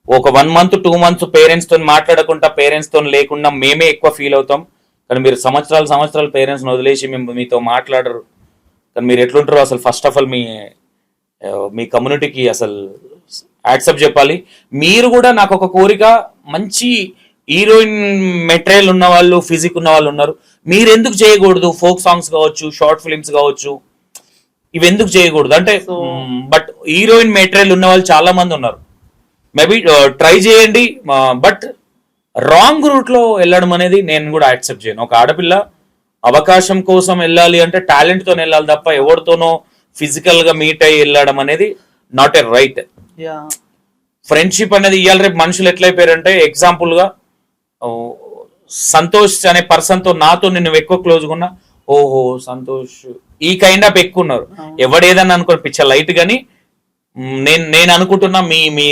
ఒక 1 month 2 months పేరెంట్స్ తో మాట్లాడకుండా, పేరెంట్స్ తో లేకుండా మేమే ఎక్కువ ఫీల్ అవుతాం. కానీ మీరు సంవత్సరాలు పేరెంట్స్ వదిలేసి మేము మీతో మాట్లాడరు. కానీ మీరు ఎట్లుంటారో అసలు ఫస్ట్ ఆఫ్ ఆల్ మీ కమ్యూనిటీకి అసలు యాక్సెప్ట్ చెప్పాలి. మీరు కూడా నాకు ఒక కోరిక, మంచి హీరోయిన్ మెటీరియల్ ఉన్న వాళ్ళు, ఫిజిక్ ఉన్న వాళ్ళు ఉన్నారు, మీరు ఎందుకు చేయకూడదు? ఫోక్ సాంగ్స్ కావచ్చు, షార్ట్ ఫిల్మ్స్ కావచ్చు, ఇవి ఎందుకు చేయకూడదు అంటే? బట్ హీరోయిన్ మెటీరియల్ ఉన్న వాళ్ళు చాలా మంది ఉన్నారు. మేబీ ట్రై చేయండి, బట్ రాంగ్ రూట్ లో వెళ్ళడం అనేది నేను కూడా యాక్సెప్ట్ చేయను. ఒక ఆడపిల్ల అవకాశం కోసం వెళ్ళాలి అంటే టాలెంట్ తో వెళ్ళాలి తప్ప ఎవరితోనో ఫిజికల్ గా మీట్ అయ్యి వెళ్ళడం అనేది నాట్ ఎ రైట్. ఫ్రెండ్షిప్ అనేది ఇవాళ రేపు మనుషులు ఎట్లయిపోయారంటే, ఎగ్జాంపుల్ గా సంతోష్ అనే పర్సన్ తో నాతో నేను ఎక్కువ క్లోజ్గా ఉన్నా, ఓహో సంతోష్ ఈ కైండ్ ఆఫ్ ఎక్కువ ఉన్నారు. ఎవడేదన్నా అనుకో పిచ్చ లైట్ గాని నేను అనుకుంటున్నా మీ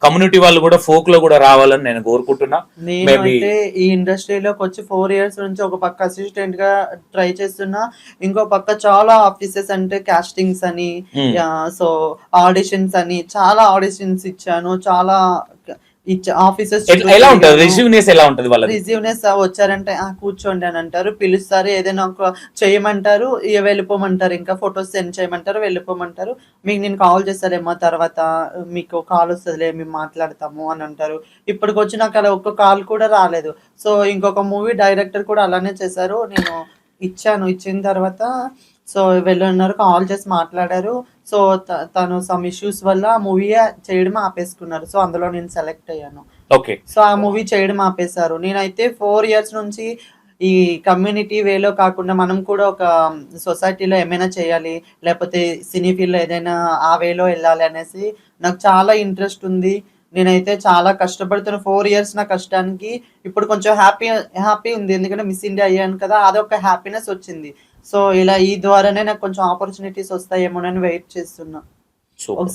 కమ్యూనిటీ వాళ్ళు కూడా ఫోక్ లో కూడా రావాలని నేను కోరుకుంటున్నా. నేనైతే ఈ ఇండస్ట్రీలోకి వచ్చి 4 years నుంచి ఒక పక్క అసిస్టెంట్ గా ట్రై చేస్తున్నా, ఇంకో పక్క చాలా ఆఫీసెస్ అంటే కాస్టింగ్స్ అని, సో ఆడిషన్స్ అని చాలా ఆడిషన్స్ ఇచ్చాను. చాలా ఆఫీసెస్ ఎలా ఉంటది రిసీవ్నెస్, ఎలా ఉంటది వాళ్ళ రిసీవ్నెస్? వచ్చారంటే కూర్చోండి అని అంటారు, పిలుస్తారు, ఏదైనా ఒక చేయమంటారు, వెళ్ళిపోమంటారు, ఇంకా ఫొటోస్ సెండ్ చేయమంటారు, వెళ్ళిపోమంటారు. మీకు నేను కాల్ చేస్తారేమో తర్వాత మీకు కాల్ వస్తుందిలే మేము మాట్లాడతాము అని అంటారు. ఇప్పటికి వచ్చి నాకు అలా ఒక్క కాల్ కూడా రాలేదు. సో ఇంకొక మూవీ డైరెక్టర్ కూడా అలానే చేశారు. నేను ఇచ్చిన తర్వాత సో వెళ్ళున్నారు, కాల్ చేసి మాట్లాడారు. సో తను సమ్ ఇష్యూస్ వల్ల మూవీ చేయడం ఆపేసుకున్నారు. సో అందులో నేను సెలెక్ట్ అయ్యాను. ఓకే. సో ఆ మూవీ చేయడం ఆపేశారు. నేనైతే 4 years నుంచి ఈ కమ్యూనిటీ వేలో కాకుండా మనం కూడా ఒక సొసైటీలో ఏమైనా చేయాలి, లేకపోతే సినీ ఫీల్డ్లో ఏదైనా ఆ వేలో వెళ్ళాలి అనేసి నాకు చాలా ఇంట్రెస్ట్ ఉంది. నేనైతే చాలా కష్టపడుతున్న 4 years నా కష్టానికి ఇప్పుడు కొంచెం హ్యాపీ ఉంది. ఎందుకంటే మిస్ ఇండియా అయ్యాను కదా, అదొక హ్యాపీనెస్ వచ్చింది. సో ఇలా ఈ ద్వారానే నాకు కొంచెం ఆపర్చునిటీస్ వస్తాయేమోనని వెయిట్ చేస్తున్నా.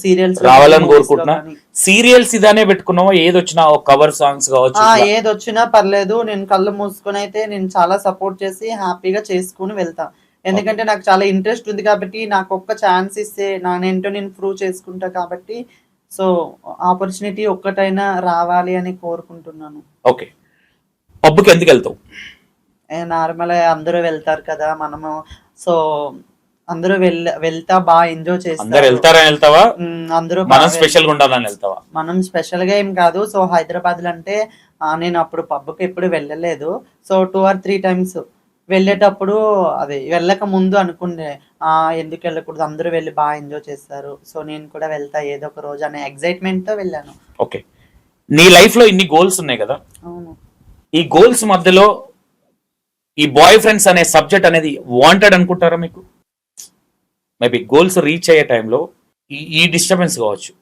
సీరియల్స్ రావాలని కోరుకుంటున్నా. సీరియల్స్ ఇదానే పెట్టుకున్నావా? ఏదొచ్చినా కవర్ సాంగ్స్ కావచ్చు, ఏదొచ్చినా పర్లేదు, నేను కళ్ళు మూసుకొని అయితే నేను చాలా సపోర్ట్ చేసి హ్యాపీగా చేసుకుని వెళ్తా. ఎందుకంటే నాకు చాలా ఇంట్రెస్ట్ ఉంది కాబట్టి, నాకు ఒక్క ఛాన్స్ ఇస్తే నేనేంటో నేను ప్రూవ్ చేసుకుంటా కాబట్టి, సో ఆపర్చునిటీ ఒక్కటైనా రావాలి అని కోరుకుంటున్నాను. ఓకే. పబ్కి ఎందుకు వెళ్తావు? నార్మల్ అందరూ వెళ్తారు కదా, మనము సో అందరూ వెళ్తా బాగా ఎంజాయ్ చేస్తాం. అందరూ మనం స్పెషల్ గా ఉండాలని వెళ్తావా? మనం స్పెషల్ గా ఏం కాదు. సో హైదరాబాద్ లో అంటే నేను అప్పుడు పబ్కి ఎప్పుడు వెళ్ళలేదు. సో 2 or 3 times వెళ్ళేటప్పుడు అదే వెళ్ళక ముందు అనుకునే ఎందుకు వెళ్ళకూడదు, అందరూ వెళ్ళి బాగా ఎంజాయ్ చేస్తారు, సో నేను కూడా వెళ్తా ఏదో ఒక రోజు అనే ఎక్సైట్మెంట్ తో వెళ్ళాను. ఓకే. నీ లైఫ్ లో ఇన్ని గోల్స్ ఉన్నాయి కదా, అవును. ఈ గోల్స్ మధ్యలో ఈ బాయ్ ఫ్రెండ్స్ అనే సబ్జెక్ట్ అనేది వాంటెడ్ అనుకుంటారా మీకు? మేబీ గోల్స్ రీచ్ అయ్యే టైంలో ఈ డిస్టర్బెన్స్ కావచ్చు,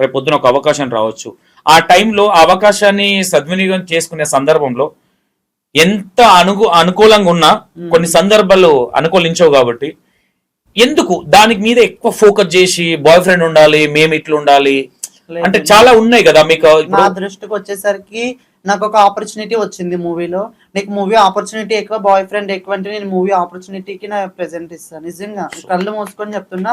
రేపు పొద్దున ఒక అవకాశం రావచ్చు. ఆ టైంలో అవకాశాన్ని సద్వినియోగం చేసుకునే సందర్భంలో ఎంత అనుకూలంగా ఉన్నా కొన్ని సందర్భాలు అనుకూలించవు కాబట్టి ఎందుకు దానికి మీద ఎక్కువ ఫోకస్ చేసి బాయ్ ఫ్రెండ్ ఉండాలి, మేము ఇట్లా ఉండాలి అంటే చాలా ఉన్నాయి కదా మీకు? నా దృష్టికి వచ్చేసరికి నాకు ఒక ఆపర్చునిటీ వచ్చింది మూవీలో. నీకు మూవీ ఆపర్చునిటీ ఎక్కువ, బాయ్ ఫ్రెండ్ ఎక్కువ అంటే నేను మూవీ ఆపర్చునిటీకి నా ప్రెజెంట్ ఇస్తాను. నిజంగా కళ్ళు మూసుకొని చెప్తున్నా,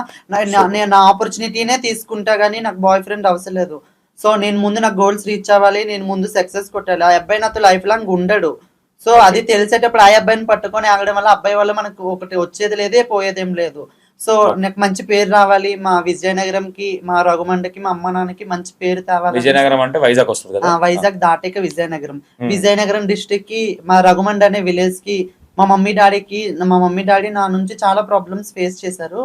నేను నా ఆపర్చునిటీనే తీసుకుంటా గానీ నాకు బాయ్ ఫ్రెండ్ అవసరం లేదు. సో నేను ముందు నా గోల్స్ రీచ్ అవ్వాలి, నేను ముందు సక్సెస్ కొట్టాలి. ఆ అబ్బాయి నాతో లైఫ్ లాంగ్ ఉండడు. సో అది తెలిసేటప్పుడు ఆ అబ్బాయిని పట్టుకొని ఆగడం వల్ల అబ్బాయి వల్ల మనకు ఒకటి వచ్చేది లేదే, పోయేదేం లేదు. సో నాకు మంచి పేరు రావాలి, మా విజయనగరంకి, మా రఘుమండకి, మా అమ్మ నాన్నకి మంచి పేరు తేవాలి. విజయనగరం అంటే వైజాగ్ వస్తుంది కదా, వైజాగ్ దాటిక విజయనగరం డిస్ట్రిక్ట్ కి, మా రఘుమండ అనే విలేజ్ కి, మా మమ్మీ డాడీ నా నుంచి చాలా ప్రాబ్లమ్స్ ఫేస్ చేశారు.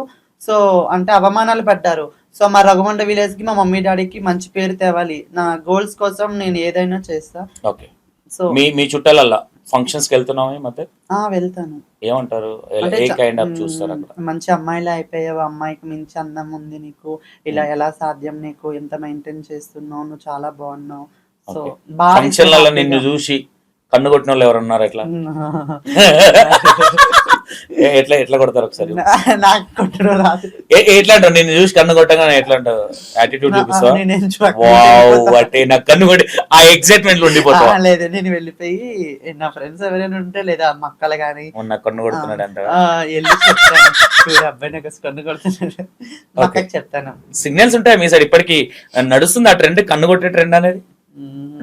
సో అంటే అవమానాలు పడ్డారు. సో మా రఘుమండ విలేజ్ కి, మా మమ్మీ డాడీకి మంచి పేరు తేవాలి. నా గోల్స్ కోసం నేను ఏదైనా చేస్తా. ఓకే. సో మీ చుట్టాలల్లా ఫంక్షన్స్ కి వెళ్తున్నావా మధ్య? వెళ్తాను. ఏమంటారు, ఏ కైండ్ ఆఫ్ చూస్తారు? మంచి అమ్మాయిలా అయిపోయావు, అమ్మాయికి మించి అందం ఉంది నీకు, ఇలా ఎలా సాధ్యం, నీకు ఎంత మెయింటైన్ చేస్తున్నావు, నువ్వు చాలా బాగున్నావు. సో ఫంక్షన్లలో నిన్ను చూసి కన్ను కొట్టిన వాళ్ళు ఎవరు ఉన్నారు? ఎట్లా ఎట్లా ఎట్లా కొడతారు ఒకసారి? నాకు కొట్టడం రాదు. ఎట్లా అంటావు? నేను చూసి కన్ను కొట్టగానే ఎట్లా అంటావు? యాటిట్యూడ్ చూపిస్తావా? నాకు కన్ను కొట్టి ఆ ఎక్సైట్మెంట్ లో ఉండిపోతావా? లేదు, నేను వెళ్ళిపోయి నా ఫ్రెండ్స్ ఎవరైనా ఉంటే లేదా మా అక్కలు గానీ కన్ను కొడుతున్నాడు అంట వెళ్ళి చెప్తాను, అబ్బాయి నాకు కన్ను కొడుతున్నాడు అక్కకి చెప్తాను. సిగ్నల్స్ ఉంటాయి మీ సైడ్ ఇప్పటికి నడుస్తుంది ఆ ట్రెండ్, కన్ను కొట్టే ట్రెండ్ అనేది?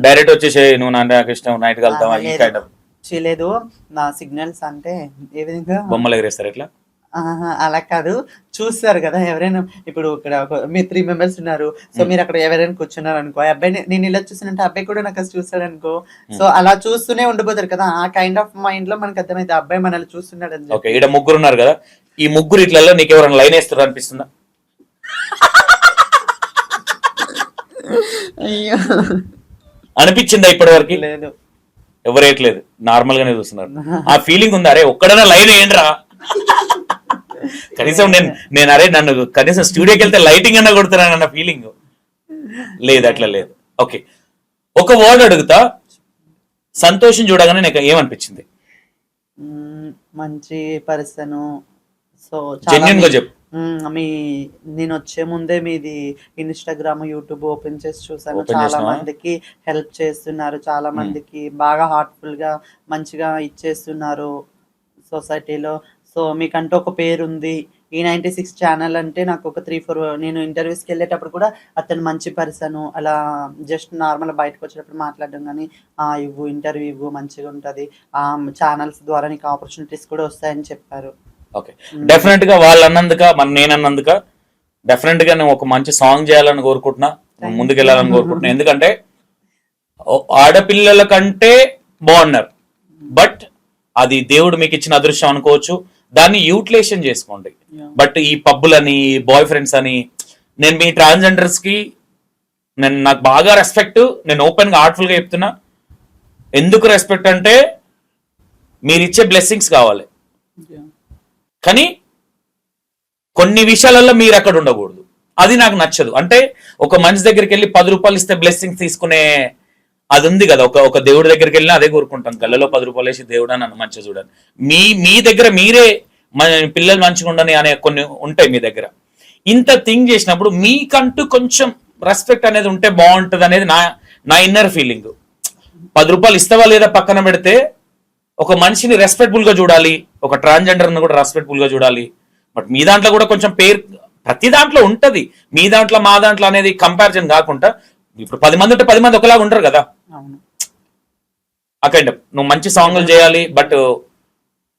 డైరెక్ట్ వచ్చేసి నువ్వు నాకు ఇష్టం, నైట్ వెళ్తావా? ఈ కైండ్ ఆఫ్ చేయలేదు. నా సిగ్నల్స్ అంటే ఏ విధంగా బొమ్మలు ఎగరేస్తారు ఎట్లా? అలా కాదు. చూస్తారు కదా ఎవరైనా, ఇప్పుడు ఇక్కడ మీరు 3 మెంబర్స్ ఉన్నారు. సో మీరు అక్కడ ఎవరైనా కూర్చున్నారు అనుకో, ఆ అబ్బాయిని నేను ఇలా చూసానంటే అబ్బాయి కూడా నాకు చూస్తాడు అనుకో, సో అలా చూస్తూనే ఉండిపోతారు కదా. ఆ కైండ్ ఆఫ్ మైండ్ లో మనకు అర్థమైతే అబ్బాయి మనల్ని చూస్తున్నాడు అని ఓకే, ఇక్కడ ముగ్గురు ఉన్నారు కదా, ఈ ముగ్గురు ఇట్లలో నీకు ఎవరైనా లైన్ వేస్తారు అనిపిస్తుందా? అయ్యో అనిపించిందా ఇప్పటి వరకు? లేదు. ఎవరేయట్లేదు, నార్మల్ గానే చూస్తున్నారు. ఆ ఫీలింగ్ ఉంది, అరే ఒక్కడైనా లైన్ వేయండిరా కనీసం నేను అరే నన్ను కనీసం స్టూడియోకి వెళ్తే లైటింగ్ అన్నా కొడుతున్నానన్న ఫీలింగ్ లేదు, అట్లా లేదు. ఓకే, ఒక వర్డ్ అడుగుతా, సంతోషం చూడగానే నీకు ఏమనిపించింది? మంచి పర్సన్. సో జెన్యున్ గా చెప్పు. మీ నేను వచ్చే ముందే మీది ఇన్స్టాగ్రామ్, యూట్యూబ్ ఓపెన్ చేసి చూసాను. Open చాలా చేసినావా? మందికి హెల్ప్ చేస్తున్నారు, చాలా మందికి బాగా హార్ట్ఫుల్ గా మంచిగా ఇచ్చేస్తున్నారు సొసైటీలో. సో మీకంటూ ఒక పేరు ఉంది. ఈ 96 ఛానల్ అంటే నాకు ఒక 3-4 నేను ఇంటర్వ్యూస్కి వెళ్ళేటప్పుడు కూడా అతను మంచి పర్సన్, అలా జస్ట్ నార్మల్ బయటకు వచ్చేటప్పుడు మాట్లాడడం కానీ ఇవ్వు ఇంటర్వ్యూ ఇవ్వు మంచిగా ఉంటుంది, ఛానల్స్ ద్వారా నీకు ఆపర్చునిటీస్ కూడా వస్తాయని చెప్పారు. ఓకే, డెఫినెట్ గా వాళ్ళు అన్నందుక నేను అన్నందుక డెఫినెట్ గా నేను ఒక మంచి సాంగ్ చేయాలని కోరుకుంటున్నా, ముందుకెళ్ళాలని కోరుకుంటున్నా. ఎందుకంటే ఆడపిల్లల కంటే బాగున్నారు, బట్ అది దేవుడు మీకు ఇచ్చిన అదృష్టం అనుకోవచ్చు. దాన్ని యూటిలైజేషన్ చేసుకోండి. బట్ ఈ పబ్బులని, బాయ్ ఫ్రెండ్స్ అని, నేను మీ ట్రాన్స్జెండర్స్ కి నాకు బాగా రెస్పెక్ట్. నేను ఓపెన్ గా హార్ట్ఫుల్ గా చెప్తున్నా. ఎందుకు రెస్పెక్ట్ అంటే మీరు ఇచ్చే బ్లెస్సింగ్స్ కావాలి, కానీ కొన్ని విషయాలలో మీరు అక్కడ ఉండకూడదు. అది నాకు నచ్చదు. అంటే ఒక మనిషి దగ్గరికి వెళ్ళి 10 రూపాయలు ఇస్తే బ్లెస్సింగ్స్ తీసుకునే అది ఉంది కదా, ఒక దేవుడి దగ్గరికి వెళ్ళినా అదే కోరుకుంటాం, గల్లలో 10 రూపాయలు వేసి దేవుడా నన్ను మంచిగా చూడండి. మీ దగ్గర మీరే పిల్లలు మంచిగా ఉండని అనే కొన్ని ఉంటాయి మీ దగ్గర. ఇంత థింక్ చేసినప్పుడు మీకంటూ కొంచెం రెస్పెక్ట్ అనేది ఉంటే బాగుంటుంది అనేది నా ఇన్నర్ ఫీలింగ్. 10 రూపాయలు ఇస్తావా లేదా పక్కన పెడితే, ఒక మనిషిని రెస్పెక్ట్ఫుల్ గా చూడాలి, ఒక ట్రాన్స్జెండర్ ని కూడా రెస్పెక్ట్ఫుల్ గా చూడాలి. బట్ మీ దాంట్లో కూడా కొంచెం పేరు ప్రతి దాంట్లో ఉంటది, మీ దాంట్లో మా దాంట్లో అనేది కంపారిజన్ కాకుండా. ఇప్పుడు 10 మంది ఉంటే 10 మంది ఒకలాగా ఉంటారు కదా. అక్కడ నువ్వు మంచి సాంగ్లు చేయాలి. బట్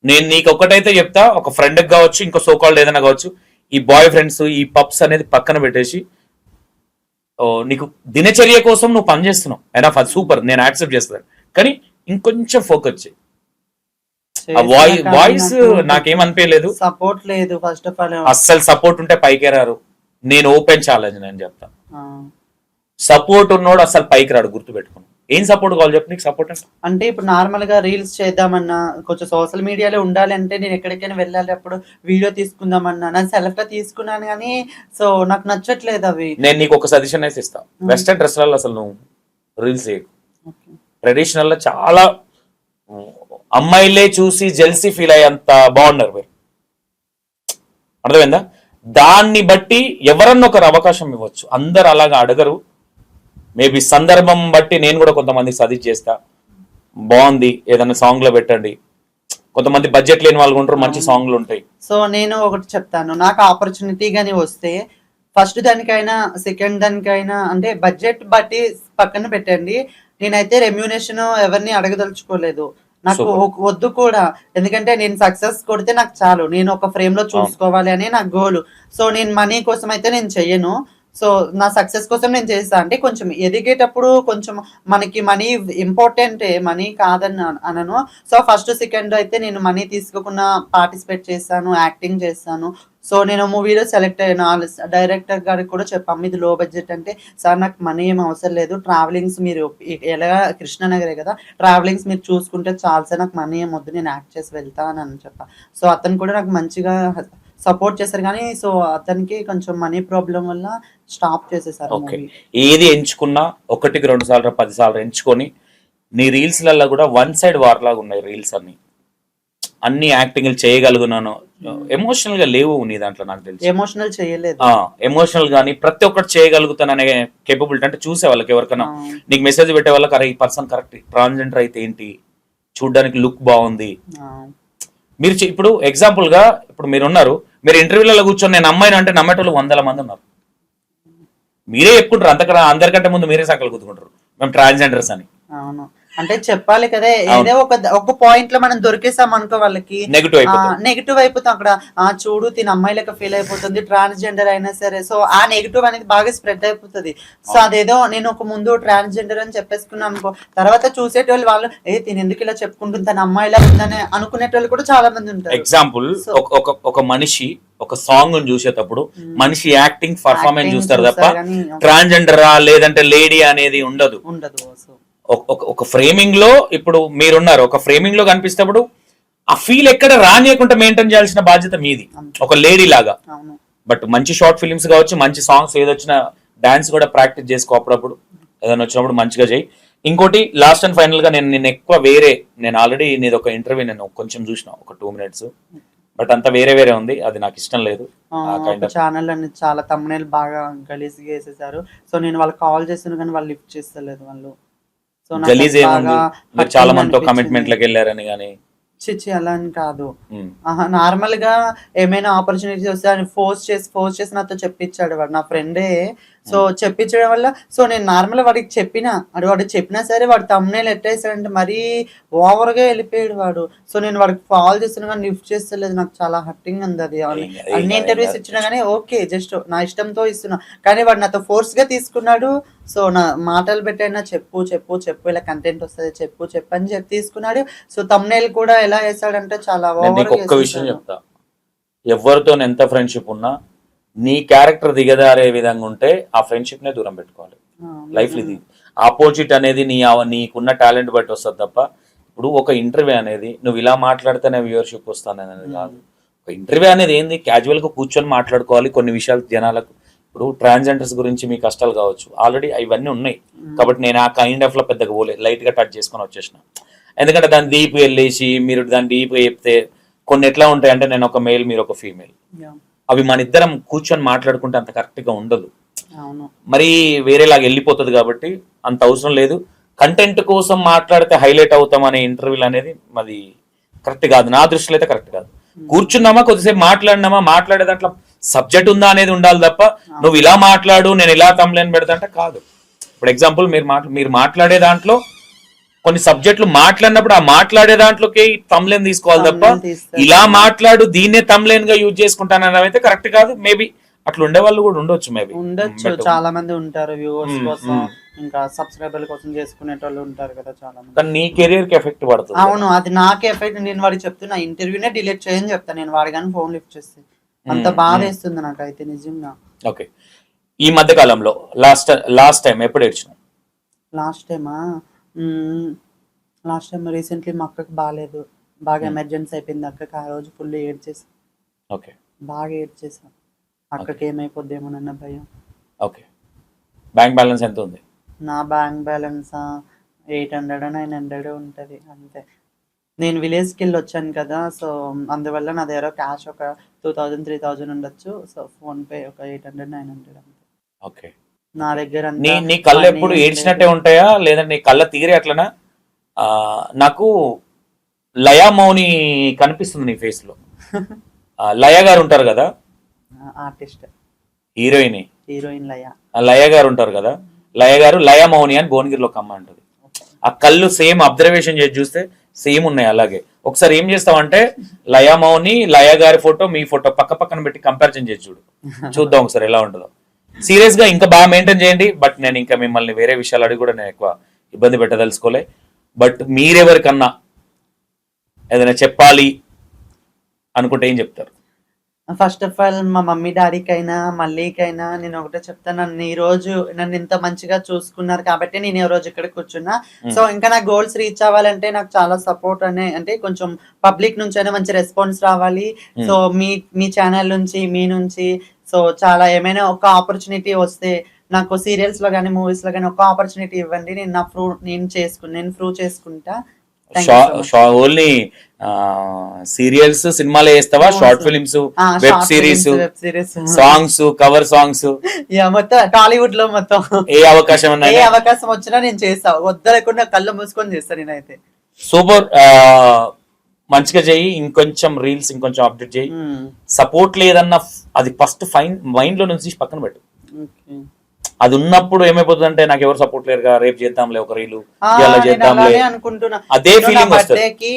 నేను నీకు ఒక్కటైతే చెప్తా, ఒక ఫ్రెండ్ కావచ్చు, ఇంకో సోకాల్డ్ ఏదైనా కావచ్చు, ఈ బాయ్ ఫ్రెండ్స్, ఈ పబ్స్ అనేది పక్కన పెట్టేసి నీకు దినచర్య కోసం నువ్వు పని చేస్తున్నావు, అయినా అది సూపర్, నేను యాక్సెప్ట్ చేస్తాను. కానీ ఇంకొంచెం ఫోకస్ చేయి. వాయిస్ నాకేమనిపించలేదు, సపోర్ట్ లేదు. ఫస్ట్ ఆఫ్ ఆల్ అస్సలు సపోర్ట్ ఉంటే పైకే రారు. నేను ఓపెన్ ఛాలెంజ్ నేను చెప్తా, సపోర్ట్ ఉన్నోడు అసలు పైకి రాడు, గుర్తుపెట్టుకున్నాను. ఏం సపోర్ట్ కావాలి చెప్పు నీకు? సపోర్ట్ అంటే ఇప్పుడు నార్మల్ గా రీల్స్ చేద్దామన్నా, కొంచెం సోషల్ మీడియాలో ఉండాలి అంటే, నేను ఎక్కడికైనా వెళ్ళాలి అప్పుడు వీడియో తీసుకుందామన్నా, నేను సెల్ఫ్ గా తీసుకున్నాను కానీ సో నాకు నచ్చట్లేదు అవి. నేను నీకు ఒక సజెషన్ అయితే ఇస్తా, వెస్టర్న్ డ్రెస్లలో అసలు నువ్వు రీల్స్ చేయకు. ట్రెడిషనల్ లో చాలా అమ్మాయిలే చూసి జెల్సీ ఫీల్ అయ్యేంత బాగున్నారు మీరు, అర్థమైందా? దాన్ని బట్టి ఎవరన్నా ఒకరు అవకాశం ఇవ్వచ్చు, అందరు అలాగా అడగరు. మేబీ సందర్భం బట్టి నేను కూడా కొంతమందికి సజెస్ట్ చేస్తా, బాగుంది ఏదైనా సాంగ్ లో పెట్టండి. కొంతమంది బడ్జెట్ లేని వాళ్ళు ఉంటారు, మంచి సాంగ్లు ఉంటాయి. సో నేను ఒకటి చెప్తాను, నాకు ఆపర్చునిటీ గానీ వస్తే ఫస్ట్ దానికైనా సెకండ్ దానికైనా, అంటే బడ్జెట్ బట్టి పక్కన పెట్టండి. నేనైతే రెమ్యూనేషన్ ఎవరిని అడగదలుచుకోలేదు, నాకు వద్దు కూడా. ఎందుకంటే నేను సక్సెస్ కొడితే నాకు చాలు, నేను ఒక ఫ్రేమ్ లో చూసుకోవాలి అనే నా గోల్. సో నేను మనీ కోసం అయితే నేను చెయ్యను. సో నా సక్సెస్ కోసం నేను చేస్తా. అంటే కొంచెం ఎదిగేటప్పుడు కొంచెం మనకి మనీ ఇంపార్టెంట్, మనీ కాదని అనను. సో ఫస్ట్ సెకండ్ అయితే నేను మనీ తీసుకోకుండా పార్టిసిపేట్ చేస్తాను, యాక్టింగ్ చేస్తాను. సో నేను మూవీలో సెలెక్ట్ అయిన డైరెక్టర్ గారికి కూడా చెప్పాము, ఇది లో బడ్జెట్ అంటే, సార్ నాకు మనీ ఏం అవసరం లేదు, ట్రావెలింగ్స్ మీరు ఎలాగా కృష్ణానగరే కదా, ట్రావెలింగ్స్ మీరు చూసుకుంటే చాలు సార్, నాకు మనీ ఏం వద్దు, నేను యాక్ట్ చేసి వెళ్తాను అని చెప్పా. సో అతను కూడా నాకు మంచిగా సపోర్ట్ చేశారు, కానీ సో అతనికి కొంచెం మనీ ప్రాబ్లం వల్ల స్టాప్ చేసేసారు. ఓకే, ఏది ఎంచుకున్నా 1కి 2 సార్లు 10 సార్లు ఎంచుకొని, నీ రీల్స్ లలో కూడా వన్ సైడ్ వార్ లాగా ఉన్నాయి రీల్స్ అన్ని యాక్టింగ్ చేయగలుగున్నాను, ఎమోషనల్ గా లేవు నీ దాంట్లో. నాకు తెలిసి ఎమోషనల్ చేయలేదు, ఎమోషనల్ గానీ ప్రతి ఒక్కటి చేయగలుగుతాననే కేపబిలిటీ. అంటే చూసే వాళ్ళకి ఎవరికైనా నీకు మెసేజ్ పెట్టే వాళ్ళకి, అరే ఈ పర్సన్ కరెక్ట్ ట్రాన్స్జెండర్ అయితే ఏంటి, చూడడానికి లుక్ బాగుంది. మీరు ఇప్పుడు ఎగ్జాంపుల్ గా ఇప్పుడు మీరు ఉన్నారు, మీరు ఇంటర్వ్యూలలో కూర్చొని నేను అమ్మాయిని అంటే నమ్మేటోళ్ళు 100 మంది ఉన్నారు. మీరే చెప్పుకుంటారు, అంతకన్నా అందరికంటే ముందు మీరే సకలు కూతుకుంటారు మేము ట్రాన్స్జెండర్స్ అని. అంటే చెప్పాలి కదా, ఏదో ఒక పాయింట్ లో మనం దొరికేసాం అనుకో వాళ్ళకి నెగిటివ్ అయిపోతాం అక్కడ. చూడు తిన అమ్మాయి లెక్క ఫీల్ అయిపోతుంది, ట్రాన్స్జెండర్ అయినా సరే. సో ఆ నెగిటివ్ అనేది బాగా స్ప్రెడ్ అయిపోతుంది. సో అదేదో నేను ఒక ముందు ట్రాన్స్జెండర్ అని చెప్పేసుకున్నాను అనుకో, తర్వాత చూసేటోళ్ళు వాళ్ళు తిని ఎందుకు ఇలా చెప్పుకుంటుంది, తన అమ్మాయిలా ఉందని అనుకునేటోళ్ళు కూడా చాలా మంది ఉంటారు. ఎగ్జాంపుల్ ఒక మనిషి ఒక సాంగ్ చూసేటప్పుడు మనిషి యాక్టింగ్ పర్ఫార్మెన్స్ చూస్తారు తప్ప ట్రాన్స్జెండరా లేదంటే లేడీ అనేది ఉండదు. ఒక ఫ్రేమింగ్ లో ఇప్పుడు మీరున్నారు, ఒక ఫ్రేమింగ్ లో కనిపిస్తేప్పుడు ఆ ఫీల్ ఎక్కడ రానియకుండా మెయింటైన్ చేయాల్సిన బాధ్యత మీది ఒక లేడీ లాగా. బట్ మంచి షార్ట్ ఫిలిమ్స్ కావచ్చు, మంచి సాంగ్స్ ఏదొచ్చినా డాన్స్ కూడా ప్రాక్టీస్ చేసుకో, అప్పుడప్పుడు ఏదైనా వచ్చినప్పుడు మంచిగా చేయి. ఇంకోటి లాస్ట్ అండ్ ఫైనల్ గా నేను ఎక్కువ నేను ఆల్రెడీ నీది ఒక ఇంటర్వ్యూ నేను కొంచెం చూసిన, ఒక 2 minutes, బట్ అంతా వేరే ఉంది, అది నాకు ఇష్టం లేదు. ఛానల్ అని చాలా తమ్మునేలు బాగా గలీజ్గా వేసేసారు. సో నేను వాళ్ళకి కాల్ చేస్తున్నా కానీ వాళ్ళు లిఫ్ట్ చేస్తలేదు వాళ్ళు. సో గలీజ్ ఏముంది, చాలా మందితో కమిట్మెంట్లకు వెళ్ళారని కానీ చిచ్చి అలా అని కాదు. నార్మల్ గా ఏమైనా ఆపర్చునిటీస్ వస్తే అని ఫోర్స్ చేసి నాతో చెప్పించాడు వాడు, నా ఫ్రెండే. సో చెప్పించడం వల్ల సో నేను నార్మల్ వాడికి వాడు చెప్పినా సరే వాడు తమ్మునేలు ఎట్టేసాడంటే మరీ ఓవర్ గా వెళ్ళిపోయాడు వాడు. సో నేను వాడికి కాల్ చేస్తున్నా కానీ లిఫ్ట్ చేస్తలేదు, నాకు చాలా హర్టింగ్ ఉంది అది. అన్ని ఇంటర్వ్యూస్ ఇచ్చినా కానీ ఓకే, జస్ట్ నా ఇష్టంతో ఇస్తున్నా, కానీ వాడు నాతో ఫోర్స్ గా తీసుకున్నాడు. సో నా మాటలు పెట్టైనా చెప్పు ఇలా కంటెంట్ వస్తుంది చెప్పు అని చెప్పి తీసుకున్నాడు. సో తమ్మునేలు కూడా ఎలా వేసాడంటే చాలా ఓవర్. ఒక్క విషయం చెప్తా, ఎవరితో ఎంత ఫ్రెండ్షిప్ ఉన్నా నీ క్యారెక్టర్ దిగదారే విధంగా ఉంటే ఆ ఫ్రెండ్షిప్ నే దూరం పెట్టుకోవాలి. లైఫ్ ఇది ఆపోజిట్ అనేది నీకున్న టాలెంట్ బట్టి వస్తుంది తప్ప ఇప్పుడు ఒక ఇంటర్వ్యూ అనేది నువ్వు ఇలా మాట్లాడితేనే వ్యూవర్షిప్ వస్తాననేది కాదు. ఒక ఇంటర్వ్యూ అనేది ఏంది, క్యాజువల్ గా కూర్చొని మాట్లాడుకోవాలి కొన్ని విషయాలు జనాలకు. ఇప్పుడు ట్రాన్స్జెండర్స్ గురించి మీ కష్టాలు కావచ్చు, ఆల్రెడీ ఇవన్నీ ఉన్నాయి కాబట్టి నేను ఆ కైండ్ ఆఫ్ లో పెద్దగా పోలేదు, లైట్ గా టచ్ చేసుకొని వచ్చేసిన. ఎందుకంటే దాన్ని డీప్ వెళ్ళేసి మీరు దాన్ని డీప్ చెప్తే కొన్ని ఎట్లా ఉంటాయి అంటే నేను ఒక మేల్ మీరు ఒక ఫీమేల్, అవి మన ఇద్దరం కూర్చొని మాట్లాడుకుంటే అంత కరెక్ట్ గా ఉండదు, మరి వేరేలాగా వెళ్ళిపోతుంది. కాబట్టి అంత అవసరం లేదు. కంటెంట్ కోసం మాట్లాడితే హైలైట్ అవుతాం అనే ఇంటర్వ్యూలు అనేది అది కరెక్ట్ కాదు, నా దృష్టిలో అయితే కరెక్ట్ కాదు. కూర్చున్నామా కొద్దిసేపు మాట్లాడే దాంట్లో సబ్జెక్ట్ ఉందా అనేది ఉండాలి తప్ప నువ్వు ఇలా మాట్లాడు నేను ఇలా తమ్ములేని పెడతా అంటే కాదు. ఇప్పుడు ఎగ్జాంపుల్ మీరు మాట్లాడే దాంట్లో కొన్ని సబ్జెక్టులు మాట్లాడినప్పుడు ఆ మాట్లాడే దాంట్లోకి తమ్లేన్ తీసుకోవాలి తప్ప ఇలా మాట్లాడు దీన్నే తమ్లేన్ గా యూజ్ చేసుకుంటానని అయితే కరెక్ట్ కాదు. మేబీ అట్లా ఉండే వాళ్ళు కూడా ఉండొచ్చు, మేబీ ఉండొచ్చు, చాలా మంది ఉంటారు వ్యూవర్స్ కోసం ఇంకా సబ్స్క్రైబర్ల కోసం చేసుకునే వాళ్ళు ఉంటారు కదా చాలా మంది. కానీ నీ కెరీర్ కి ఎఫెక్ట్ పడుతుంది. అవును, అది నాకే ఎఫెక్ట్. నేను వాడికి చెప్తున్నా ఇంటర్వ్యూనే డిలీట్ చేయని చెప్తాను నేను, వాడి కానీ ఫోన్ లిఫ్ట్ చేస్తే అంత బాధ వేస్తుంది నాకైతే నిజంగా. ఓకే, ఈ మధ్య కాలంలో లాస్ట్ టైం ఎప్పుడు ఏడ్చినావు? లాస్ట్ టైం రీసెంట్లీ మా అక్కకి బాగాలేదు, బాగా ఎమర్జెన్సీ అయిపోయింది అక్కకి. ఆ రోజు ఫుల్ ఏడ్చేసా. ఓకే, బాగా ఏడ్చేసా, అక్కకి ఏమైపోద్దేమోనన్న భయం. ఓకే, బ్యాంక్ బ్యాలెన్స్ ఎంత ఉంది? నా బ్యాంక్ బ్యాలెన్స్ 800-900 ఉంటుంది అంతే. నేను విలేజ్కి వెళ్ళి వచ్చాను కదా, సో అందువల్ల నా దగ్గర క్యాష్ ఒక 2000-3000 ఉండొచ్చు. సో ఫోన్పే ఒక 800-900 అంతే. ఓకే, నా దగ్గర నీ కళ్ళు ఎప్పుడు ఏడ్చినట్టే ఉంటాయా లేదంటే నీ కళ్ళ తీరే అట్లనా? నాకు లయా మౌని కనిపిస్తుంది నీ ఫేస్ లో. లయ గారు ఉంటారు కదా, ఆర్టిస్ట్, హీరోయిన్ లయ గారు ఉంటారు కదా, లయ గారు లయా మౌని అని భువనగిరిలో ఒక అమ్మాయి ఉంటుంది. ఆ కళ్ళు సేమ్ అబ్జర్వేషన్ చేసి చూస్తే సేమ్ ఉన్నాయి. అలాగే ఒకసారి ఏం చేస్తావంటే లయా మౌని లయ గారి ఫోటో మీ ఫోటో పక్క పక్కన పెట్టి కంపారిజన్ చేసి చూద్దాం ఒకసారి ఎలా ఉంటుందో. సీరియస్ గా ఇంకా బాగా మెయింటైన్ చేయండి. బట్ నేను ఇంకా మిమ్మల్ని వేరే విషయాలు అడిగి కూడా నేను ఎక్కువ ఇబ్బంది పెట్టదలుచుకోలే. బట్ మీరెవరికన్నా ఏదైనా చెప్పాలి అనుకుంటే ఏం చెప్తారు? ఫస్ట్ ఆఫ్ ఆల్ మా మమ్మీ డాడీకైనా మల్లీకైనా నేను ఒకటే చెప్తాను, నన్ను ఇంత మంచిగా చూసుకున్నారు కాబట్టి నేను ఈ రోజు ఇక్కడ కూర్చున్నా. సో ఇంకా నా గోల్స్ రీచ్ అవ్వాలంటే నాకు చాలా సపోర్ట్ అంటే కొంచెం పబ్లిక్ నుంచి అయినా మంచి రెస్పాన్స్ రావాలి. సో మీ ఛానల్ నుంచి మీ నుంచి సో చాలా ఏమైనా ఒక ఆపర్చునిటీ వస్తే నాకు సీరియల్స్ లో కానీ మూవీస్ లో కానీ ఒక ఆపర్చునిటీ ఇవ్వండి, నేను ప్రూవ్ చేసుకుంటా. ఓన్లీ సీరియల్స్ సినిమాలే చేస్తావా? Short films, web series, songs, cover songs మొత్తం టాలీవుడ్ లో మొత్తం ఏ అవకాశం వచ్చినా నేను చేస్తా, వద్దలేకుండా కళ్ళు మూసుకొని చేస్తా నేనైతే. సూపర్, మంచిగా చెయ్యి. ఇంకొంచెం రీల్స్ ఇంకొంచెం అప్డేట్ చేయి. సపోర్ట్ లేదన్న అది ఫస్ట్ మైండ్ లో నుంచి పక్కన పెట్టు. అది ఉన్నప్పుడు ఏమైపోతుంది అంటే నాకు ఎవరు సపోర్ట్ లేరుగా, రేపు చేద్దాంలే ఒక రీలు, ఇలా నేను చేద్దాంలే, అలానే అనుకుంటున్నా. అదే నేను నా ఫీలింగ్ వస్తుంది. బర్త్డేకి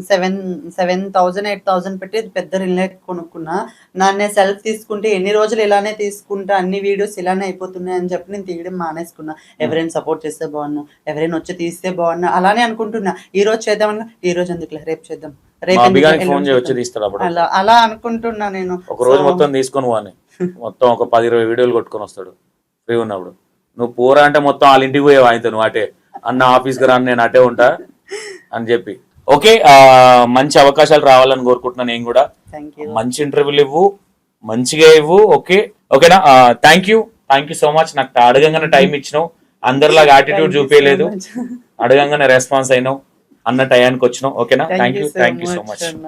7,000-8,000 పెట్టి పెద్ద రిలేట్ కొనుక్కున్నా. నేను సెల్ఫ్ తీసుకుంటే ఎన్ని రోజులు ఇలానే తీసుకుంటా, అన్ని వీడియోస్ ఇలానే అయిపోతున్నాయి అని చెప్పి నేను తీయడం మానేసుకున్నా. ఎవరైనా సపోర్ట్ చేస్తే బాగున్నా, ఎవరైనా వచ్చి తీస్తే బాగున్నా అలానే అనుకుంటున్నా. ఈ రోజు చేద్దామని, ఈ రోజు ఎందుకులే రేపు చేద్దాం, రేపు మా ఎందుకు, అభిగానికి ఫోన్ ఎల్లుండి చేసి వచ్చి చేద్దాం. తీస్తాడు అప్పుడు. అలా అనుకుంటున్నా నేను. ఒక రోజు So, మొత్తం తీసుకొని పోని, మొత్తం ఒక 10-20 వీడియోలు కొట్టుకొని వస్తాడు ఫ్రీ ఉన్నప్పుడు. నువ్వు పోరా అంటే మొత్తం వాళ్ళ ఇంటికి పోయేవా అయితే, నువ్వు అటే అన్న ఆఫీస్కి రాని నేను అటే ఉంటా అని చెప్పి. ఓకే, మంచి అవకాశాలు రావాలని కోరుకుంటున్నాను నేను కూడా. thank you. మంచి ఇంటర్వ్యూలు ఇవ్వు, మంచిగా ఇవ్వు. ఓకేనా? Thank you so much. నాకు అడగంగానే టైం ఇచ్చినావు, అందరిలాగా యాటిట్యూడ్ Thank you so చూపించలేదు, much. అడగంగానే రెస్పాన్స్ అయినావు, అన్న టయానికి వచ్చినావు. ఓకేనా? Thank you so so much. అన్న.